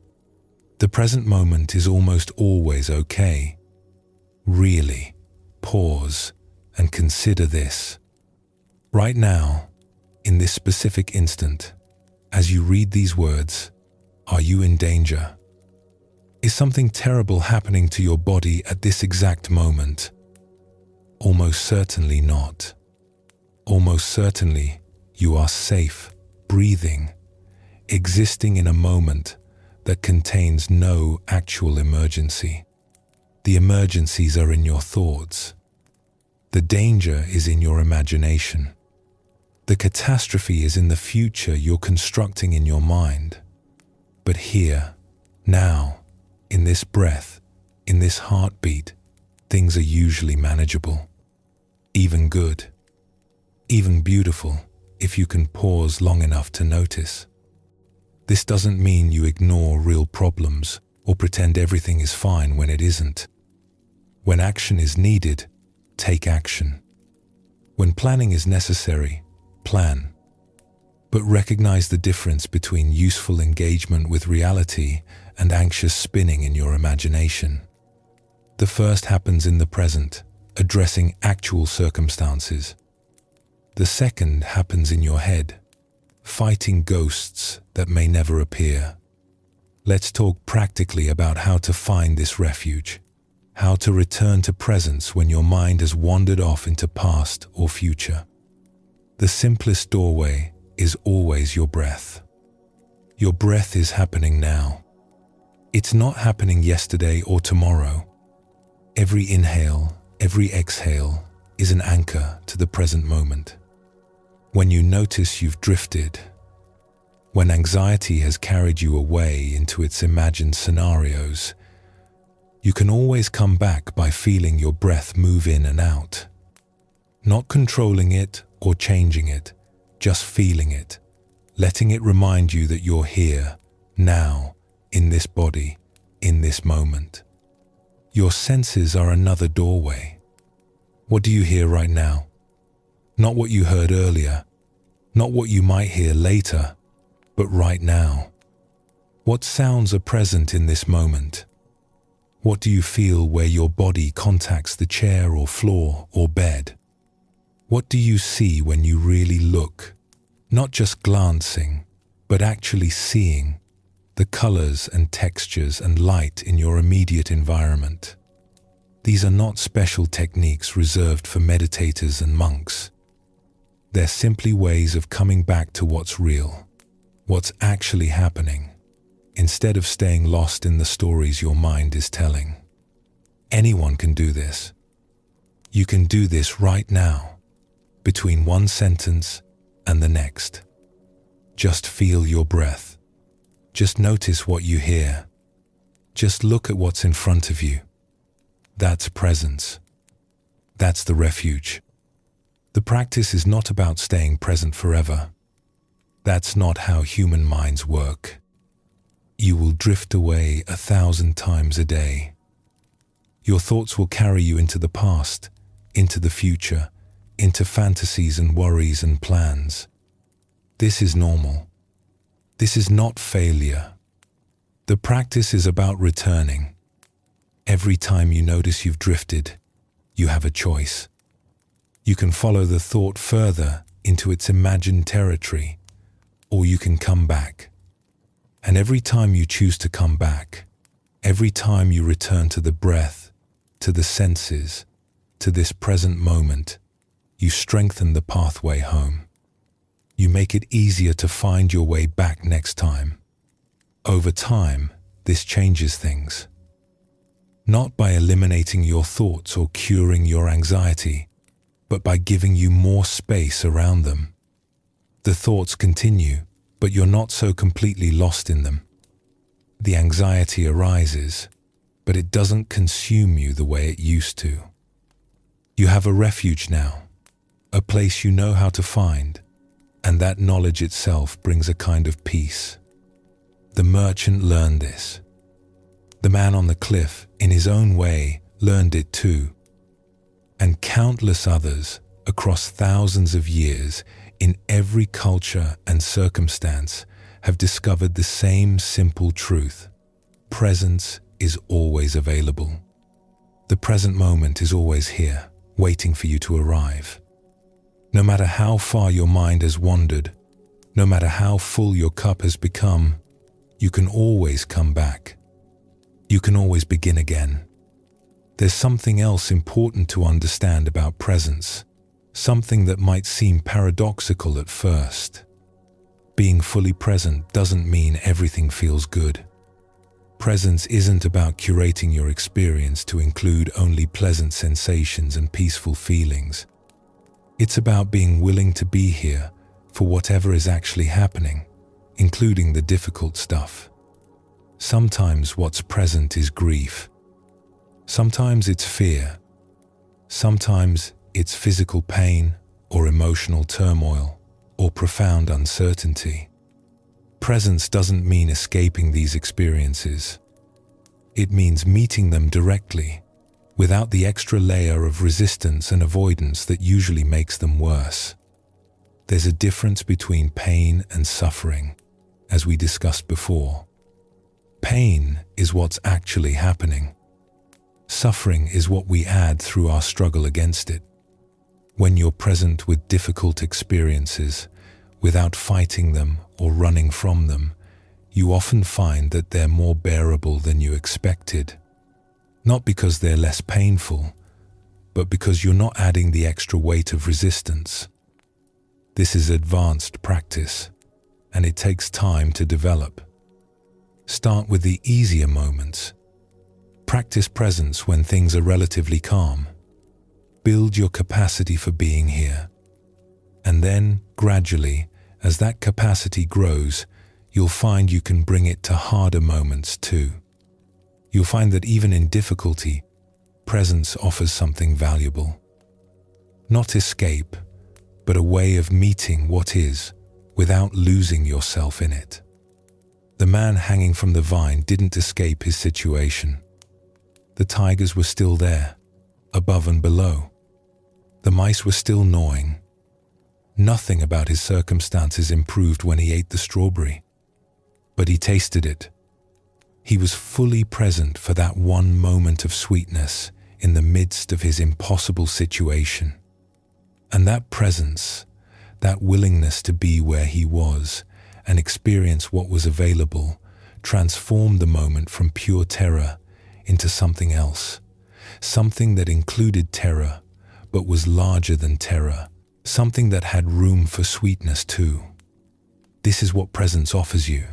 The present moment is almost always okay. Really, pause and consider this. Right now, in this specific instant, as you read these words, are you in danger? Is something terrible happening to your body at this exact moment? Almost certainly not. Almost certainly, you are safe, breathing, existing in a moment that contains no actual emergency. The emergencies are in your thoughts. The danger is in your imagination. The catastrophe is in the future you're constructing in your mind. But here, now, in this breath, in this heartbeat, things are usually manageable. Even good. Even beautiful, if you can pause long enough to notice. This doesn't mean you ignore real problems or pretend everything is fine when it isn't. When action is needed, take action. When planning is necessary, plan. But recognize the difference between useful engagement with reality and anxious spinning in your imagination. The first happens in the present, addressing actual circumstances. The second happens in your head, fighting ghosts that may never appear. Let's talk practically about how to find this refuge, how to return to presence when your mind has wandered off into past or future. The simplest doorway is always your breath. Your breath is happening now. It's not happening yesterday or tomorrow. Every inhale, every exhale is an anchor to the present moment. When you notice you've drifted, when anxiety has carried you away into its imagined scenarios, you can always come back by feeling your breath move in and out. Not controlling it or changing it, just feeling it, letting it remind you that you're here, now, in this body, in this moment. Your senses are another doorway. What do you hear right now? Not what you heard earlier, not what you might hear later, but right now. What sounds are present in this moment? What do you feel where your body contacts the chair or floor or bed? What do you see when you really look? Not just glancing, but actually seeing the colors and textures and light in your immediate environment. These are not special techniques reserved for meditators and monks. They're simply ways of coming back to what's real, what's actually happening, instead of staying lost in the stories your mind is telling. Anyone can do this. You can do this right now, between one sentence and the next. Just feel your breath. Just notice what you hear. Just look at what's in front of you. That's presence. That's the refuge. The practice is not about staying present forever. That's not how human minds work. You will drift away 1,000 times a day. Your thoughts will carry you into the past, into the future, into fantasies and worries and plans. This is normal. This is not failure. The practice is about returning. Every time you notice you've drifted, you have a choice. You can follow the thought further into its imagined territory, or you can come back. And every time you choose to come back, every time you return to the breath, to the senses, to this present moment, you strengthen the pathway home. You make it easier to find your way back next time. Over time, this changes things. Not by eliminating your thoughts or curing your anxiety, but by giving you more space around them. The thoughts continue, but you're not so completely lost in them. The anxiety arises, but it doesn't consume you the way it used to. You have a refuge now, a place you know how to find, and that knowledge itself brings a kind of peace. The merchant learned this. The man on the cliff, in his own way, learned it too. And countless others, across thousands of years, in every culture and circumstance, have discovered the same simple truth. Presence is always available. The present moment is always here, waiting for you to arrive. No matter how far your mind has wandered, no matter how full your cup has become, you can always come back. You can always begin again. There's something else important to understand about presence, something that might seem paradoxical at first. Being fully present doesn't mean everything feels good. Presence isn't about curating your experience to include only pleasant sensations and peaceful feelings. It's about being willing to be here for whatever is actually happening, including the difficult stuff. Sometimes what's present is grief. Sometimes it's fear. Sometimes it's physical pain or emotional turmoil or profound uncertainty. Presence doesn't mean escaping these experiences. It means meeting them directly, without the extra layer of resistance and avoidance that usually makes them worse. There's a difference between pain and suffering, as we discussed before. Pain is what's actually happening. Suffering is what we add through our struggle against it. When you're present with difficult experiences, without fighting them or running from them, you often find that they're more bearable than you expected. Not because they're less painful, but because you're not adding the extra weight of resistance. This is advanced practice, and it takes time to develop. Start with the easier moments. Practice presence when things are relatively calm. Build your capacity for being here. And then, gradually, as that capacity grows, you'll find you can bring it to harder moments too. You'll find that even in difficulty, presence offers something valuable. Not escape, but a way of meeting what is without losing yourself in it. The man hanging from the vine didn't escape his situation. The tigers were still there, above and below. The mice were still gnawing. Nothing about his circumstances improved when he ate the strawberry. But he tasted it. He was fully present for that one moment of sweetness in the midst of his impossible situation. And that presence, that willingness to be where he was and experience what was available, transformed the moment from pure terror into something else, something that included terror but was larger than terror, something that had room for sweetness too. This is what presence offers you.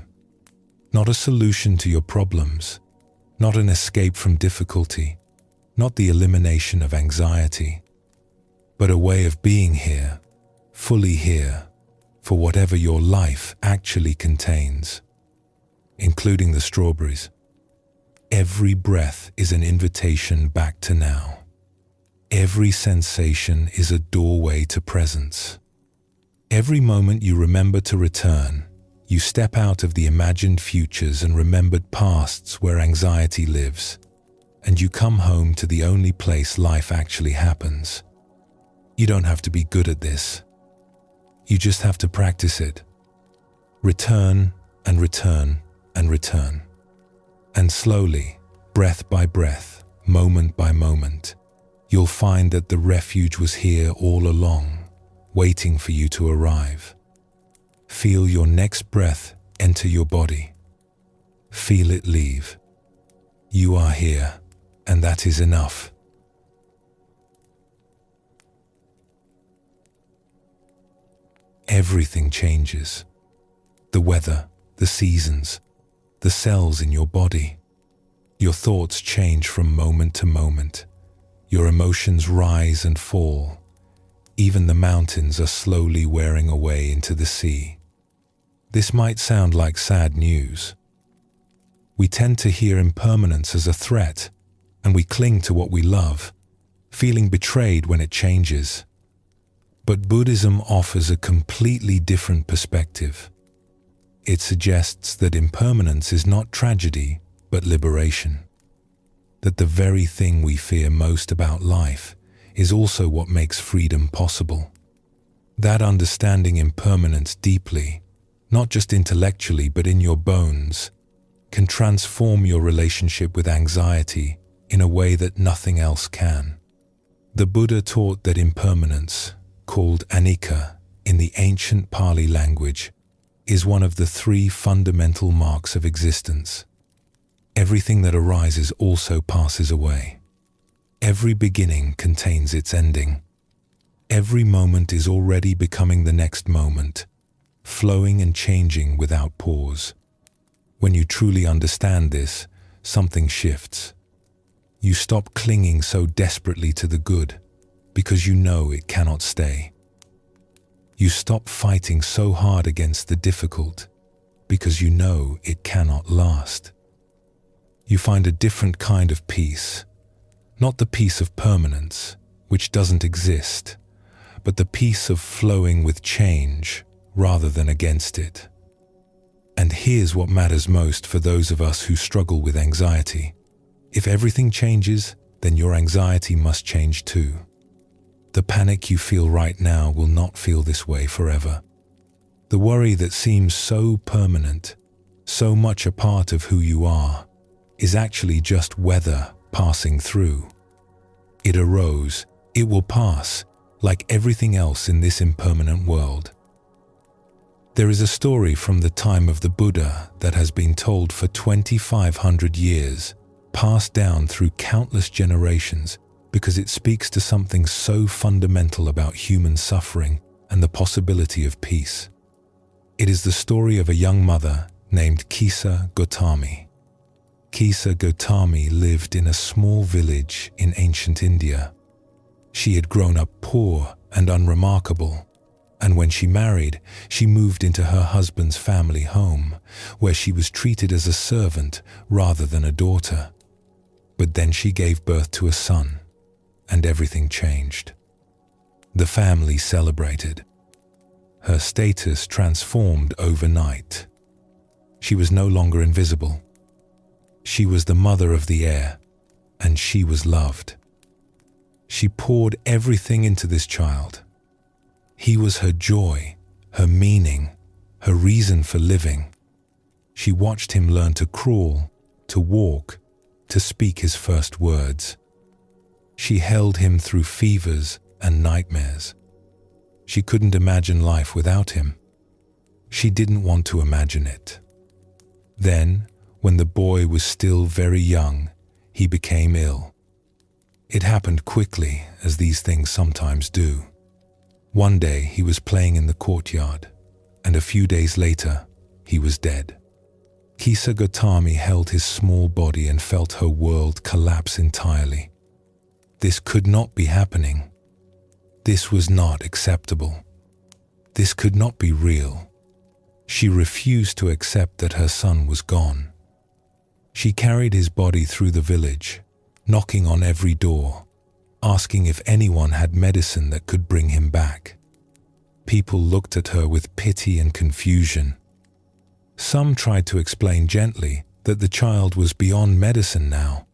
Not a solution to your problems, not an escape from difficulty, not the elimination of anxiety, but a way of being here, fully here, for whatever your life actually contains, including the strawberries. Every breath is an invitation back to now. Every sensation is a doorway to presence. Every moment you remember to return, you step out of the imagined futures and remembered pasts where anxiety lives, and you come home to the only place life actually happens. You don't have to be good at this. You just have to practice it. Return and return and return. And slowly, breath by breath, moment by moment, you'll find that the refuge was here all along, waiting for you to arrive. Feel your next breath enter your body. Feel it leave. You are here, and that is enough. Everything changes. The weather, the seasons, the cells in your body. Your thoughts change from moment to moment. Your emotions rise and fall. Even the mountains are slowly wearing away into the sea. This might sound like sad news. We tend to hear impermanence as a threat, and we cling to what we love, feeling betrayed when it changes. But Buddhism offers a completely different perspective. It suggests that impermanence is not tragedy, but liberation. That the very thing we fear most about life is also what makes freedom possible. That understanding impermanence deeply, not just intellectually but in your bones, can transform your relationship with anxiety in a way that nothing else can. The Buddha taught that impermanence, called anicca in the ancient Pali language, is one of the three fundamental marks of existence. Everything that arises also passes away. Every beginning contains its ending. Every moment is already becoming the next moment, flowing and changing without pause. When you truly understand this, something shifts. You stop clinging so desperately to the good, because you know it cannot stay. You stop fighting so hard against the difficult, because you know it cannot last. You find a different kind of peace, not the peace of permanence, which doesn't exist, but the peace of flowing with change rather than against it. And here's what matters most for those of us who struggle with anxiety. If everything changes, then your anxiety must change too. The panic you feel right now will not feel this way forever. The worry that seems so permanent, so much a part of who you are, is actually just weather passing through. It arose, it will pass, like everything else in this impermanent world. There is a story from the time of the Buddha that has been told for 2,500 years, passed down through countless generations because it speaks to something so fundamental about human suffering and the possibility of peace. It is the story of a young mother named Kisa Gotami. Kisa Gotami lived in a small village in ancient India. She had grown up poor and unremarkable, and when she married, she moved into her husband's family home, where she was treated as a servant rather than a daughter. But then she gave birth to a son, and everything changed. The family celebrated. Her status transformed overnight. She was no longer invisible. She was the mother of the heir, and she was loved. She poured everything into this child. He was her joy, her meaning, her reason for living. She watched him learn to crawl, to walk, to speak his first words. She held him through fevers and nightmares. She couldn't imagine life without him. She didn't want to imagine it. Then, when the boy was still very young, he became ill. It happened quickly, as these things sometimes do. One day he was playing in the courtyard, and a few days later, he was dead. Kisa Gotami held his small body and felt her world collapse entirely. This could not be happening. This was not acceptable. This could not be real. She refused to accept that her son was gone. She carried his body through the village, knocking on every door, asking if anyone had medicine that could bring him back. People looked at her with pity and confusion. Some tried to explain gently that the child was beyond medicine now.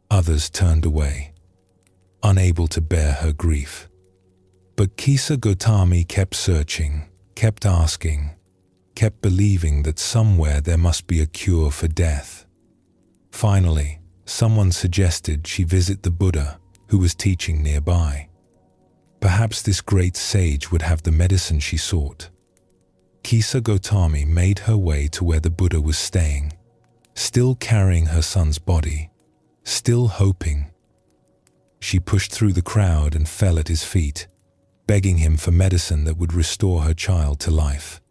Others turned away, unable to bear her grief. But Kisa Gotami kept searching, kept asking, kept believing that somewhere there must be a cure for death. Finally, someone suggested she visit the Buddha, who was teaching nearby. Perhaps this great sage would have the medicine she sought. Kisa Gotami made her way to where the Buddha was staying, still carrying her son's body, still hoping. She pushed through the crowd and fell at his feet, begging him for medicine that would restore her child to life.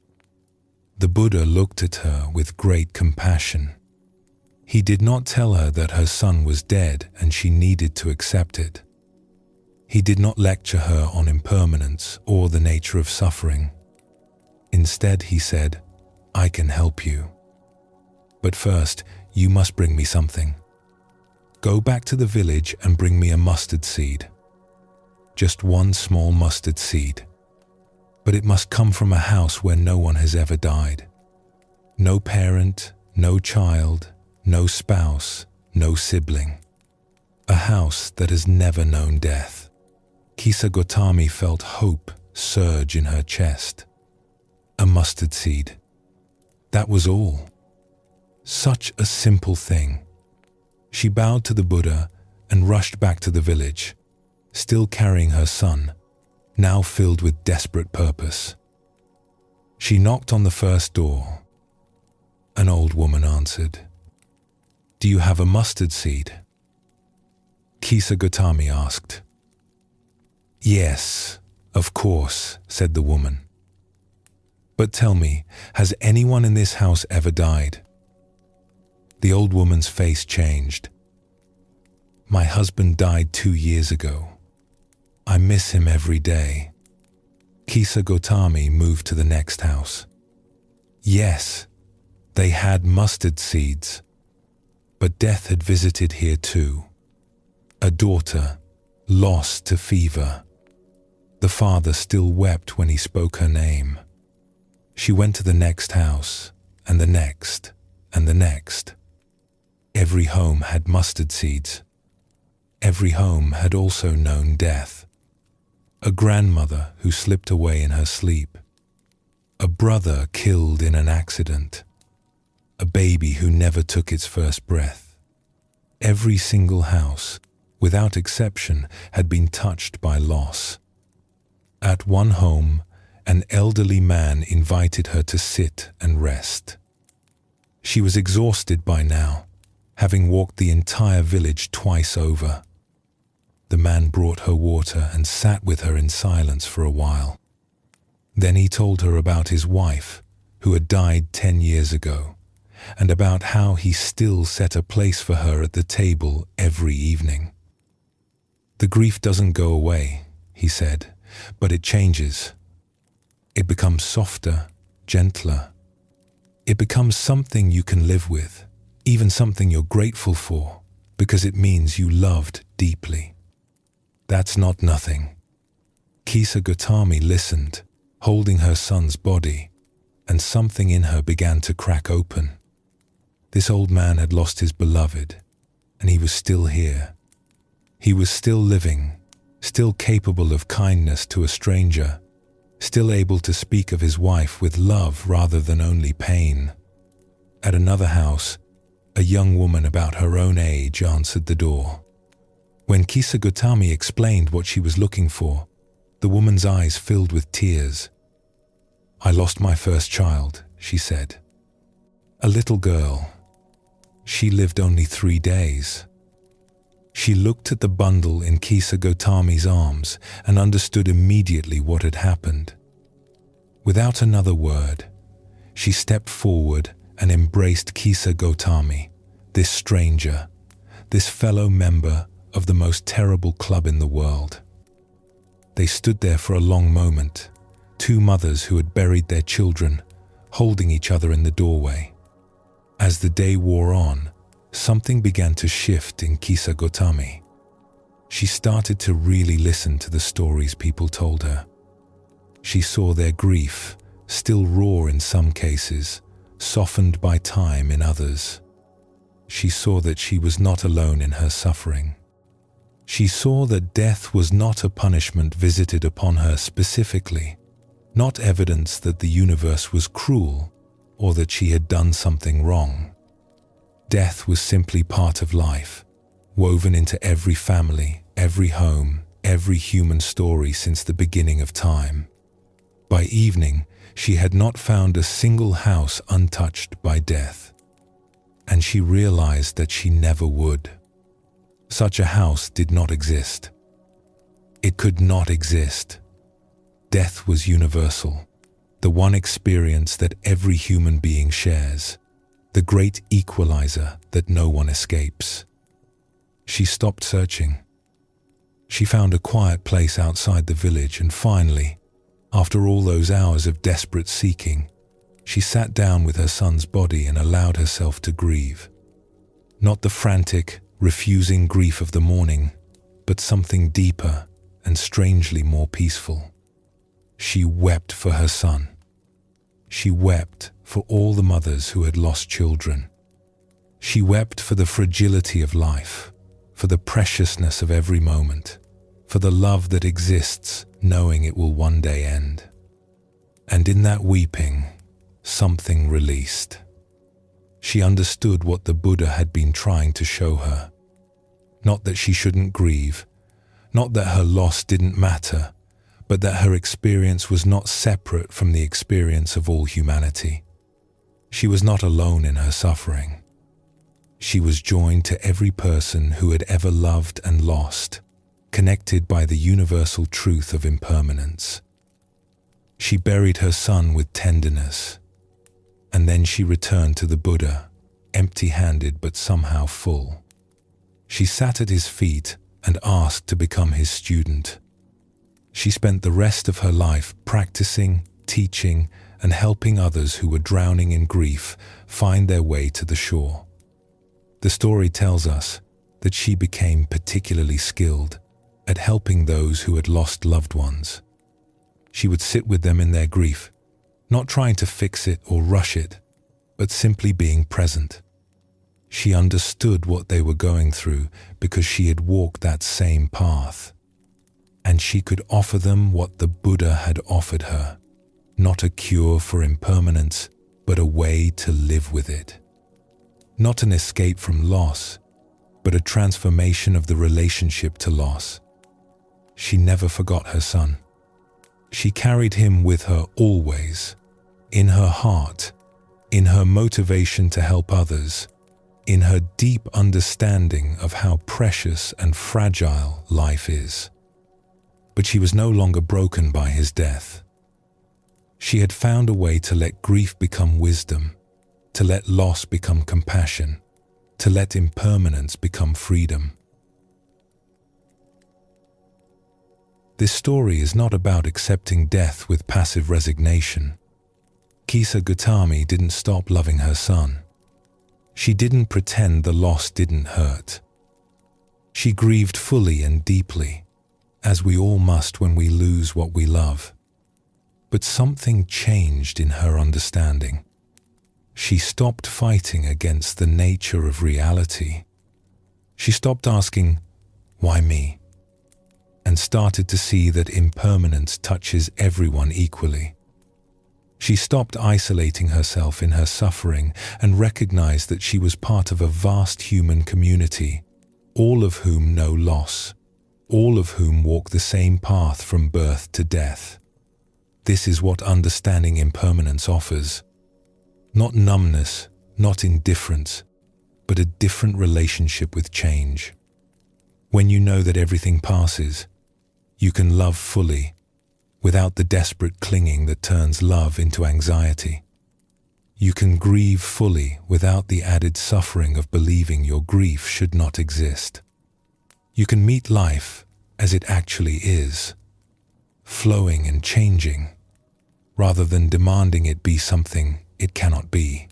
The Buddha looked at her with great compassion. He did not tell her that her son was dead and she needed to accept it. He did not lecture her on impermanence or the nature of suffering. Instead, he said, "I can help you. But first, you must bring me something. Go back to the village and bring me a mustard seed. Just one small mustard seed. But it must come from a house where no one has ever died. No parent, no child, no spouse, no sibling. A house that has never known death." Kisa Gotami felt hope surge in her chest. A mustard seed. That was all. Such a simple thing. She bowed to the Buddha and rushed back to the village, still carrying her son, now filled with desperate purpose. She knocked on the first door. An old woman answered. "Do you have a mustard seed?" Kisa Gotami asked. "Yes, of course," said the woman. "But tell me, has anyone in this house ever died?" The old woman's face changed. "My husband died 2 years ago. I miss him every day." Kisa Gotami moved to the next house. Yes, they had mustard seeds. But death had visited here too. A daughter, lost to fever. The father still wept when he spoke her name. She went to the next house, and the next, and the next. Every home had mustard seeds. Every home had also known death. A grandmother who slipped away in her sleep. A brother killed in an accident. A baby who never took its first breath. Every single house, without exception, had been touched by loss. At one home, an elderly man invited her to sit and rest. She was exhausted by now, having walked the entire village twice over. The man brought her water and sat with her in silence for a while. Then he told her about his wife, who had died 10 years ago, and about how he still set a place for her at the table every evening. "The grief doesn't go away," he said, "but it changes. It becomes softer, gentler. It becomes something you can live with, even something you're grateful for, because it means you loved deeply." That's not nothing. Kisa Gotami listened, holding her son's body, and something in her began to crack open. This old man had lost his beloved, and he was still here. He was still living, still capable of kindness to a stranger, still able to speak of his wife with love rather than only pain. At another house, a young woman about her own age answered the door. When Kisa Gotami explained what she was looking for, the woman's eyes filled with tears. "I lost my first child," she said. "A little girl. She lived only 3 days." She looked at the bundle in Kisa Gotami's arms and understood immediately what had happened. Without another word, she stepped forward and embraced Kisa Gotami, this stranger, this fellow member of the most terrible club in the world. They stood there for a long moment, two mothers who had buried their children, holding each other in the doorway. As the day wore on, something began to shift in Kisa Gotami. She started to really listen to the stories people told her. She saw their grief, still raw in some cases, softened by time in others. She saw that she was not alone in her suffering. She saw that death was not a punishment visited upon her specifically, not evidence that the universe was cruel or that she had done something wrong. Death was simply part of life, woven into every family, every home, every human story since the beginning of time. By evening, she had not found a single house untouched by death, and she realized that she never would. Such a house did not exist. It could not exist. Death was universal, the one experience that every human being shares, the great equalizer that no one escapes. She stopped searching. She found a quiet place outside the village, and finally, after all those hours of desperate seeking, she sat down with her son's body and allowed herself to grieve. Not the frantic, refusing grief of the morning, but something deeper and strangely more peaceful. She wept for her son. She wept for all the mothers who had lost children. She wept for the fragility of life, for the preciousness of every moment, for the love that exists knowing it will one day end. And in that weeping, something released. She understood what the Buddha had been trying to show her. Not that she shouldn't grieve, not that her loss didn't matter, but that her experience was not separate from the experience of all humanity. She was not alone in her suffering. She was joined to every person who had ever loved and lost, connected by the universal truth of impermanence. She buried her son with tenderness, and then she returned to the Buddha, empty-handed but somehow full. She sat at his feet and asked to become his student. She spent the rest of her life practicing, teaching, and helping others who were drowning in grief find their way to the shore. The story tells us that she became particularly skilled at helping those who had lost loved ones. She would sit with them in their grief, not trying to fix it or rush it, but simply being present. She understood what they were going through because she had walked that same path. And she could offer them what the Buddha had offered her, not a cure for impermanence, but a way to live with it. Not an escape from loss, but a transformation of the relationship to loss. She never forgot her son. She carried him with her always, in her heart, in her motivation to help others, in her deep understanding of how precious and fragile life is. But she was no longer broken by his death. She had found a way to let grief become wisdom, to let loss become compassion, to let impermanence become freedom. This story is not about accepting death with passive resignation. Kisa Gautami didn't stop loving her son. She didn't pretend the loss didn't hurt. She grieved fully and deeply, as we all must when we lose what we love. But something changed in her understanding. She stopped fighting against the nature of reality. She stopped asking, "Why me?" and started to see that impermanence touches everyone equally. She stopped isolating herself in her suffering and recognized that she was part of a vast human community, all of whom know loss, all of whom walk the same path from birth to death. This is what understanding impermanence offers. Not numbness, not indifference, but a different relationship with change. When you know that everything passes, you can love fully, without the desperate clinging that turns love into anxiety. You can grieve fully without the added suffering of believing your grief should not exist. You can meet life as it actually is, flowing and changing, rather than demanding it be something it cannot be.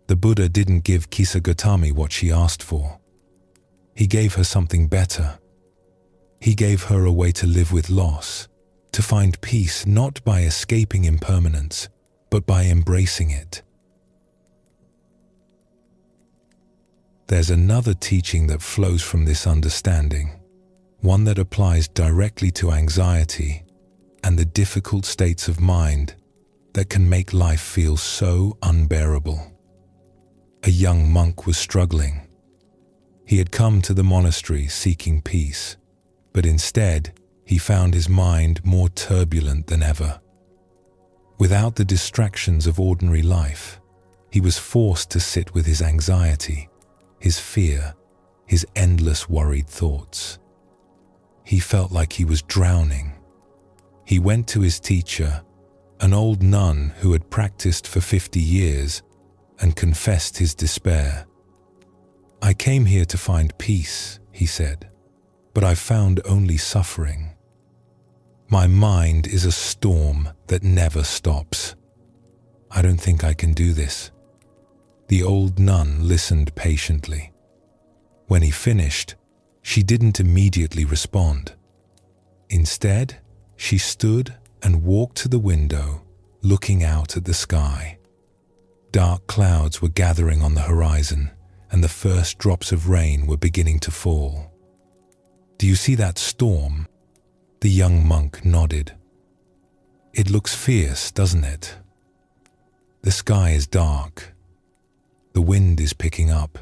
The Buddha didn't give Kisa Gautami what she asked for. He gave her something better. He gave her a way to live with loss, to find peace not by escaping impermanence, but by embracing it. There's another teaching that flows from this understanding, one that applies directly to anxiety and the difficult states of mind that can make life feel so unbearable. A young monk was struggling. He had come to the monastery seeking peace, but instead he found his mind more turbulent than ever. Without the distractions of ordinary life, he was forced to sit with his anxiety, his fear, his endless worried thoughts. He felt like he was drowning. He went to his teacher, an old nun who had practiced for 50 years, and confessed his despair. "I came here to find peace," he said, "but I found only suffering. My mind is a storm that never stops. I don't think I can do this." The old nun listened patiently. When he finished, she didn't immediately respond. Instead, she stood and walked to the window, looking out at the sky. Dark clouds were gathering on the horizon, and the first drops of rain were beginning to fall. "Do you see that storm?" The young monk nodded. "It looks fierce, doesn't it? The sky is dark. The wind is picking up.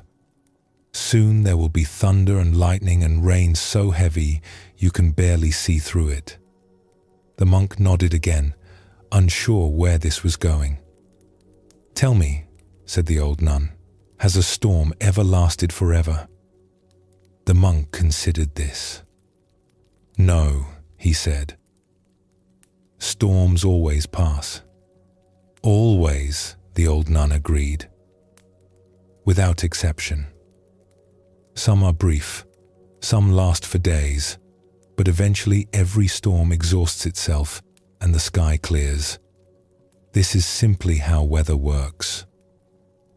Soon there will be thunder and lightning and rain so heavy you can barely see through it." The monk nodded again, unsure where this was going. "Tell me," said the old nun, "has a storm ever lasted forever?" The monk considered this. "No," he said. "Storms always pass." "Always," the old nun agreed. "Without exception. Some are brief, some last for days, but eventually every storm exhausts itself and the sky clears. This is simply how weather works.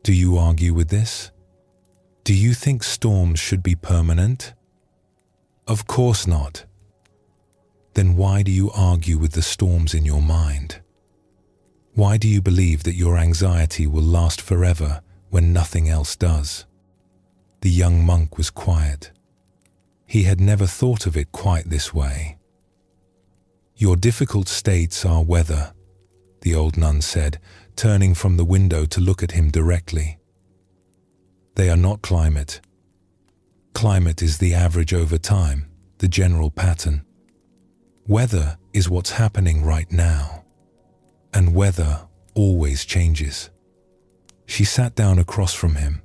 Do you argue with this? Do you think storms should be permanent? Of course not. Then why do you argue with the storms in your mind? Why do you believe that your anxiety will last forever when nothing else does?" The young monk was quiet. He had never thought of it quite this way. "Your difficult states are weather," the old nun said, turning from the window to look at him directly. "They are not climate. Climate is the average over time, the general pattern. Weather is what's happening right now, and weather always changes." She sat down across from him,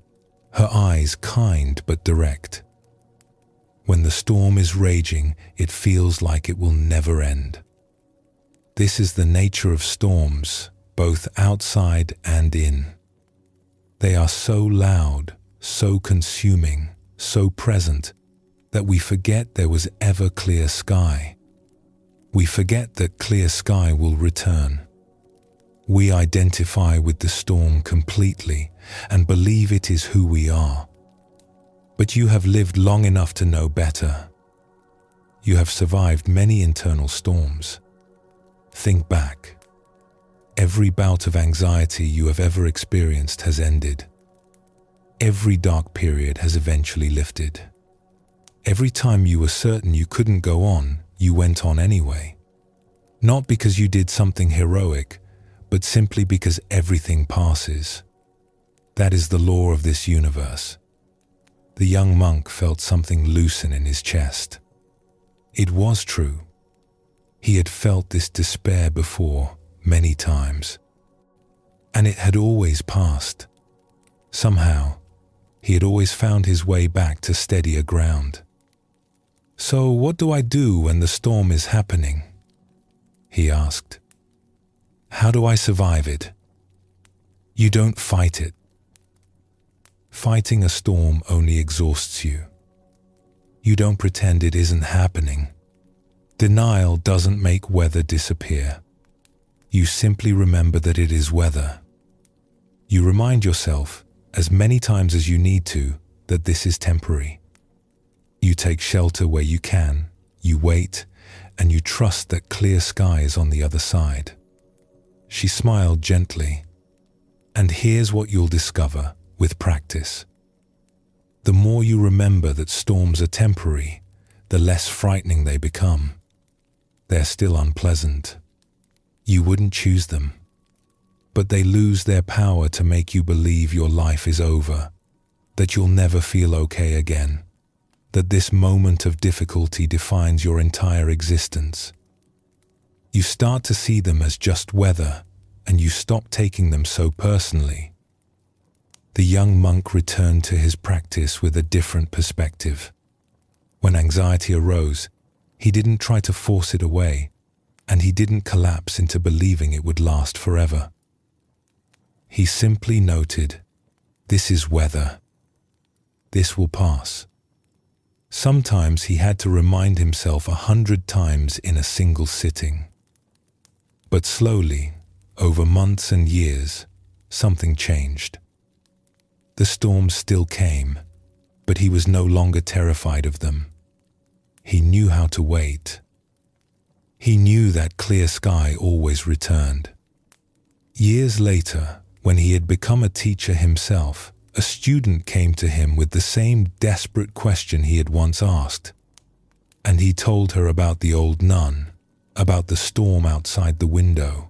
her eyes kind but direct. When the storm is raging, it feels like it will never end. This is the nature of storms, both outside and in. They are so loud, so consuming, so present, that we forget there was ever clear sky. We forget that clear sky will return. We identify with the storm completely and believe it is who we are. But you have lived long enough to know better. You have survived many internal storms. Think back. Every bout of anxiety you have ever experienced has ended. Every dark period has eventually lifted. Every time you were certain you couldn't go on, you went on anyway. Not because you did something heroic, but simply because everything passes. That is the law of this universe. The young monk felt something loosen in his chest. It was true. He had felt this despair before, many times. And it had always passed. Somehow, he had always found his way back to steadier ground. "So what do I do when the storm is happening?" he asked. "How do I survive it?" You don't fight it. Fighting a storm only exhausts you. You don't pretend it isn't happening. Denial doesn't make weather disappear. You simply remember that it is weather. You remind yourself, as many times as you need to, that this is temporary. You take shelter where you can, you wait, and you trust that clear sky is on the other side. She smiled gently. And here's what you'll discover with practice. The more you remember that storms are temporary, the less frightening they become. They're still unpleasant. You wouldn't choose them. But they lose their power to make you believe your life is over, that you'll never feel okay again, that this moment of difficulty defines your entire existence. You start to see them as just weather, and you stop taking them so personally. The young monk returned to his practice with a different perspective. When anxiety arose, he didn't try to force it away, and he didn't collapse into believing it would last forever. He simply noted, "This is weather. This will pass." Sometimes he had to remind himself 100 times in a single sitting. But slowly, over months and years, something changed. The storms still came, but he was no longer terrified of them. He knew how to wait. He knew that clear sky always returned. Years later, when he had become a teacher himself, a student came to him with the same desperate question he had once asked. And he told her about the old nun, about the storm outside the window,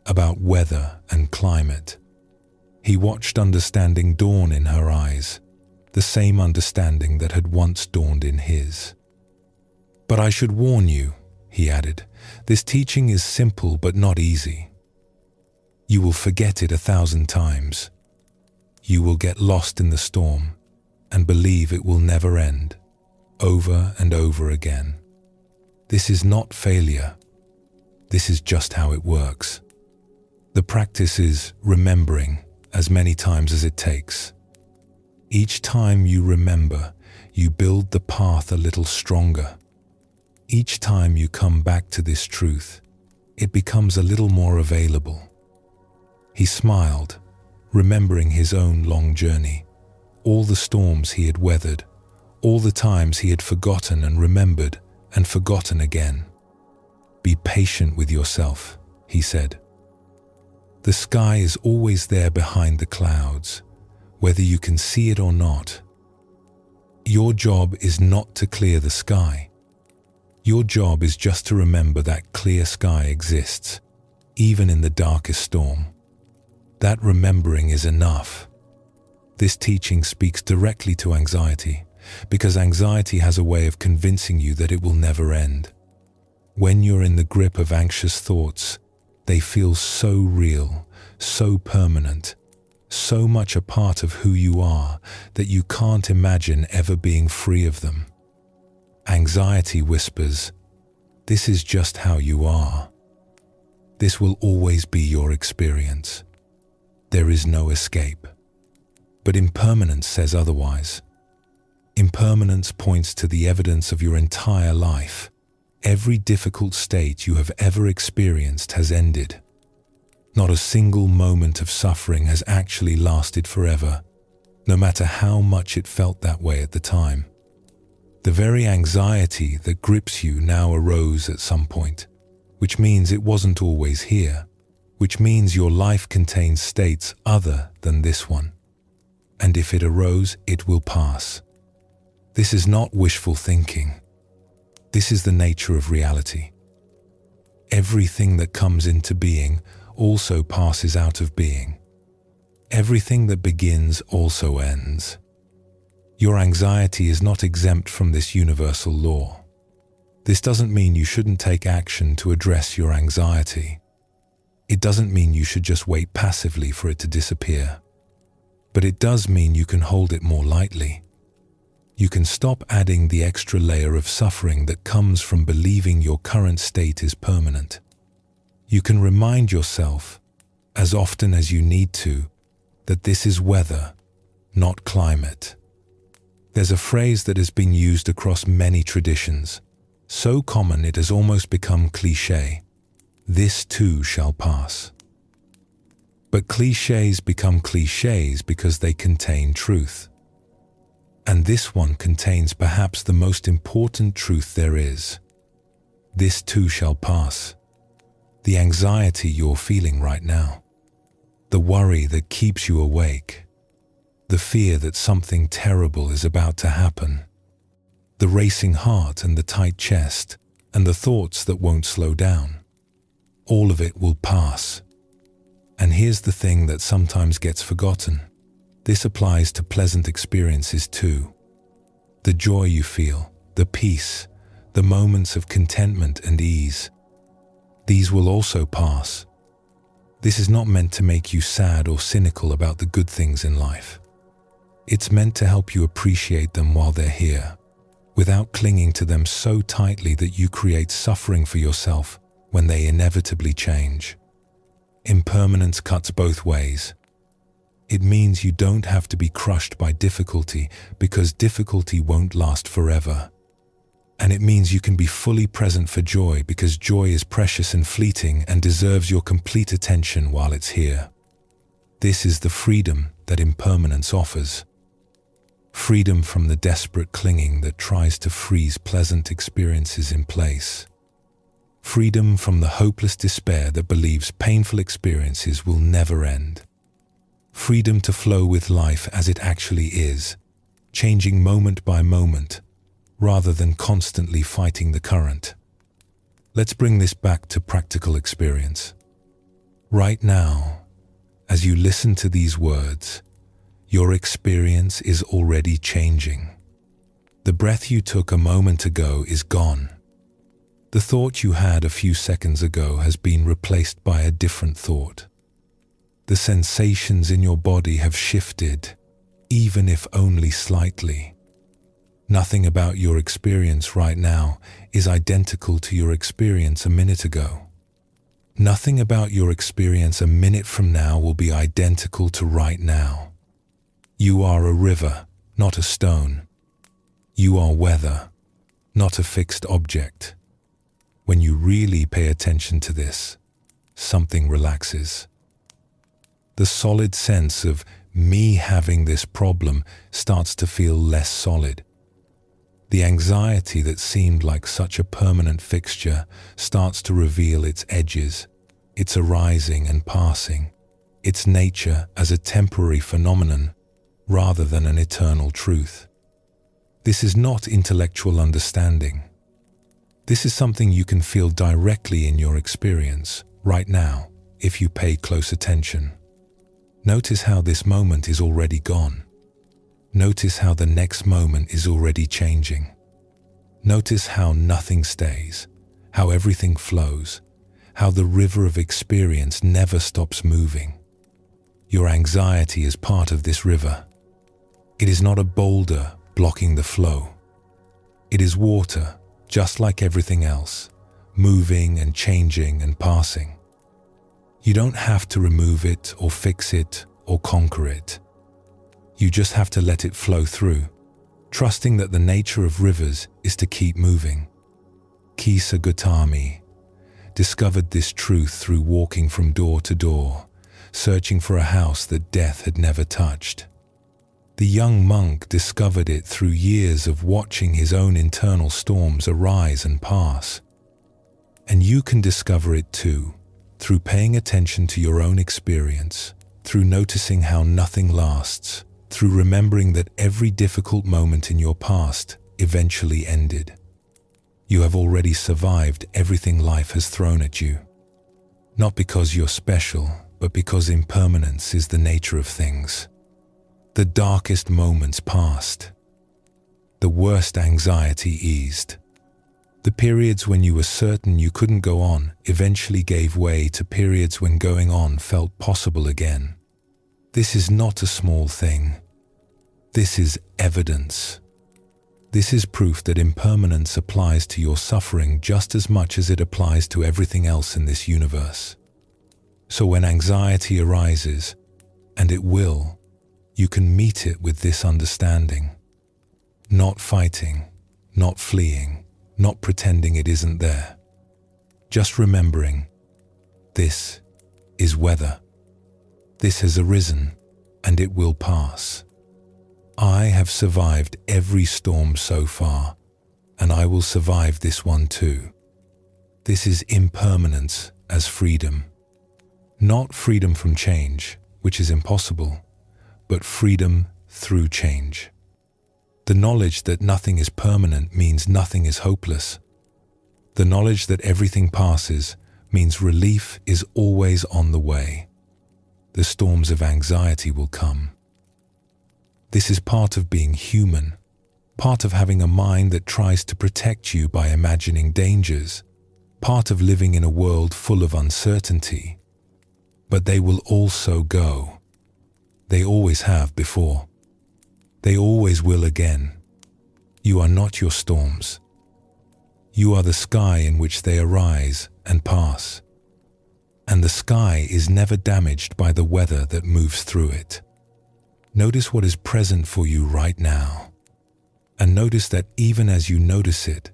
about weather and climate. He watched understanding dawn in her eyes, the same understanding that had once dawned in his. "But I should warn you," he added, "this teaching is simple but not easy. You will forget it 1,000 times. You will get lost in the storm and believe it will never end, over and over again. This is not failure. This is just how it works. The practice is remembering as many times as it takes. Each time you remember, you build the path a little stronger. Each time you come back to this truth, it becomes a little more available." He smiled, remembering his own long journey, all the storms he had weathered, all the times he had forgotten and remembered and forgotten again. "Be patient with yourself," he said. "The sky is always there behind the clouds, whether you can see it or not. Your job is not to clear the sky. Your job is just to remember that clear sky exists, even in the darkest storm. That remembering is enough." This teaching speaks directly to anxiety, because anxiety has a way of convincing you that it will never end. When you're in the grip of anxious thoughts, they feel so real, so permanent, so much a part of who you are that you can't imagine ever being free of them. Anxiety whispers, "This is just how you are. This will always be your experience. There is no escape." But impermanence says otherwise. Impermanence points to the evidence of your entire life. Every difficult state you have ever experienced has ended. Not a single moment of suffering has actually lasted forever, no matter how much it felt that way at the time. The very anxiety that grips you now arose at some point, which means it wasn't always here, which means your life contains states other than this one. And if it arose, it will pass. This is not wishful thinking. This is the nature of reality. Everything that comes into being also passes out of being. Everything that begins also ends. Your anxiety is not exempt from this universal law. This doesn't mean you shouldn't take action to address your anxiety. It doesn't mean you should just wait passively for it to disappear. But it does mean you can hold it more lightly. You can stop adding the extra layer of suffering that comes from believing your current state is permanent. You can remind yourself, as often as you need to, that this is weather, not climate. There's a phrase that has been used across many traditions, so common it has almost become cliché. This too shall pass. But clichés become clichés because they contain truth. And this one contains perhaps the most important truth there is. This too shall pass. The anxiety you're feeling right now. The worry that keeps you awake. The fear that something terrible is about to happen. The racing heart and the tight chest, and the thoughts that won't slow down. All of it will pass. And here's the thing that sometimes gets forgotten. This applies to pleasant experiences too. The joy you feel, the peace, the moments of contentment and ease. These will also pass. This is not meant to make you sad or cynical about the good things in life. It's meant to help you appreciate them while they're here, without clinging to them so tightly that you create suffering for yourself when they inevitably change. Impermanence cuts both ways. It means you don't have to be crushed by difficulty because difficulty won't last forever. And it means you can be fully present for joy because joy is precious and fleeting and deserves your complete attention while it's here. This is the freedom that impermanence offers. Freedom from the desperate clinging that tries to freeze pleasant experiences in place. Freedom from the hopeless despair that believes painful experiences will never end. Freedom to flow with life as it actually is, changing moment by moment, rather than constantly fighting the current. Let's bring this back to practical experience. Right now, as you listen to these words, your experience is already changing. The breath you took a moment ago is gone. The thought you had a few seconds ago has been replaced by a different thought. The sensations in your body have shifted, even if only slightly. Nothing about your experience right now is identical to your experience a minute ago. Nothing about your experience a minute from now will be identical to right now. You are a river, not a stone. You are weather, not a fixed object. When you really pay attention to this, something relaxes. The solid sense of me having this problem starts to feel less solid. The anxiety that seemed like such a permanent fixture starts to reveal its edges, its arising and passing, its nature as a temporary phenomenon rather than an eternal truth. This is not intellectual understanding. This is something you can feel directly in your experience right now if you pay close attention. Notice how this moment is already gone. Notice how the next moment is already changing. Notice how nothing stays, how everything flows, how the river of experience never stops moving. your anxiety is part of this river. It is not a boulder blocking the flow. It is water, just like everything else, moving and changing and passing. You don't have to remove it or fix it or conquer it. You just have to let it flow through, trusting that the nature of rivers is to keep moving. Kisa Gautami discovered this truth through walking from door to door, searching for a house that death had never touched. The young monk discovered it through years of watching his own internal storms arise and pass. And you can discover it too, through paying attention to your own experience, through noticing how nothing lasts, through remembering that every difficult moment in your past eventually ended. You have already survived everything life has thrown at you. Not because you're special, but because impermanence is the nature of things. The darkest moments passed. The worst anxiety eased. The periods when you were certain you couldn't go on eventually gave way to periods when going on felt possible again. This is not a small thing. This is evidence. This is proof that impermanence applies to your suffering just as much as it applies to everything else in this universe. So when anxiety arises, and it will, you can meet it with this understanding. Not fighting, not fleeing, not pretending it isn't there. Just remembering, this is weather. This has arisen, and it will pass. I have survived every storm so far, and I will survive this one too. This is impermanence as freedom. Not freedom from change, which is impossible, but freedom through change. The knowledge that nothing is permanent means nothing is hopeless. The knowledge that everything passes means relief is always on the way. The storms of anxiety will come. This is part of being human, part of having a mind that tries to protect you by imagining dangers, part of living in a world full of uncertainty. But they will also go. They always have before. They always will again. You are not your storms. You are the sky in which they arise and pass. And the sky is never damaged by the weather that moves through it. Notice what is present for you right now. And notice that even as you notice it,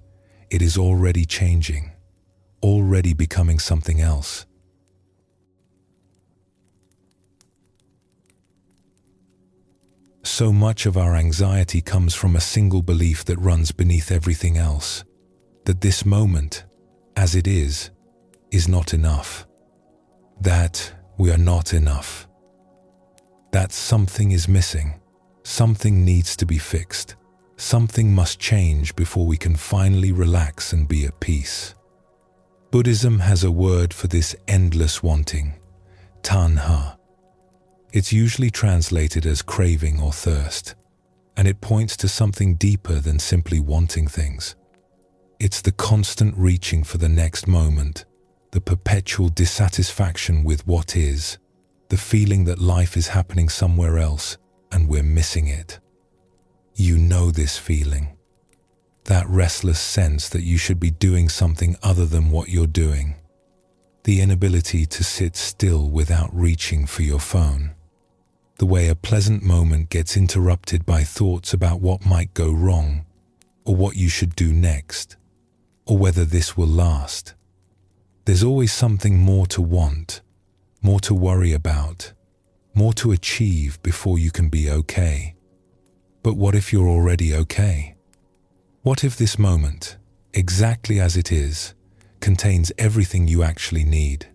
it is already changing, already becoming something else. So much of our anxiety comes from a single belief that runs beneath everything else, that this moment, as it is not enough. That we are not enough. That something is missing, something needs to be fixed, something must change before we can finally relax and be at peace. Buddhism has a word for this endless wanting, tanha. It's usually translated as craving or thirst, and it points to something deeper than simply wanting things. It's the constant reaching for the next moment, the perpetual dissatisfaction with what is, the feeling that life is happening somewhere else and we're missing it. You know this feeling. That restless sense that you should be doing something other than what you're doing. The inability to sit still without reaching for your phone. The way a pleasant moment gets interrupted by thoughts about what might go wrong, or what you should do next, or whether this will last. There's always something more to want, more to worry about, more to achieve before you can be okay. But what if you're already okay? What if this moment, exactly as it is, contains everything you actually need?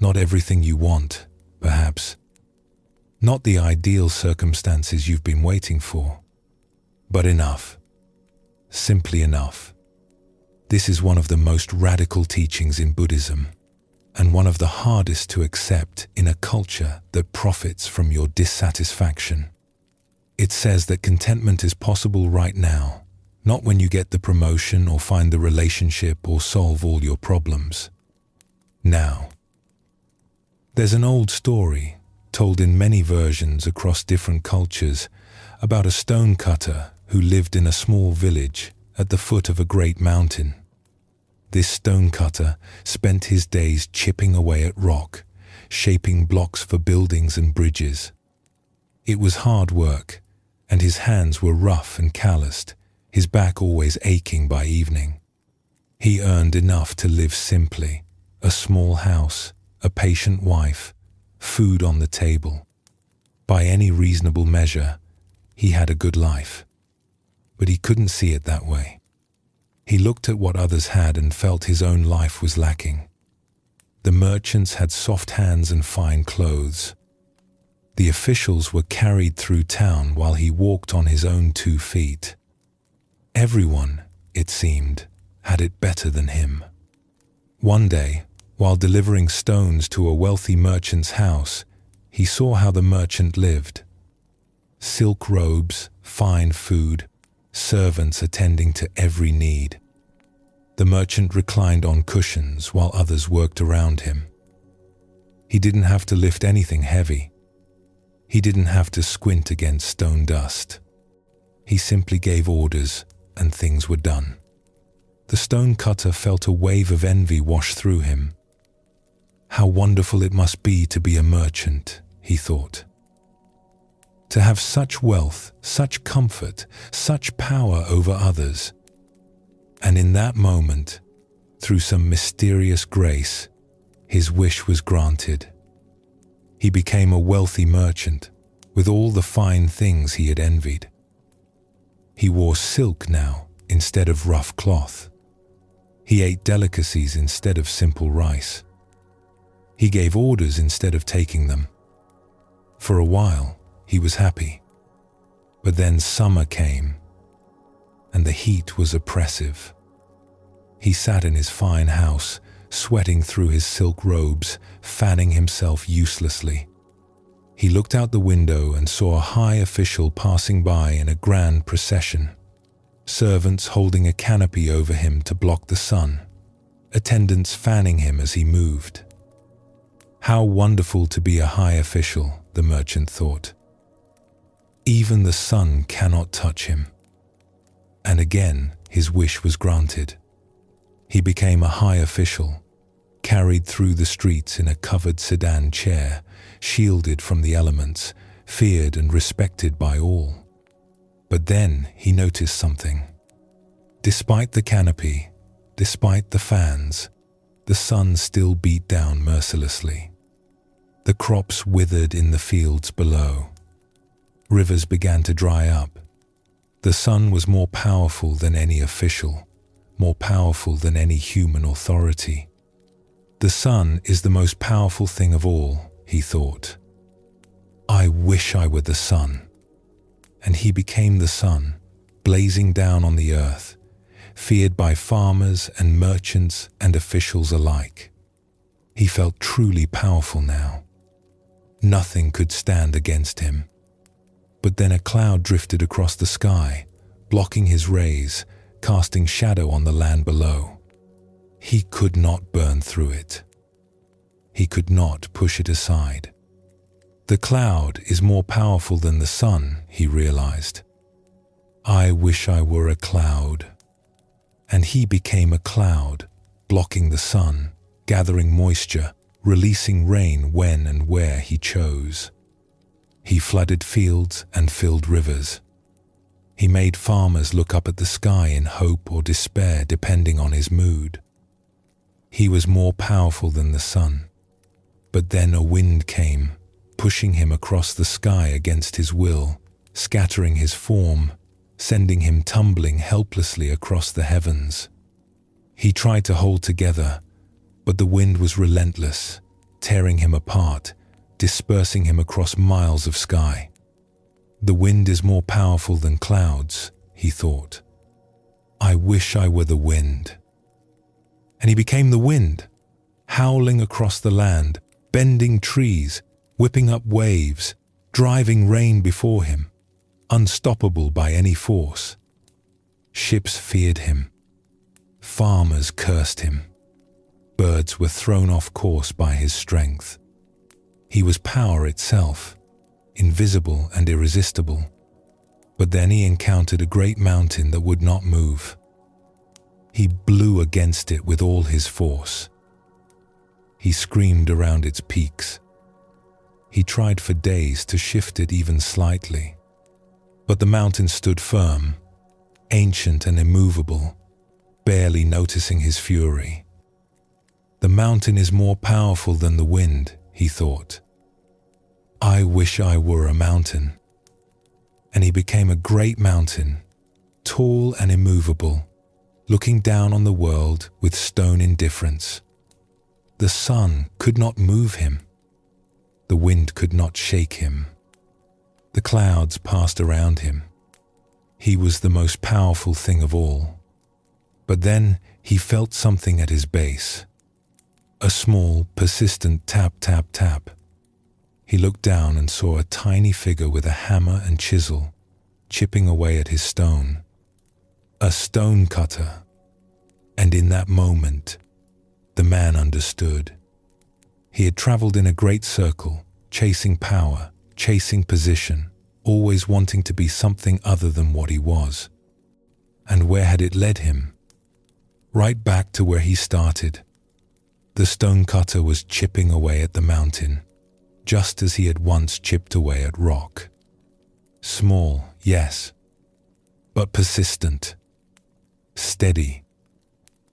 Not everything you want, perhaps. Not the ideal circumstances you've been waiting for, but enough. Simply enough. This is one of the most radical teachings in Buddhism, and one of the hardest to accept in a culture that profits from your dissatisfaction. It says that contentment is possible right now, not when you get the promotion or find the relationship or solve all your problems. Now. There's an old story told in many versions across different cultures, about a stone cutter who lived in a small village at the foot of a great mountain. This stone cutter spent his days chipping away at rock, shaping blocks for buildings and bridges. It was hard work, and his hands were rough and calloused, his back always aching by evening. He earned enough to live simply, a small house, a patient wife, food on the table. By any reasonable measure, he had a good life. But he couldn't see it that way. He looked at what others had and felt his own life was lacking. The merchants had soft hands and fine clothes. The officials were carried through town while he walked on his own 2 feet. Everyone, it seemed, had it better than him. One day, while delivering stones to a wealthy merchant's house, he saw how the merchant lived. Silk robes, fine food, servants attending to every need. The merchant reclined on cushions while others worked around him. He didn't have to lift anything heavy. He didn't have to squint against stone dust. He simply gave orders and things were done. The stone cutter felt a wave of envy wash through him. How wonderful it must be to be a merchant, he thought. To have such wealth, such comfort, such power over others. And in that moment, through some mysterious grace, his wish was granted. He became a wealthy merchant with all the fine things he had envied. He wore silk now instead of rough cloth. He ate delicacies instead of simple rice. He gave orders instead of taking them. For a while, he was happy. But then summer came, and the heat was oppressive. He sat in his fine house, sweating through his silk robes, fanning himself uselessly. He looked out the window and saw a high official passing by in a grand procession. Servants holding a canopy over him to block the sun, attendants fanning him as he moved. How wonderful to be a high official, the merchant thought. Even the sun cannot touch him. And again, his wish was granted. He became a high official, carried through the streets in a covered sedan chair, shielded from the elements, feared and respected by all. But then he noticed something. Despite the canopy, despite the fans, the sun still beat down mercilessly. The crops withered in the fields below. Rivers began to dry up. The sun was more powerful than any official, more powerful than any human authority. The sun is the most powerful thing of all, he thought. I wish I were the sun. And he became the sun, blazing down on the earth, feared by farmers and merchants and officials alike. He felt truly powerful now. Nothing could stand against him. But then a cloud drifted across the sky, blocking his rays, casting shadow on the land below. He could not burn through it. He could not push it aside. The cloud is more powerful than the sun, he realized. I wish I were a cloud. And he became a cloud, blocking the sun, gathering moisture, releasing rain when and where he chose. He flooded fields and filled rivers. He made farmers look up at the sky in hope or despair depending on his mood. He was more powerful than the sun. But then a wind came, pushing him across the sky against his will, scattering his form, sending him tumbling helplessly across the heavens. He tried to hold together, but the wind was relentless, tearing him apart, dispersing him across miles of sky. The wind is more powerful than clouds, he thought. I wish I were the wind. And he became the wind, howling across the land, bending trees, whipping up waves, driving rain before him, unstoppable by any force. Ships feared him. Farmers cursed him. Birds were thrown off course by his strength. He was power itself, invisible and irresistible. But then he encountered a great mountain that would not move. He blew against it with all his force. He screamed around its peaks. He tried for days to shift it even slightly. But the mountain stood firm, ancient and immovable, barely noticing his fury. The mountain is more powerful than the wind, he thought. I wish I were a mountain. And he became a great mountain, tall and immovable, looking down on the world with stone indifference. The sun could not move him. The wind could not shake him. The clouds passed around him. He was the most powerful thing of all. But then he felt something at his base. A small, persistent tap, tap, tap. He looked down and saw a tiny figure with a hammer and chisel, chipping away at his stone. A stone cutter. And in that moment, the man understood. He had traveled in a great circle, chasing power, chasing position, always wanting to be something other than what he was. And where had it led him? Right back to where he started. The stone cutter was chipping away at the mountain, just as he had once chipped away at rock. Small, yes, but persistent, steady,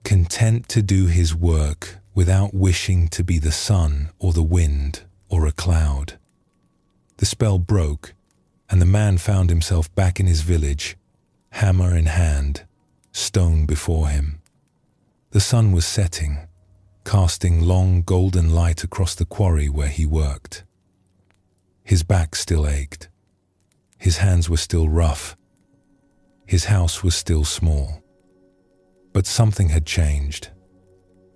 content to do his work without wishing to be the sun or the wind or a cloud. The spell broke, and the man found himself back in his village, hammer in hand, stone before him. The sun was setting, casting long golden light across the quarry where he worked. His back still ached. His hands were still rough. His house was still small. But something had changed.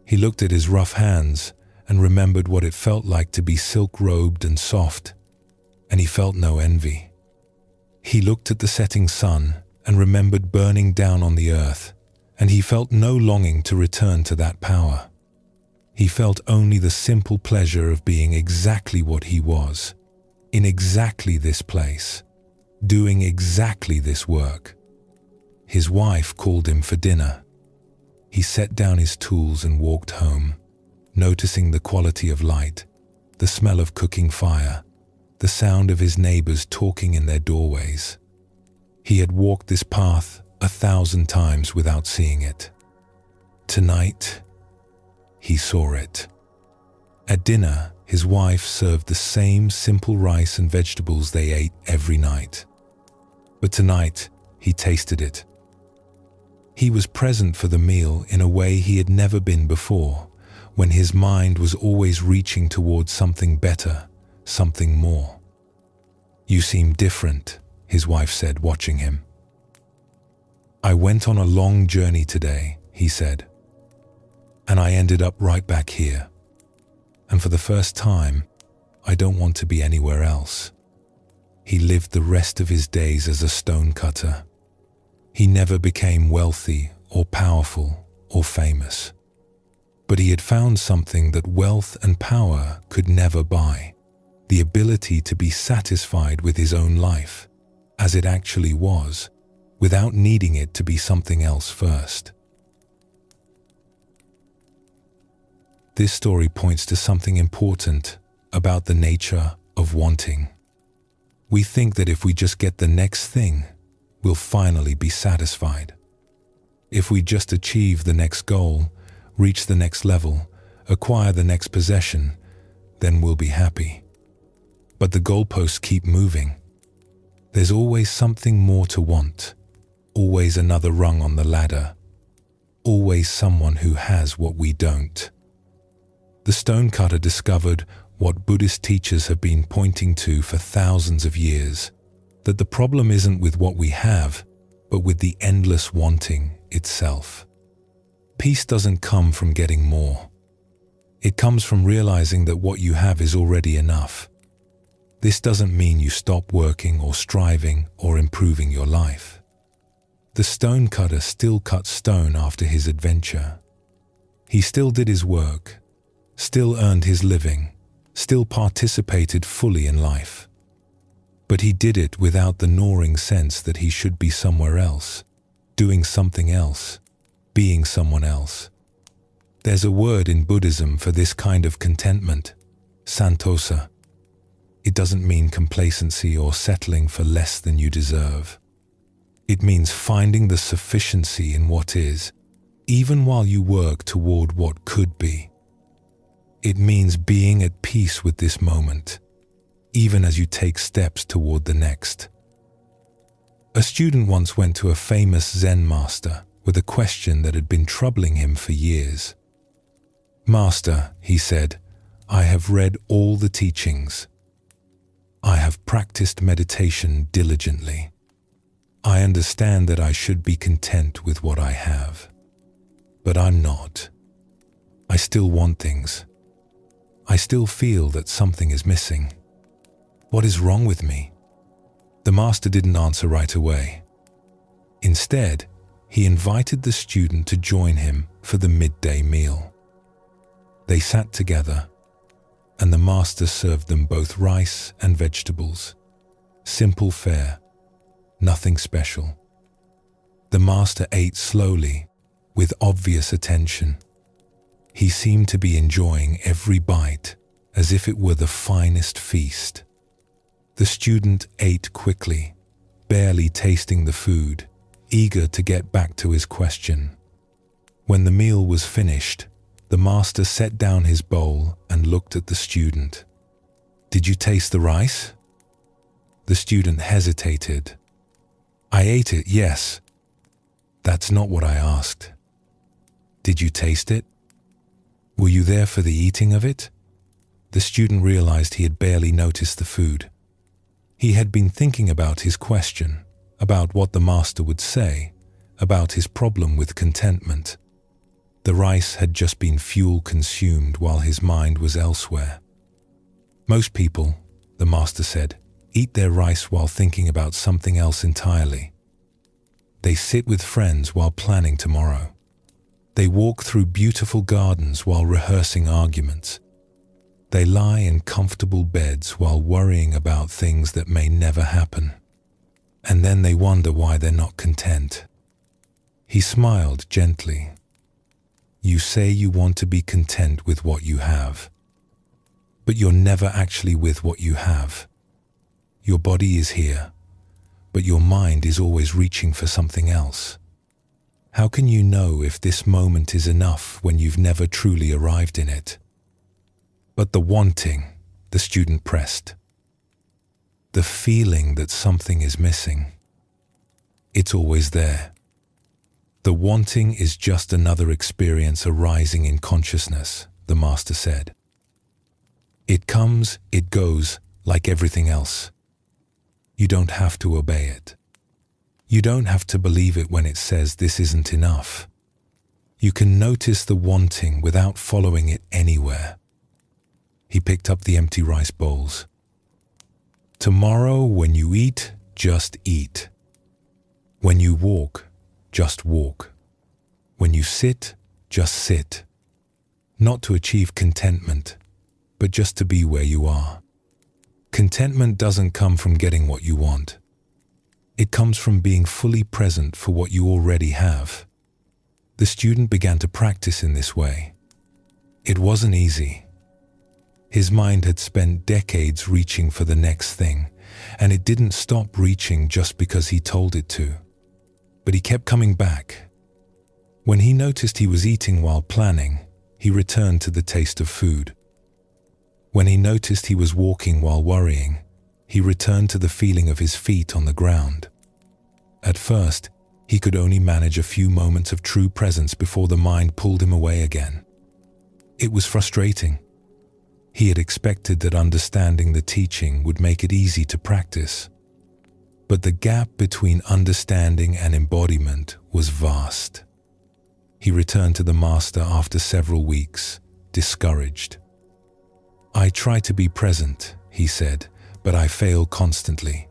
He looked at his rough hands and remembered what it felt like to be silk-robed and soft, and he felt no envy. He looked at the setting sun and remembered burning down on the earth, and he felt no longing to return to that power. He felt only the simple pleasure of being exactly what he was, in exactly this place, doing exactly this work. His wife called him for dinner. He set down his tools and walked home, noticing the quality of light, the smell of cooking fire, the sound of his neighbors talking in their doorways. He had walked this path 1,000 times without seeing it. Tonight, he saw it. At dinner, his wife served the same simple rice and vegetables they ate every night. But tonight, he tasted it. He was present for the meal in a way he had never been before, when his mind was always reaching towards something better, something more. "You seem different," his wife said, watching him. "I went on a long journey today," he said, "and I ended up right back here. And for the first time, I don't want to be anywhere else." He lived the rest of his days as a stone cutter. He never became wealthy or powerful or famous. But he had found something that wealth and power could never buy: the ability to be satisfied with his own life, as it actually was, without needing it to be something else first. This story points to something important about the nature of wanting. We think that if we just get the next thing, we'll finally be satisfied. If we just achieve the next goal, reach the next level, acquire the next possession, then we'll be happy. But the goalposts keep moving. There's always something more to want, always another rung on the ladder, always someone who has what we don't. The stonecutter discovered what Buddhist teachers have been pointing to for thousands of years, that the problem isn't with what we have, but with the endless wanting itself. Peace doesn't come from getting more. It comes from realizing that what you have is already enough. This doesn't mean you stop working or striving or improving your life. The stonecutter still cut stone after his adventure. He still did his work, still earned his living, still participated fully in life. But he did it without the gnawing sense that he should be somewhere else, doing something else, being someone else. There's a word in Buddhism for this kind of contentment, santosa. It doesn't mean complacency or settling for less than you deserve. It means finding the sufficiency in what is, even while you work toward what could be. It means being at peace with this moment, even as you take steps toward the next. A student once went to a famous Zen master with a question that had been troubling him for years. "Master," he said, "I have read all the teachings. I have practiced meditation diligently. I understand that I should be content with what I have. But I'm not. I still want things. I still feel that something is missing. What is wrong with me?" The master didn't answer right away. Instead, he invited the student to join him for the midday meal. They sat together, and the master served them both rice and vegetables. Simple fare, nothing special. The master ate slowly, with obvious attention. He seemed to be enjoying every bite, as if it were the finest feast. The student ate quickly, barely tasting the food, eager to get back to his question. When the meal was finished, the master set down his bowl and looked at the student. "Did you taste the rice?" The student hesitated. "I ate it, yes." "That's not what I asked." "Did you taste it? Were you there for the eating of it?" The student realized he had barely noticed the food. He had been thinking about his question, about what the master would say, about his problem with contentment. The rice had just been fuel consumed while his mind was elsewhere. "Most people," the master said, "eat their rice while thinking about something else entirely. They sit with friends while planning tomorrow. They walk through beautiful gardens while rehearsing arguments. They lie in comfortable beds while worrying about things that may never happen. And then they wonder why they're not content." He smiled gently. "You say you want to be content with what you have, but you're never actually with what you have. Your body is here, but your mind is always reaching for something else. How can you know if this moment is enough when you've never truly arrived in it?" "But the wanting," the student pressed. "The feeling that something is missing. It's always there. The wanting is just another experience arising in consciousness," the master said. "It comes, it goes, like everything else. You don't have to obey it. You don't have to believe it when it says this isn't enough. You can notice the wanting without following it anywhere." He picked up the empty rice bowls. "Tomorrow, when you eat, just eat. When you walk, just walk. When you sit, just sit. Not to achieve contentment, but just to be where you are. Contentment doesn't come from getting what you want. It comes from being fully present for what you already have." The student began to practice in this way. It wasn't easy. His mind had spent decades reaching for the next thing, and it didn't stop reaching just because he told it to. But he kept coming back. When he noticed he was eating while planning, he returned to the taste of food. When he noticed he was walking while worrying, he returned to the feeling of his feet on the ground. At first, he could only manage a few moments of true presence before the mind pulled him away again. It was frustrating. He had expected that understanding the teaching would make it easy to practice. But the gap between understanding and embodiment was vast. He returned to the master after several weeks, discouraged. "I try to be present," he said, "but I fail constantly.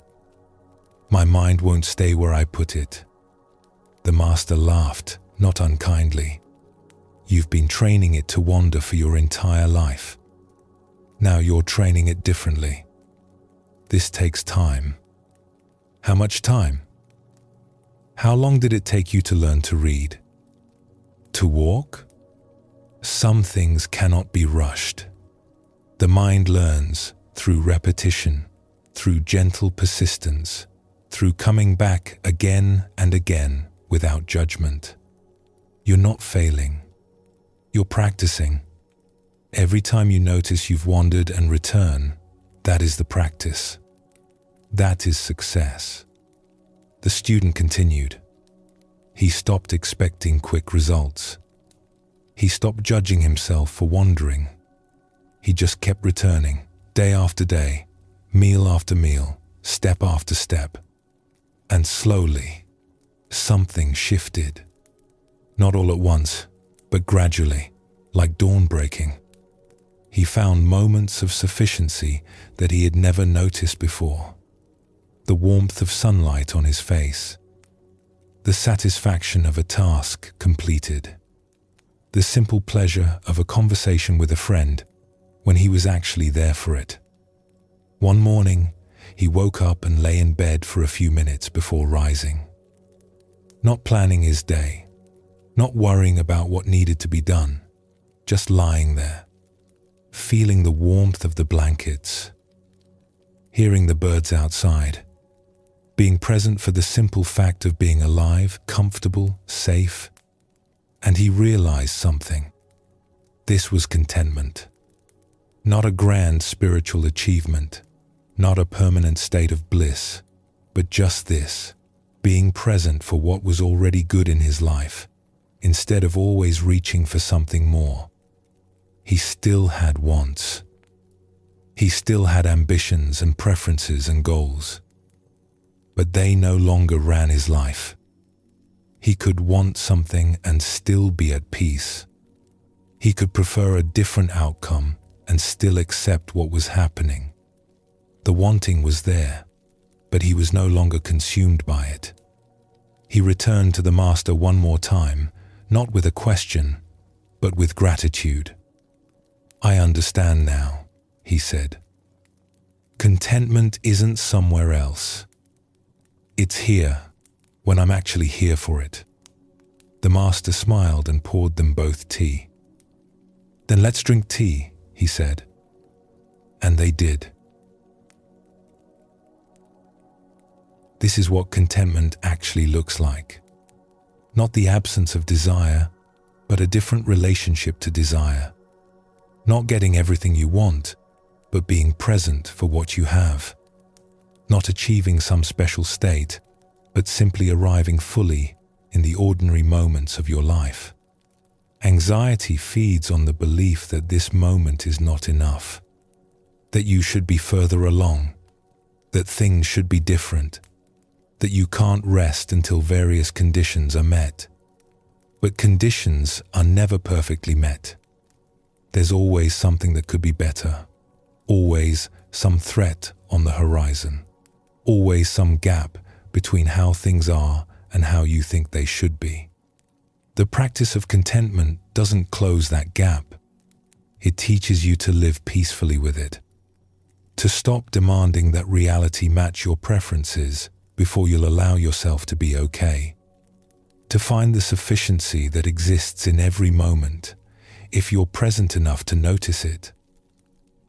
My mind won't stay where I put it." The master laughed, not unkindly. "You've been training it to wander for your entire life. Now you're training it differently. This takes time. How much time? How long did it take you to learn to read? To walk? Some things cannot be rushed. The mind learns through repetition, through gentle persistence, through coming back again and again without judgment. You're not failing. You're practicing. Every time you notice you've wandered and return, that is the practice. That is success. The student continued. He stopped expecting quick results. He stopped judging himself for wandering. He just kept returning, day after day, meal after meal, step after step. And slowly, something shifted. Not all at once, but gradually, like dawn breaking. He found moments of sufficiency that he had never noticed before. The warmth of sunlight on his face. The satisfaction of a task completed. The simple pleasure of a conversation with a friend when he was actually there for it. One morning, he woke up and lay in bed for a few minutes before rising. Not planning his day, not worrying about what needed to be done, just lying there, feeling the warmth of the blankets, hearing the birds outside, being present for the simple fact of being alive, comfortable, safe. And he realized something. This was contentment. Not a grand spiritual achievement, not a permanent state of bliss, but just this, being present for what was already good in his life, instead of always reaching for something more. He still had wants. He still had ambitions and preferences and goals. But they no longer ran his life. He could want something and still be at peace. He could prefer a different outcome and still accept what was happening. The wanting was there, but he was no longer consumed by it. He returned to the Master one more time, not with a question, but with gratitude. "I understand now," he said. "Contentment isn't somewhere else. It's here, when I'm actually here for it." The Master smiled and poured them both tea. "Then let's drink tea," he said. And they did. This is what contentment actually looks like. Not the absence of desire, but a different relationship to desire. Not getting everything you want, but being present for what you have. Not achieving some special state, but simply arriving fully in the ordinary moments of your life. Anxiety feeds on the belief that this moment is not enough, that you should be further along, that things should be different, that you can't rest until various conditions are met. But conditions are never perfectly met. There's always something that could be better, always some threat on the horizon, always some gap between how things are and how you think they should be. The practice of contentment doesn't close that gap. It teaches you to live peacefully with it, to stop demanding that reality match your preferences before you'll allow yourself to be okay, to find the sufficiency that exists in every moment if you're present enough to notice it.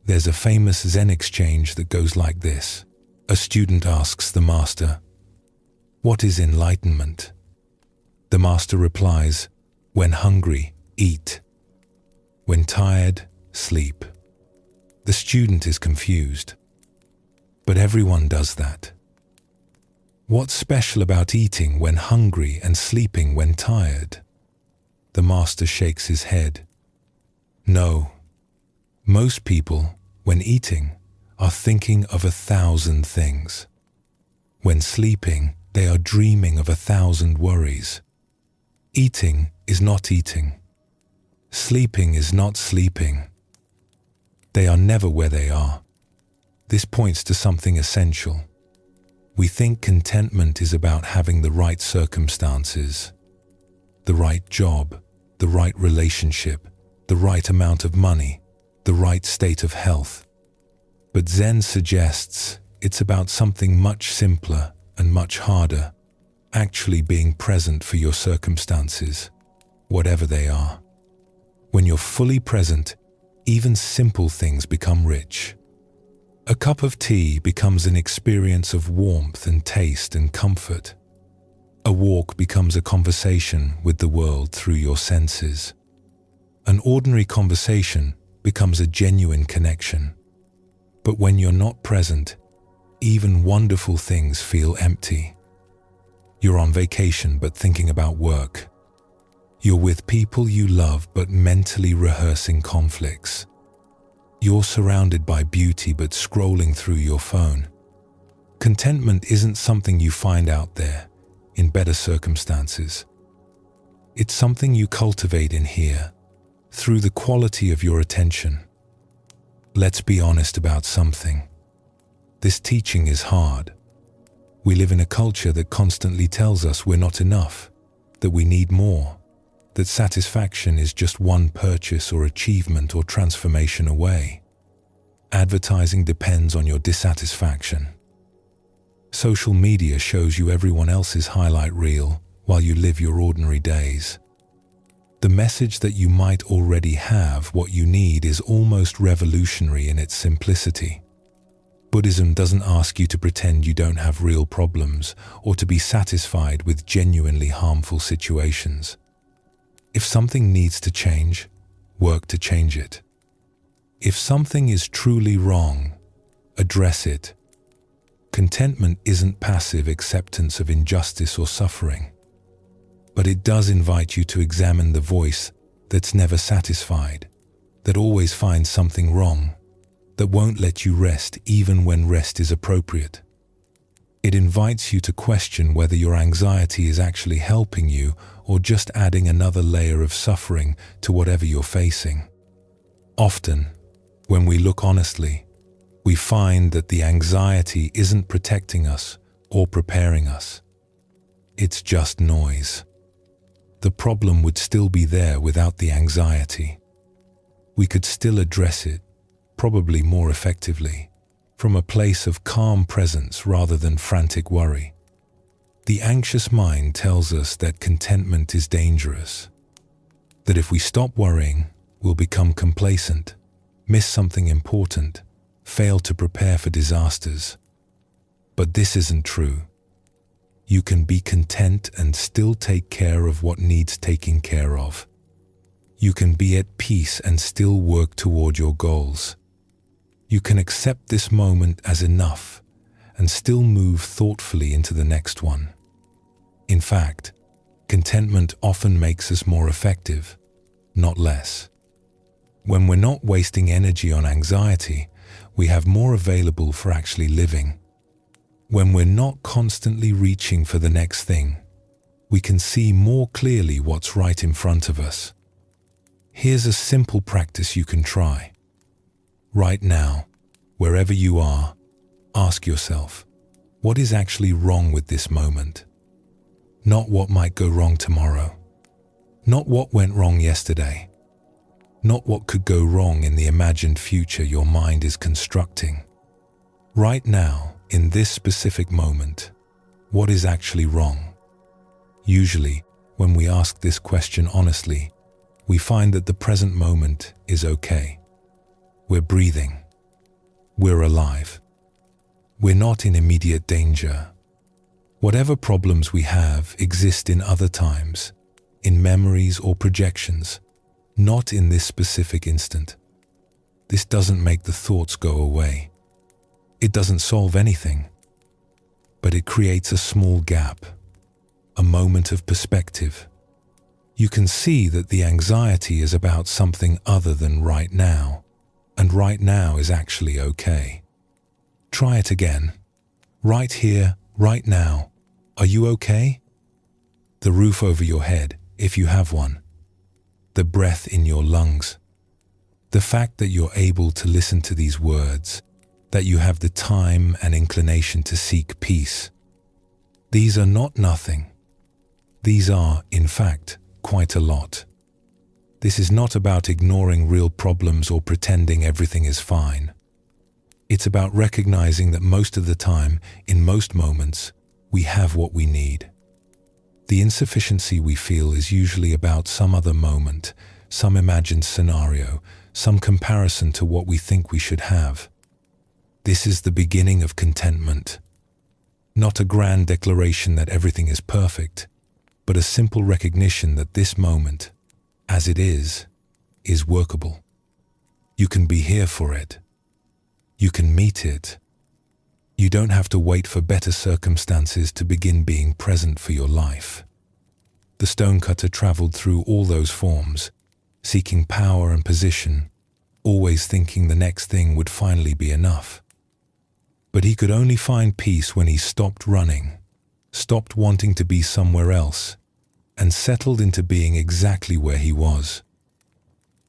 There's a famous Zen exchange that goes like this. A student asks the Master, "What is enlightenment?" The Master replies, "When hungry, eat. When tired, sleep." The student is confused. But everyone does that. What's special about eating when hungry and sleeping when tired? The Master shakes his head. No. Most people, when eating, are thinking of 1,000 things. When sleeping, they are dreaming of 1,000 worries. Eating is not eating. Sleeping is not sleeping. They are never where they are. This points to something essential. We think contentment is about having the right circumstances, the right job, the right relationship, the right amount of money. the right state of health. But Zen suggests it's about something much simpler and much harder, actually being present for your circumstances, whatever they are. When you're fully present, even simple things become rich. A cup of tea becomes an experience of warmth and taste and comfort. A walk becomes a conversation with the world through your senses. An ordinary conversation becomes a genuine connection. But when you're not present, even wonderful things feel empty. You're on vacation but thinking about work. You're with people you love but mentally rehearsing conflicts. You're surrounded by beauty but scrolling through your phone. Contentment isn't something you find out there, in better circumstances. It's something you cultivate in here, through the quality of your attention. Let's be honest about something. This teaching is hard. We live in a culture that constantly tells us we're not enough, that we need more, that satisfaction is just one purchase or achievement or transformation away. Advertising depends on your dissatisfaction. Social media shows you everyone else's highlight reel while you live your ordinary days. The message that you might already have what you need is almost revolutionary in its simplicity. Buddhism doesn't ask you to pretend you don't have real problems or to be satisfied with genuinely harmful situations. If something needs to change, work to change it. If something is truly wrong, address it. Contentment isn't passive acceptance of injustice or suffering, but it does invite you to examine the voice that's never satisfied, that always finds something wrong, that won't let you rest even when rest is appropriate. It invites you to question whether your anxiety is actually helping you or just adding another layer of suffering to whatever you're facing. Often, when we look honestly, we find that the anxiety isn't protecting us or preparing us. It's just noise. The problem would still be there without the anxiety. We could still address it, probably more effectively, from a place of calm presence rather than frantic worry. The anxious mind tells us that contentment is dangerous, that if we stop worrying, we'll become complacent, miss something important, fail to prepare for disasters. But this isn't true. You can be content and still take care of what needs taking care of. You can be at peace and still work toward your goals. You can accept this moment as enough and still move thoughtfully into the next one. In fact, contentment often makes us more effective, not less. When we're not wasting energy on anxiety, we have more available for actually living. When we're not constantly reaching for the next thing, we can see more clearly what's right in front of us. Here's a simple practice you can try. Right now, wherever you are, ask yourself, what is actually wrong with this moment? Not what might go wrong tomorrow. Not what went wrong yesterday. Not what could go wrong in the imagined future your mind is constructing. Right now, in this specific moment, what is actually wrong? Usually, when we ask this question honestly, we find that the present moment is okay. We're breathing. We're alive. We're not in immediate danger. Whatever problems we have exist in other times, in memories or projections, not in this specific instant. This doesn't make the thoughts go away. It doesn't solve anything, but it creates a small gap, a moment of perspective. You can see that the anxiety is about something other than right now, and right now is actually okay. Try it again. Right here, right now. Are you okay? The roof over your head, if you have one. The breath in your lungs. The fact that you're able to listen to these words, that you have the time and inclination to seek peace. These are not nothing. These are, in fact, quite a lot. This is not about ignoring real problems or pretending everything is fine. It's about recognizing that most of the time, in most moments, we have what we need. The insufficiency we feel is usually about some other moment, some imagined scenario, some comparison to what we think we should have. This is the beginning of contentment. Not a grand declaration that everything is perfect, but a simple recognition that this moment, as it is workable. You can be here for it. You can meet it. You don't have to wait for better circumstances to begin being present for your life. The stonecutter traveled through all those forms, seeking power and position, always thinking the next thing would finally be enough. But he could only find peace when he stopped running, stopped wanting to be somewhere else, and settled into being exactly where he was.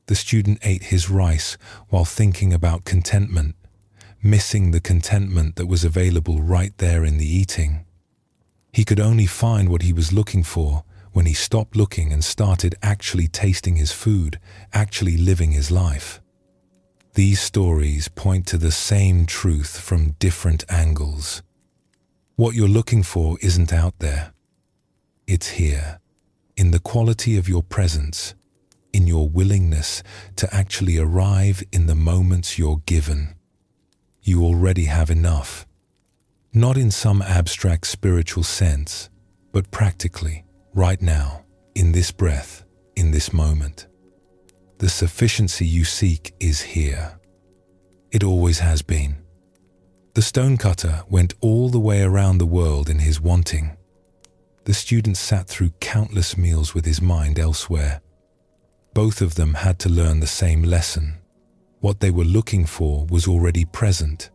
The student ate his rice while thinking about contentment, missing the contentment that was available right there in the eating. He could only find what he was looking for when he stopped looking and started actually tasting his food, actually living his life. These stories point to the same truth from different angles. What you're looking for isn't out there. It's here, in the quality of your presence, in your willingness to actually arrive in the moments you're given. You already have enough, not in some abstract spiritual sense, but practically, right now, in this breath, in this moment. The sufficiency you seek is here. It always has been. The stonecutter went all the way around the world in his wanting. The student sat through countless meals with his mind elsewhere. Both of them had to learn the same lesson. What they were looking for was already present,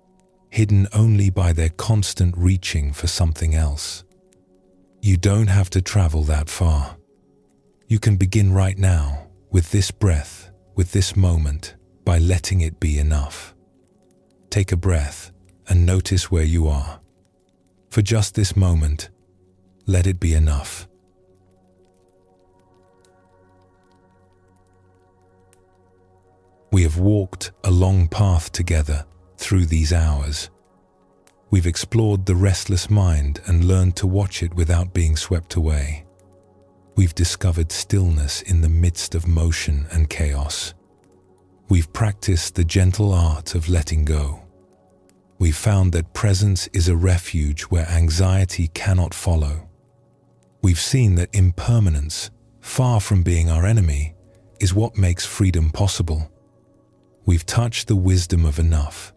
hidden only by their constant reaching for something else. You don't have to travel that far. You can begin right now, with this breath, with this moment, by letting it be enough. Take a breath and notice where you are. For just this moment, let it be enough. We have walked a long path together through these hours. We've explored the restless mind and learned to watch it without being swept away. We've discovered stillness in the midst of motion and chaos. We've practiced the gentle art of letting go. We've found that presence is a refuge where anxiety cannot follow. We've seen that impermanence, far from being our enemy, is what makes freedom possible. We've touched the wisdom of enough,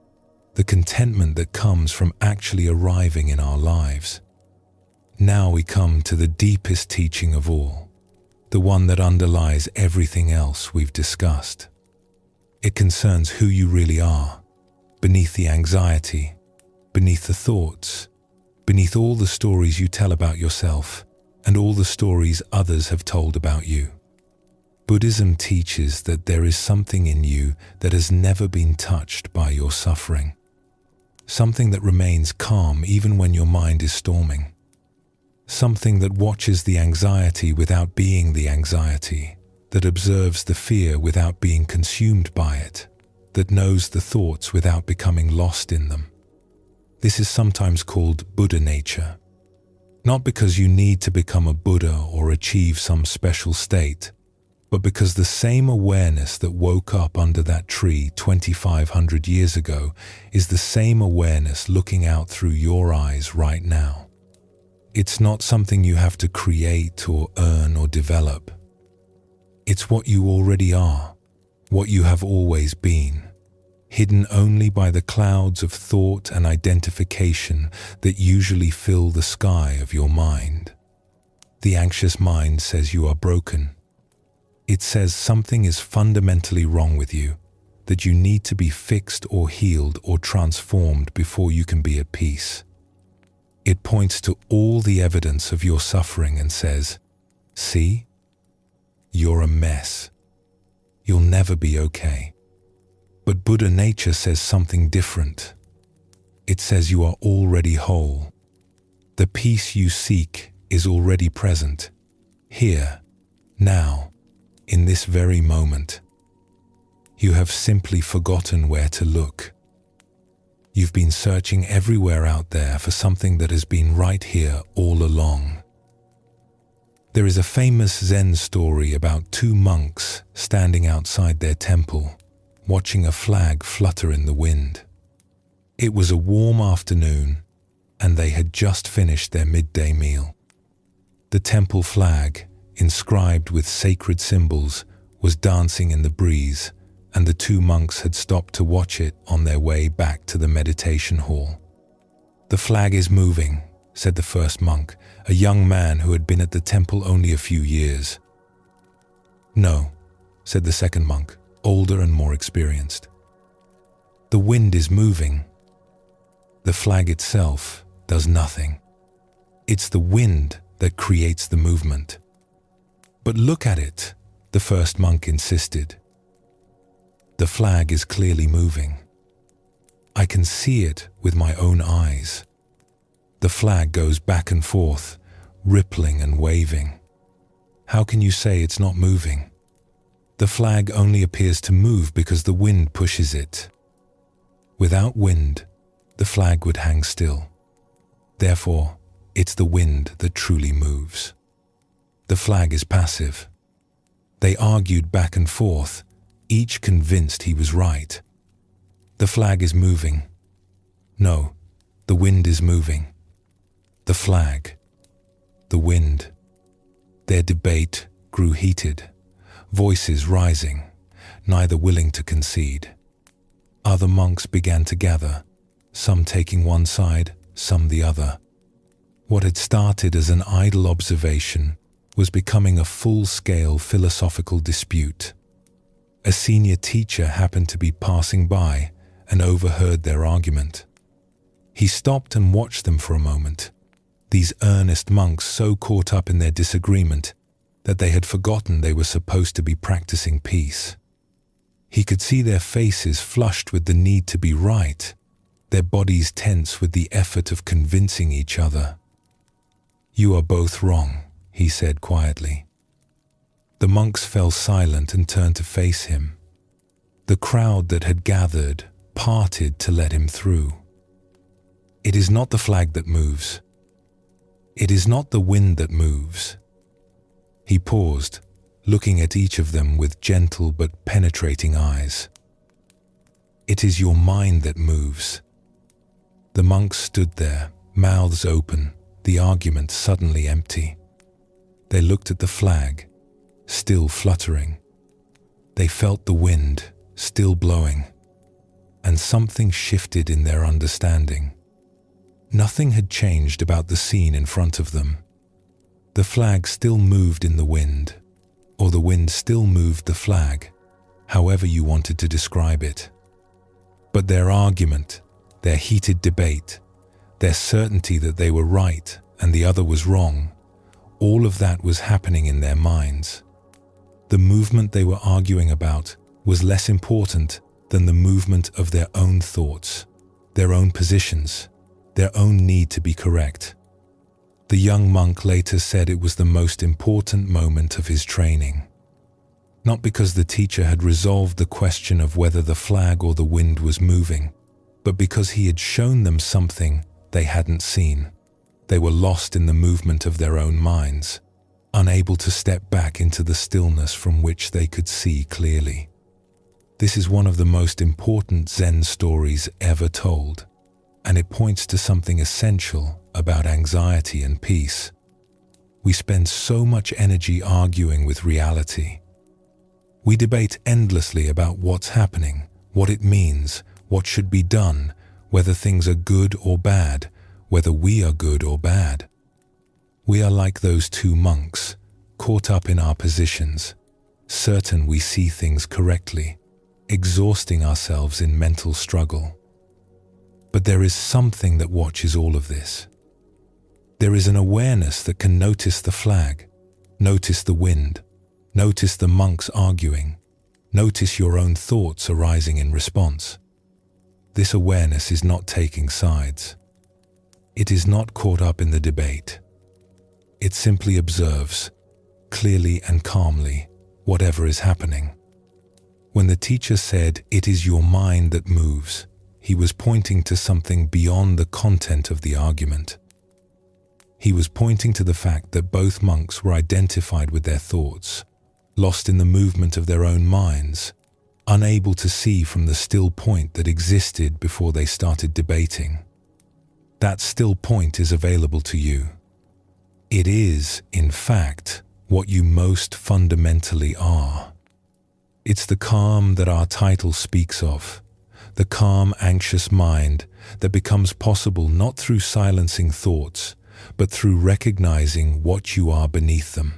the contentment that comes from actually arriving in our lives. Now we come to the deepest teaching of all, the one that underlies everything else we've discussed. It concerns who you really are, beneath the anxiety, beneath the thoughts, beneath all the stories you tell about yourself and all the stories others have told about you. Buddhism teaches that there is something in you that has never been touched by your suffering. Something that remains calm even when your mind is storming. Something that watches the anxiety without being the anxiety, that observes the fear without being consumed by it, that knows the thoughts without becoming lost in them. This is sometimes called Buddha nature. Not because you need to become a Buddha or achieve some special state, but because the same awareness that woke up under that tree 2,500 years ago is the same awareness looking out through your eyes right now. It's not something you have to create or earn or develop. It's what you already are, what you have always been, hidden only by the clouds of thought and identification that usually fill the sky of your mind. The anxious mind says you are broken. It says something is fundamentally wrong with you, that you need to be fixed or healed or transformed before you can be at peace. It points to all the evidence of your suffering and says, "See? You're a mess. You'll never be okay." But Buddha nature says something different. It says you are already whole. The peace you seek is already present, here, now, in this very moment. You have simply forgotten where to look. You've been searching everywhere out there for something that has been right here all along. There is a famous Zen story about two monks standing outside their temple, watching a flag flutter in the wind. It was a warm afternoon, and they had just finished their midday meal. The temple flag, inscribed with sacred symbols, was dancing in the breeze, and the two monks had stopped to watch it on their way back to the meditation hall. "The flag is moving," said the first monk, a young man who had been at the temple only a few years. "No," said the second monk, older and more experienced. "The wind is moving. The flag itself does nothing. It's the wind that creates the movement." "But look at it," the first monk insisted. "The flag is clearly moving. I can see it with my own eyes. The flag goes back and forth, rippling and waving. How can you say it's not moving? The flag only appears to move because the wind pushes it. Without wind, the flag would hang still. Therefore, it's the wind that truly moves. The flag is passive." They argued back and forth, each convinced he was right. "The flag is moving." "No, the wind is moving." "The flag." "The wind." Their debate grew heated, voices rising, neither willing to concede. Other monks began to gather, some taking one side, some the other. What had started as an idle observation was becoming a full-scale philosophical dispute. A senior teacher happened to be passing by and overheard their argument. He stopped and watched them for a moment, these earnest monks so caught up in their disagreement that they had forgotten they were supposed to be practicing peace. He could see their faces flushed with the need to be right, their bodies tense with the effort of convincing each other. "You are both wrong," he said quietly. The monks fell silent and turned to face him. The crowd that had gathered parted to let him through. "It is not the flag that moves. It is not the wind that moves." He paused, looking at each of them with gentle but penetrating eyes. "It is your mind that moves." The monks stood there, mouths open, the argument suddenly empty. They looked at the flag, still fluttering. They felt the wind, still blowing, and something shifted in their understanding. Nothing had changed about the scene in front of them. The flag still moved in the wind, or the wind still moved the flag, however you wanted to describe it. But their argument, their heated debate, their certainty that they were right and the other was wrong, all of that was happening in their minds. The movement they were arguing about was less important than the movement of their own thoughts, their own positions, their own need to be correct. The young monk later said it was the most important moment of his training. Not because the teacher had resolved the question of whether the flag or the wind was moving, but because he had shown them something they hadn't seen. They were lost in the movement of their own minds, unable to step back into the stillness from which they could see clearly. This is one of the most important Zen stories ever told, and it points to something essential about anxiety and peace. We spend so much energy arguing with reality. We debate endlessly about what's happening, what it means, what should be done, whether things are good or bad, whether we are good or bad. We are like those two monks, caught up in our positions, certain we see things correctly, exhausting ourselves in mental struggle. But there is something that watches all of this. There is an awareness that can notice the flag, notice the wind, notice the monks arguing, notice your own thoughts arising in response. This awareness is not taking sides. It is not caught up in the debate. It simply observes, clearly and calmly, whatever is happening. When the teacher said, "It is your mind that moves," he was pointing to something beyond the content of the argument. He was pointing to the fact that both monks were identified with their thoughts, lost in the movement of their own minds, unable to see from the still point that existed before they started debating. That still point is available to you. It is, in fact, what you most fundamentally are. It's the calm that our title speaks of, the calm, anxious mind that becomes possible not through silencing thoughts, but through recognizing what you are beneath them.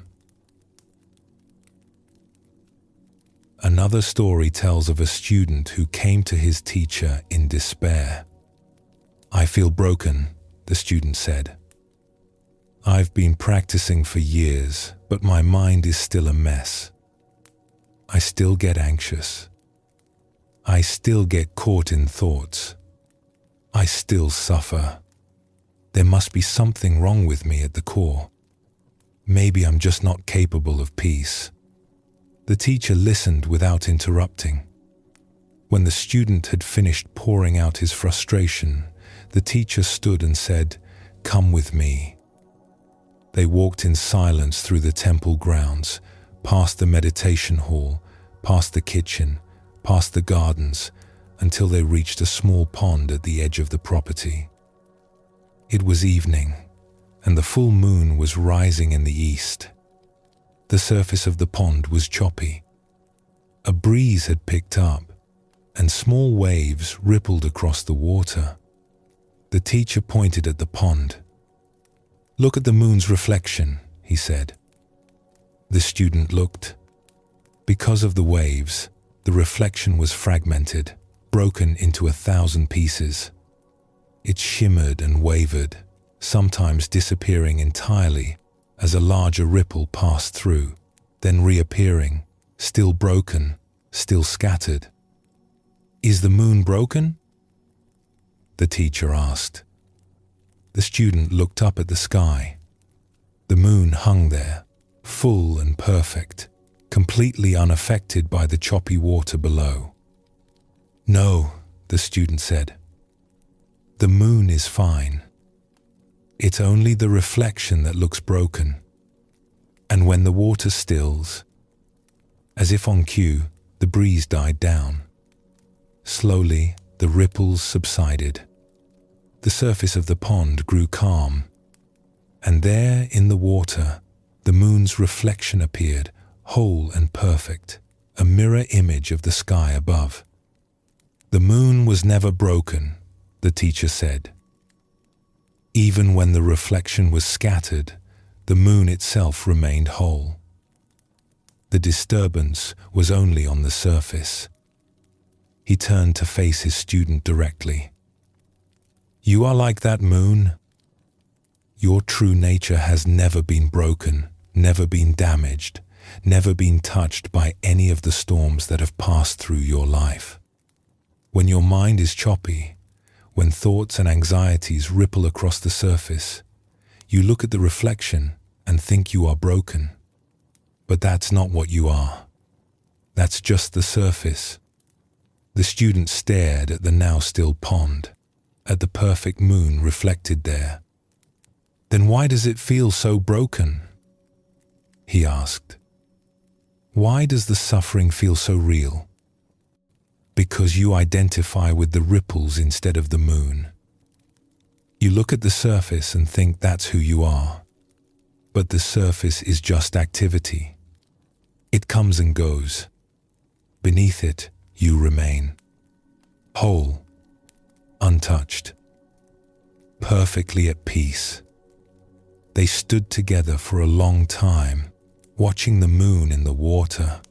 Another story tells of a student who came to his teacher in despair. "I feel broken," the student said. "I've been practicing for years, but my mind is still a mess. I still get anxious. I still get caught in thoughts. I still suffer. There must be something wrong with me at the core. Maybe I'm just not capable of peace." The teacher listened without interrupting. When the student had finished pouring out his frustration, the teacher stood and said, "Come with me." They walked in silence through the temple grounds, past the meditation hall, past the kitchen, past the gardens, until they reached a small pond at the edge of the property. It was evening, and the full moon was rising in the east. The surface of the pond was choppy. A breeze had picked up, and small waves rippled across the water. The teacher pointed at the pond. "Look at the moon's reflection," he said. The student looked. Because of the waves, the reflection was fragmented, broken into 1,000 pieces. It shimmered and wavered, sometimes disappearing entirely as a larger ripple passed through, then reappearing, still broken, still scattered. "Is the moon broken?" the teacher asked. The student looked up at the sky. The moon hung there, full and perfect, completely unaffected by the choppy water below. "No," the student said. "The moon is fine. It's only the reflection that looks broken. And when the water stills," as if on cue, the breeze died down. Slowly, the ripples subsided. The surface of the pond grew calm. And there, in the water, the moon's reflection appeared, whole and perfect, a mirror image of the sky above. "The moon was never broken," the teacher said. "Even when the reflection was scattered, the moon itself remained whole. The disturbance was only on the surface." He turned to face his student directly. "You are like that moon. Your true nature has never been broken, never been damaged, never been touched by any of the storms that have passed through your life. When your mind is choppy, when thoughts and anxieties ripple across the surface, you look at the reflection and think you are broken. But that's not what you are. That's just the surface." The student stared at the now still pond, at the perfect moon reflected there. "Then why does it feel so broken?" he asked. "Why does the suffering feel so real?" "Because you identify with the ripples instead of the moon. You look at the surface and think that's who you are. But the surface is just activity. It comes and goes. Beneath it, you remain. Whole, untouched, perfectly at peace." They stood together for a long time, watching the moon in the water.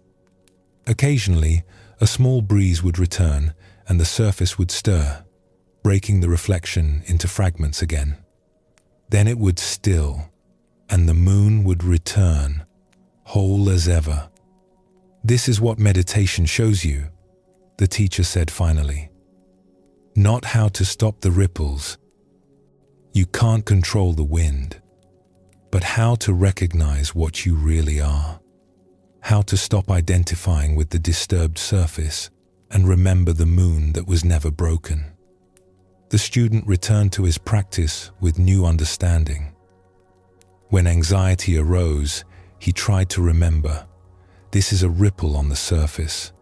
Occasionally, a small breeze would return and the surface would stir, breaking the reflection into fragments again. Then it would still, and the moon would return, whole as ever. "This is what meditation shows you," the teacher said finally. "Not how to stop the ripples. You can't control the wind, but how to recognize what you really are. how to stop identifying with the disturbed surface and remember the moon that was never broken. The student returned to his practice with new understanding. When anxiety arose, he tried to remember, this is a ripple on the surface.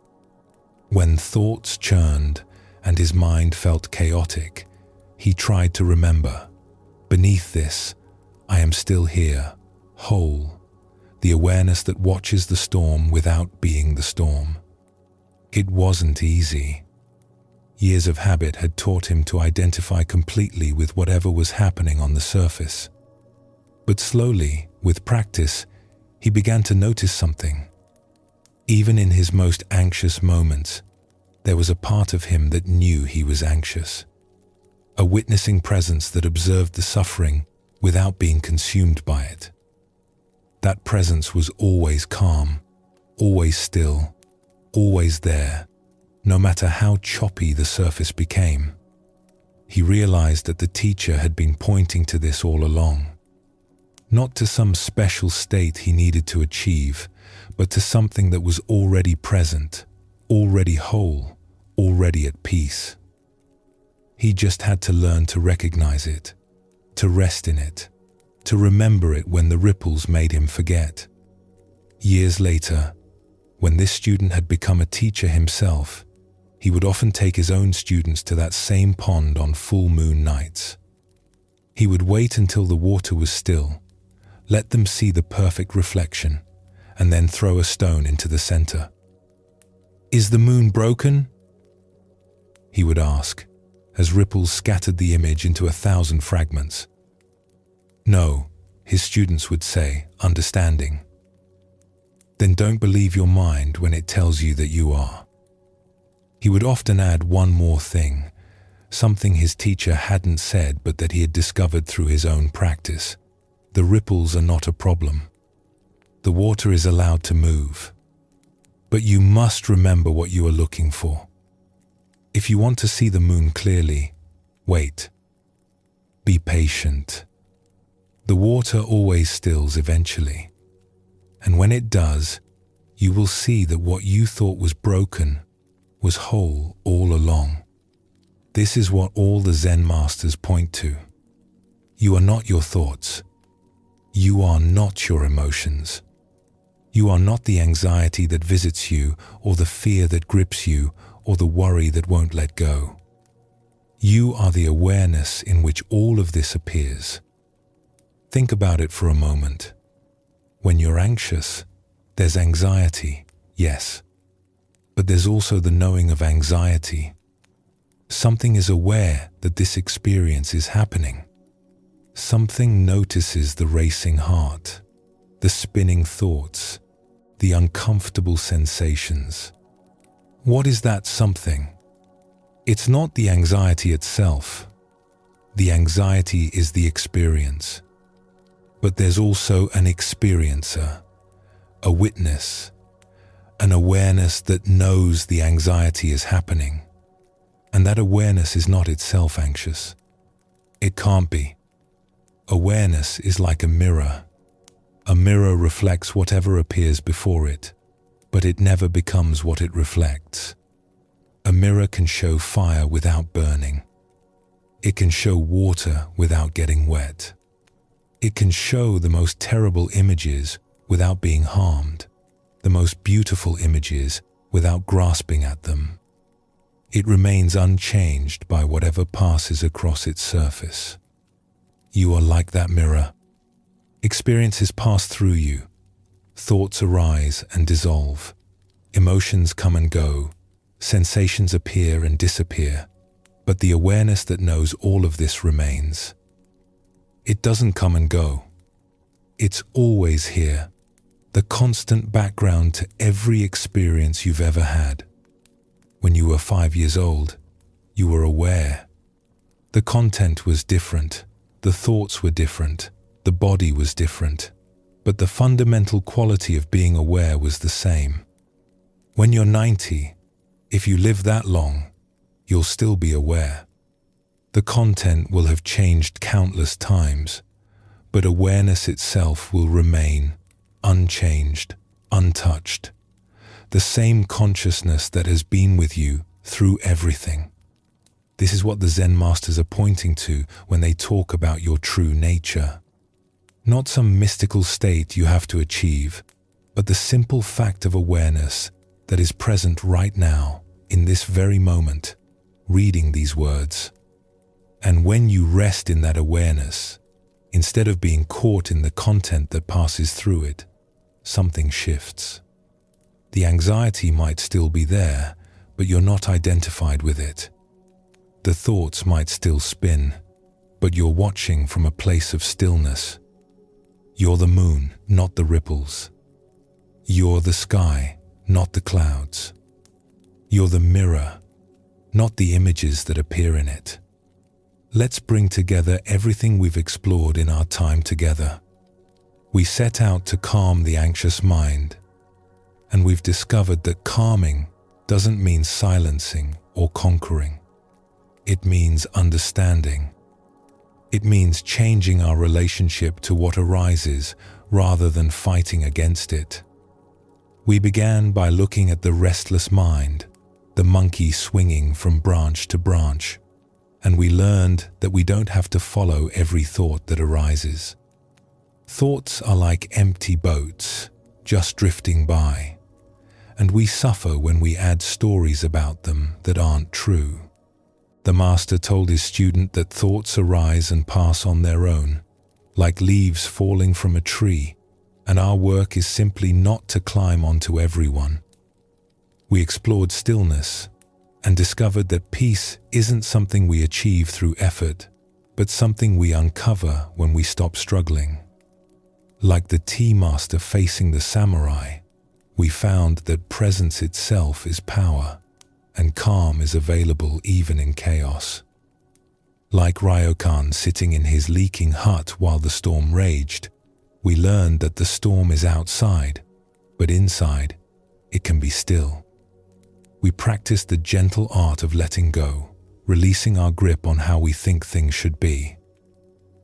When thoughts churned and his mind felt chaotic, he tried to remember, beneath this, I am still here, whole, the awareness that watches the storm without being the storm. It wasn't easy. Years of habit had taught him to identify completely with whatever was happening on the surface. But slowly, with practice, he began to notice something. Even in his most anxious moments, there was a part of him that knew he was anxious. A witnessing presence that observed the suffering without being consumed by it. That presence was always calm, always still, always there, no matter how choppy the surface became. He realized that the teacher had been pointing to this all along. Not to some special state he needed to achieve, but to something that was already present, already whole, already at peace. He just had to learn to recognize it, to rest in it, to remember it when the ripples made him forget. Years later, when this student had become a teacher himself, he would often take his own students to that same pond on full moon nights. He would wait until the water was still, let them see the perfect reflection, and then throw a stone into the center. "Is the moon broken?" he would ask, as ripples scattered the image into 1,000 fragments. "No," his students would say, understanding. "Then don't believe your mind when it tells you that you are." He would often add one more thing, something his teacher hadn't said but that he had discovered through his own practice. The ripples are not a problem. The water is allowed to move. But you must remember what you are looking for. If you want to see the moon clearly, wait. Be patient. The water always stills eventually. And when it does, you will see that what you thought was broken was whole all along. This is what all the Zen masters point to. You are not your thoughts. You are not your emotions. You are not the anxiety that visits you, or the fear that grips you, or the worry that won't let go. You are the awareness in which all of this appears. Think about it for a moment. When you're anxious, there's anxiety, yes. But there's also the knowing of anxiety. Something is aware that this experience is happening. Something notices the racing heart, the spinning thoughts, the uncomfortable sensations. What is that something? It's not the anxiety itself. The anxiety is the experience. But there's also an experiencer, a witness, an awareness that knows the anxiety is happening. And that awareness is not itself anxious. It can't be. Awareness is like a mirror. A mirror reflects whatever appears before it, but it never becomes what it reflects. A mirror can show fire without burning. It can show water without getting wet. It can show the most terrible images without being harmed, the most beautiful images without grasping at them. It remains unchanged by whatever passes across its surface. You are like that mirror. Experiences pass through you. Thoughts arise and dissolve. Emotions come and go. Sensations appear and disappear. But the awareness that knows all of this remains. It doesn't come and go. It's always here, the constant background to every experience you've ever had. When you were 5 years old, you were aware. The content was different, the thoughts were different, the body was different, but the fundamental quality of being aware was the same. When you're 90, if you live that long, you'll still be aware. The content will have changed countless times, but awareness itself will remain unchanged, untouched. The same consciousness that has been with you through everything. This is what the Zen masters are pointing to when they talk about your true nature. Not some mystical state you have to achieve, but the simple fact of awareness that is present right now, in this very moment, reading these words. And when you rest in that awareness, instead of being caught in the content that passes through it, something shifts. The anxiety might still be there, but you're not identified with it. The thoughts might still spin, but you're watching from a place of stillness. You're the moon, not the ripples. You're the sky, not the clouds. You're the mirror, not the images that appear in it. Let's bring together everything we've explored in our time together. We set out to calm the anxious mind, and we've discovered that calming doesn't mean silencing or conquering. It means understanding. It means changing our relationship to what arises rather than fighting against it. We began by looking at the restless mind, the monkey swinging from branch to branch, and we learned that we don't have to follow every thought that arises. Thoughts are like empty boats, just drifting by, and we suffer when we add stories about them that aren't true. The master told his student that thoughts arise and pass on their own, like leaves falling from a tree, and our work is simply not to climb onto everyone. We explored stillness and discovered that peace isn't something we achieve through effort, but something we uncover when we stop struggling. Like the tea master facing the samurai, we found that presence itself is power, and calm is available even in chaos. Like Ryokan sitting in his leaking hut while the storm raged, we learned that the storm is outside, but inside, it can be still. We practiced the gentle art of letting go, releasing our grip on how we think things should be.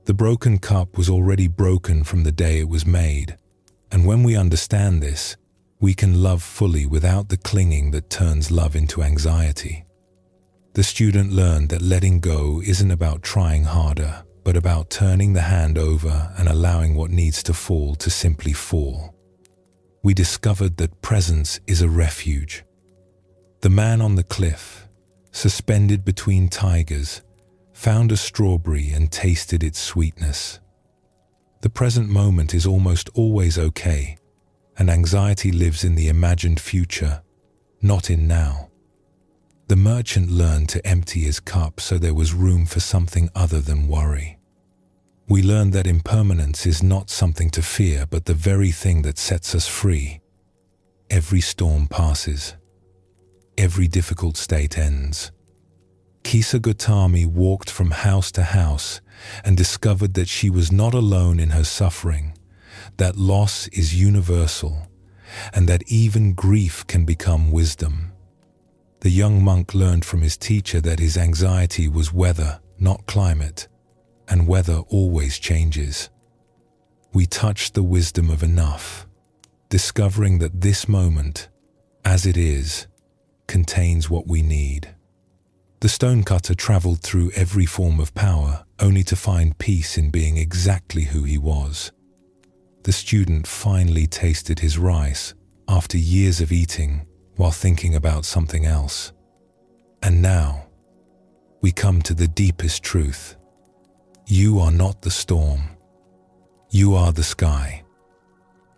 The broken cup was already broken from the day it was made, and when we understand this, we can love fully without the clinging that turns love into anxiety. The student learned that letting go isn't about trying harder, but about turning the hand over and allowing what needs to fall to simply fall. We discovered that presence is a refuge. The man on the cliff, suspended between tigers, found a strawberry and tasted its sweetness. The present moment is almost always okay, and anxiety lives in the imagined future, not in now. The merchant learned to empty his cup so there was room for something other than worry. We learned that impermanence is not something to fear, but the very thing that sets us free. Every storm passes. Every difficult state ends. Kisa Gotami walked from house to house and discovered that she was not alone in her suffering, that loss is universal, and that even grief can become wisdom. The young monk learned from his teacher that his anxiety was weather, not climate, and weather always changes. We touched the wisdom of enough, discovering that this moment, as it is, contains what we need. The stonecutter traveled through every form of power, only to find peace in being exactly who he was. The student finally tasted his rice after years of eating while thinking about something else. And now, we come to the deepest truth. You are not the storm. You are the sky.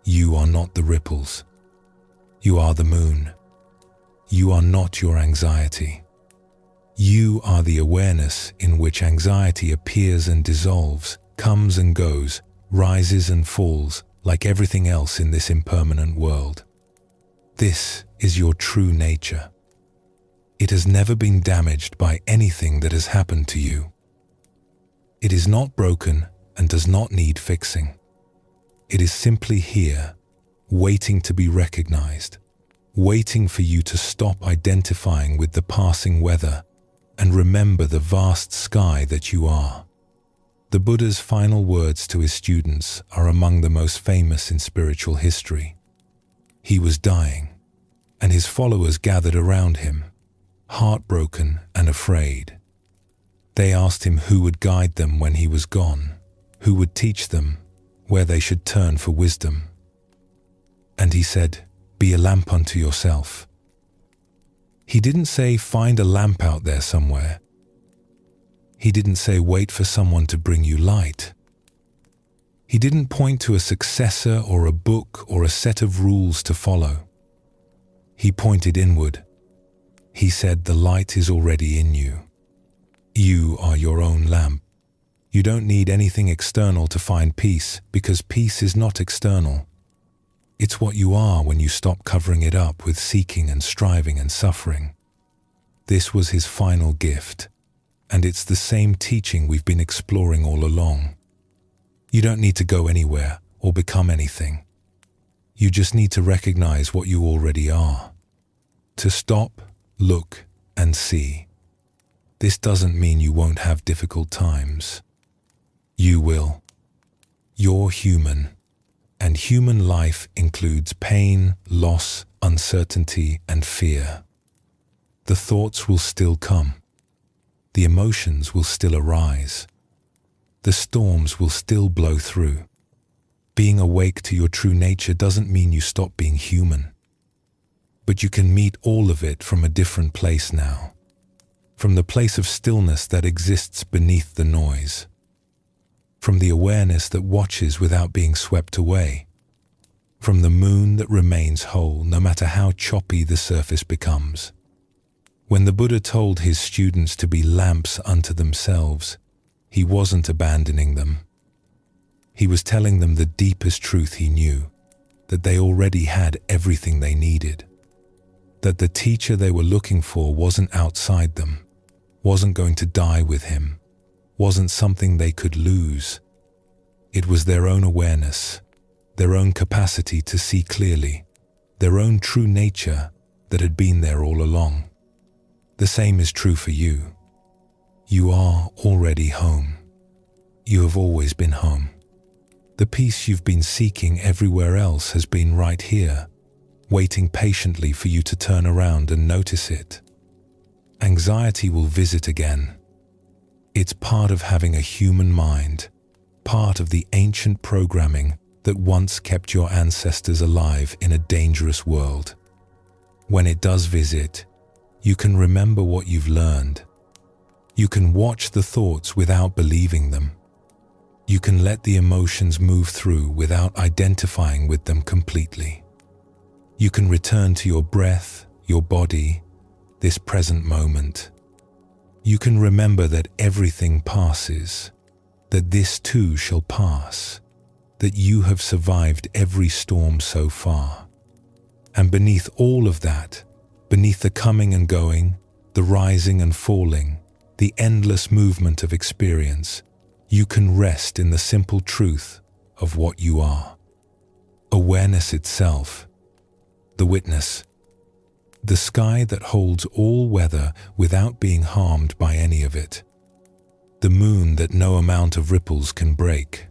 You are not the ripples. You are the moon. You are not your anxiety. You are the awareness in which anxiety appears and dissolves, comes and goes, rises and falls, like everything else in this impermanent world. This is your true nature. It has never been damaged by anything that has happened to you. It is not broken and does not need fixing. It is simply here, waiting to be recognized, waiting for you to stop identifying with the passing weather and remember the vast sky that you are. The Buddha's final words to his students are among the most famous in spiritual history. He was dying, and his followers gathered around him, heartbroken and afraid. They asked him who would guide them when he was gone, who would teach them where they should turn for wisdom. And he said, "Be a lamp unto yourself." He didn't say, "Find a lamp out there somewhere." He didn't say, "Wait for someone to bring you light." He didn't point to a successor or a book or a set of rules to follow. He pointed inward. He said, "The light is already in you. You are your own lamp. You don't need anything external to find peace, because peace is not external. It's what you are when you stop covering it up with seeking and striving and suffering." This was his final gift, and it's the same teaching we've been exploring all along. You don't need to go anywhere or become anything. You just need to recognize what you already are. To stop, look, and see. This doesn't mean you won't have difficult times. You will. You're human, and human life includes pain, loss, uncertainty, and fear. The thoughts will still come. The emotions will still arise. The storms will still blow through. Being awake to your true nature doesn't mean you stop being human. But you can meet all of it from a different place now. From the place of stillness that exists beneath the noise. From the awareness that watches without being swept away. From the moon that remains whole no matter how choppy the surface becomes. When the Buddha told his students to be lamps unto themselves, he wasn't abandoning them. He was telling them the deepest truth he knew, that they already had everything they needed. That the teacher they were looking for wasn't outside them, wasn't going to die with him, wasn't something they could lose. It was their own awareness, their own capacity to see clearly, their own true nature that had been there all along. The same is true for you. You are already home. You have always been home. The peace you've been seeking everywhere else has been right here, waiting patiently for you to turn around and notice it. Anxiety will visit again. It's part of having a human mind, part of the ancient programming that once kept your ancestors alive in a dangerous world. When it does visit, you can remember what you've learned. You can watch the thoughts without believing them. You can let the emotions move through without identifying with them completely. You can return to your breath, your body, this present moment. You can remember that everything passes, that this too shall pass, that you have survived every storm so far. And beneath all of that, beneath the coming and going, the rising and falling, the endless movement of experience, you can rest in the simple truth of what you are. Awareness itself, the witness, the sky that holds all weather without being harmed by any of it, the moon that no amount of ripples can break.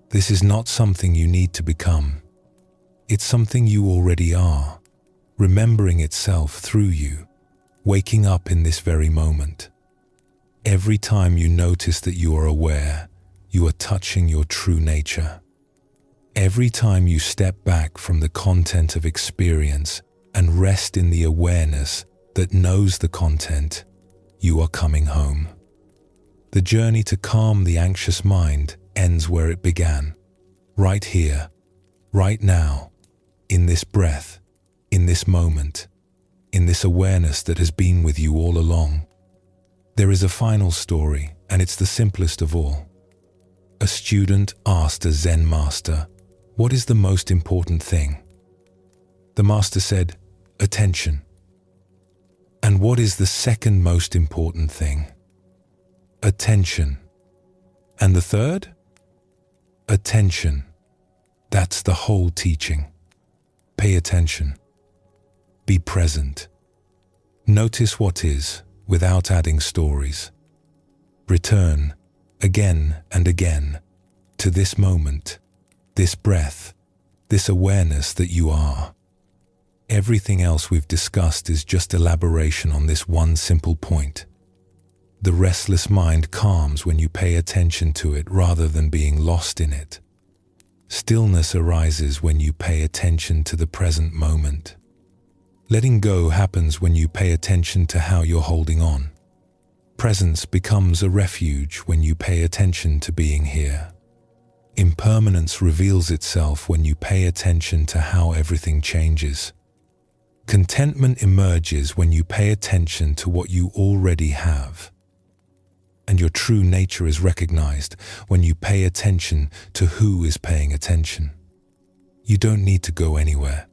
This is not something you need to become. It's something you already are, remembering itself through you, waking up in this very moment. Every time you notice that you are aware, you are touching your true nature. Every time you step back from the content of experience and rest in the awareness that knows the content, you are coming home. The journey to calm the anxious mind ends where it began, right here, right now, in this breath, in this moment, in this awareness that has been with you all along. There is a final story, and it's the simplest of all. A student asked a Zen master, "What is the most important thing?" The master said, "Attention." "And what is the second most important thing?" "Attention." "And the third?" "Attention." That's the whole teaching. Pay attention. Be present. Notice what is, without adding stories. Return, again and again, to this moment, this breath, this awareness that you are. Everything else we've discussed is just elaboration on this one simple point. The restless mind calms when you pay attention to it rather than being lost in it. Stillness arises when you pay attention to the present moment. Letting go happens when you pay attention to how you're holding on. Presence becomes a refuge when you pay attention to being here. Impermanence reveals itself when you pay attention to how everything changes. Contentment emerges when you pay attention to what you already have. And your true nature is recognized when you pay attention to who is paying attention. You don't need to go anywhere.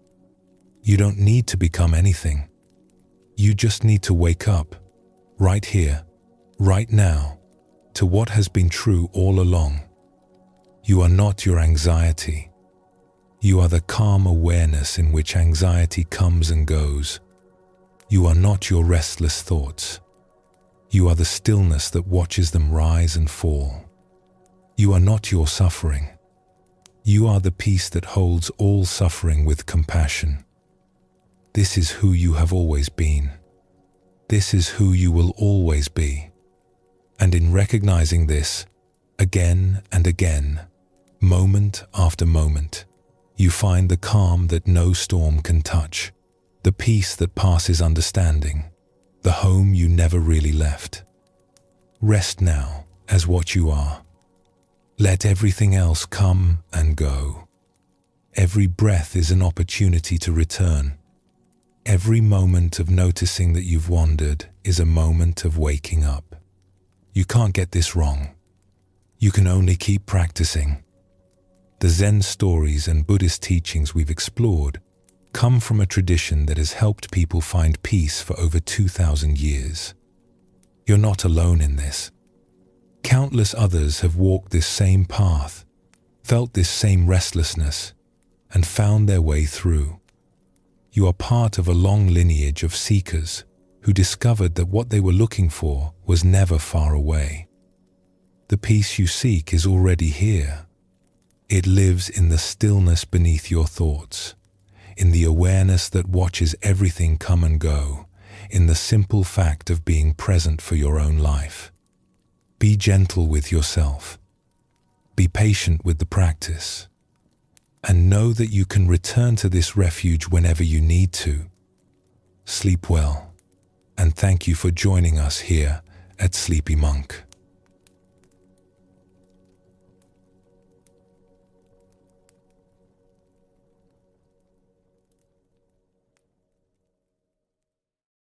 You don't need to become anything. You just need to wake up, right here, right now, to what has been true all along. You are not your anxiety. You are the calm awareness in which anxiety comes and goes. You are not your restless thoughts. You are the stillness that watches them rise and fall. You are not your suffering. You are the peace that holds all suffering with compassion. This is who you have always been. This is who you will always be. And in recognizing this, again and again, moment after moment, you find the calm that no storm can touch, the peace that passes understanding, the home you never really left. Rest now as what you are. Let everything else come and go. Every breath is an opportunity to return. Every moment of noticing that you've wandered is a moment of waking up. You can't get this wrong. You can only keep practicing. The Zen stories and Buddhist teachings we've explored come from a tradition that has helped people find peace for over 2,000 years. You're not alone in this. Countless others have walked this same path, felt this same restlessness, and found their way through. You are part of a long lineage of seekers who discovered that what they were looking for was never far away. The peace you seek is already here. It lives in the stillness beneath your thoughts, in the awareness that watches everything come and go, in the simple fact of being present for your own life. Be gentle with yourself. Be patient with the practice. And know that you can return to this refuge whenever you need to. Sleep well, and thank you for joining us here at Sleepy Monk.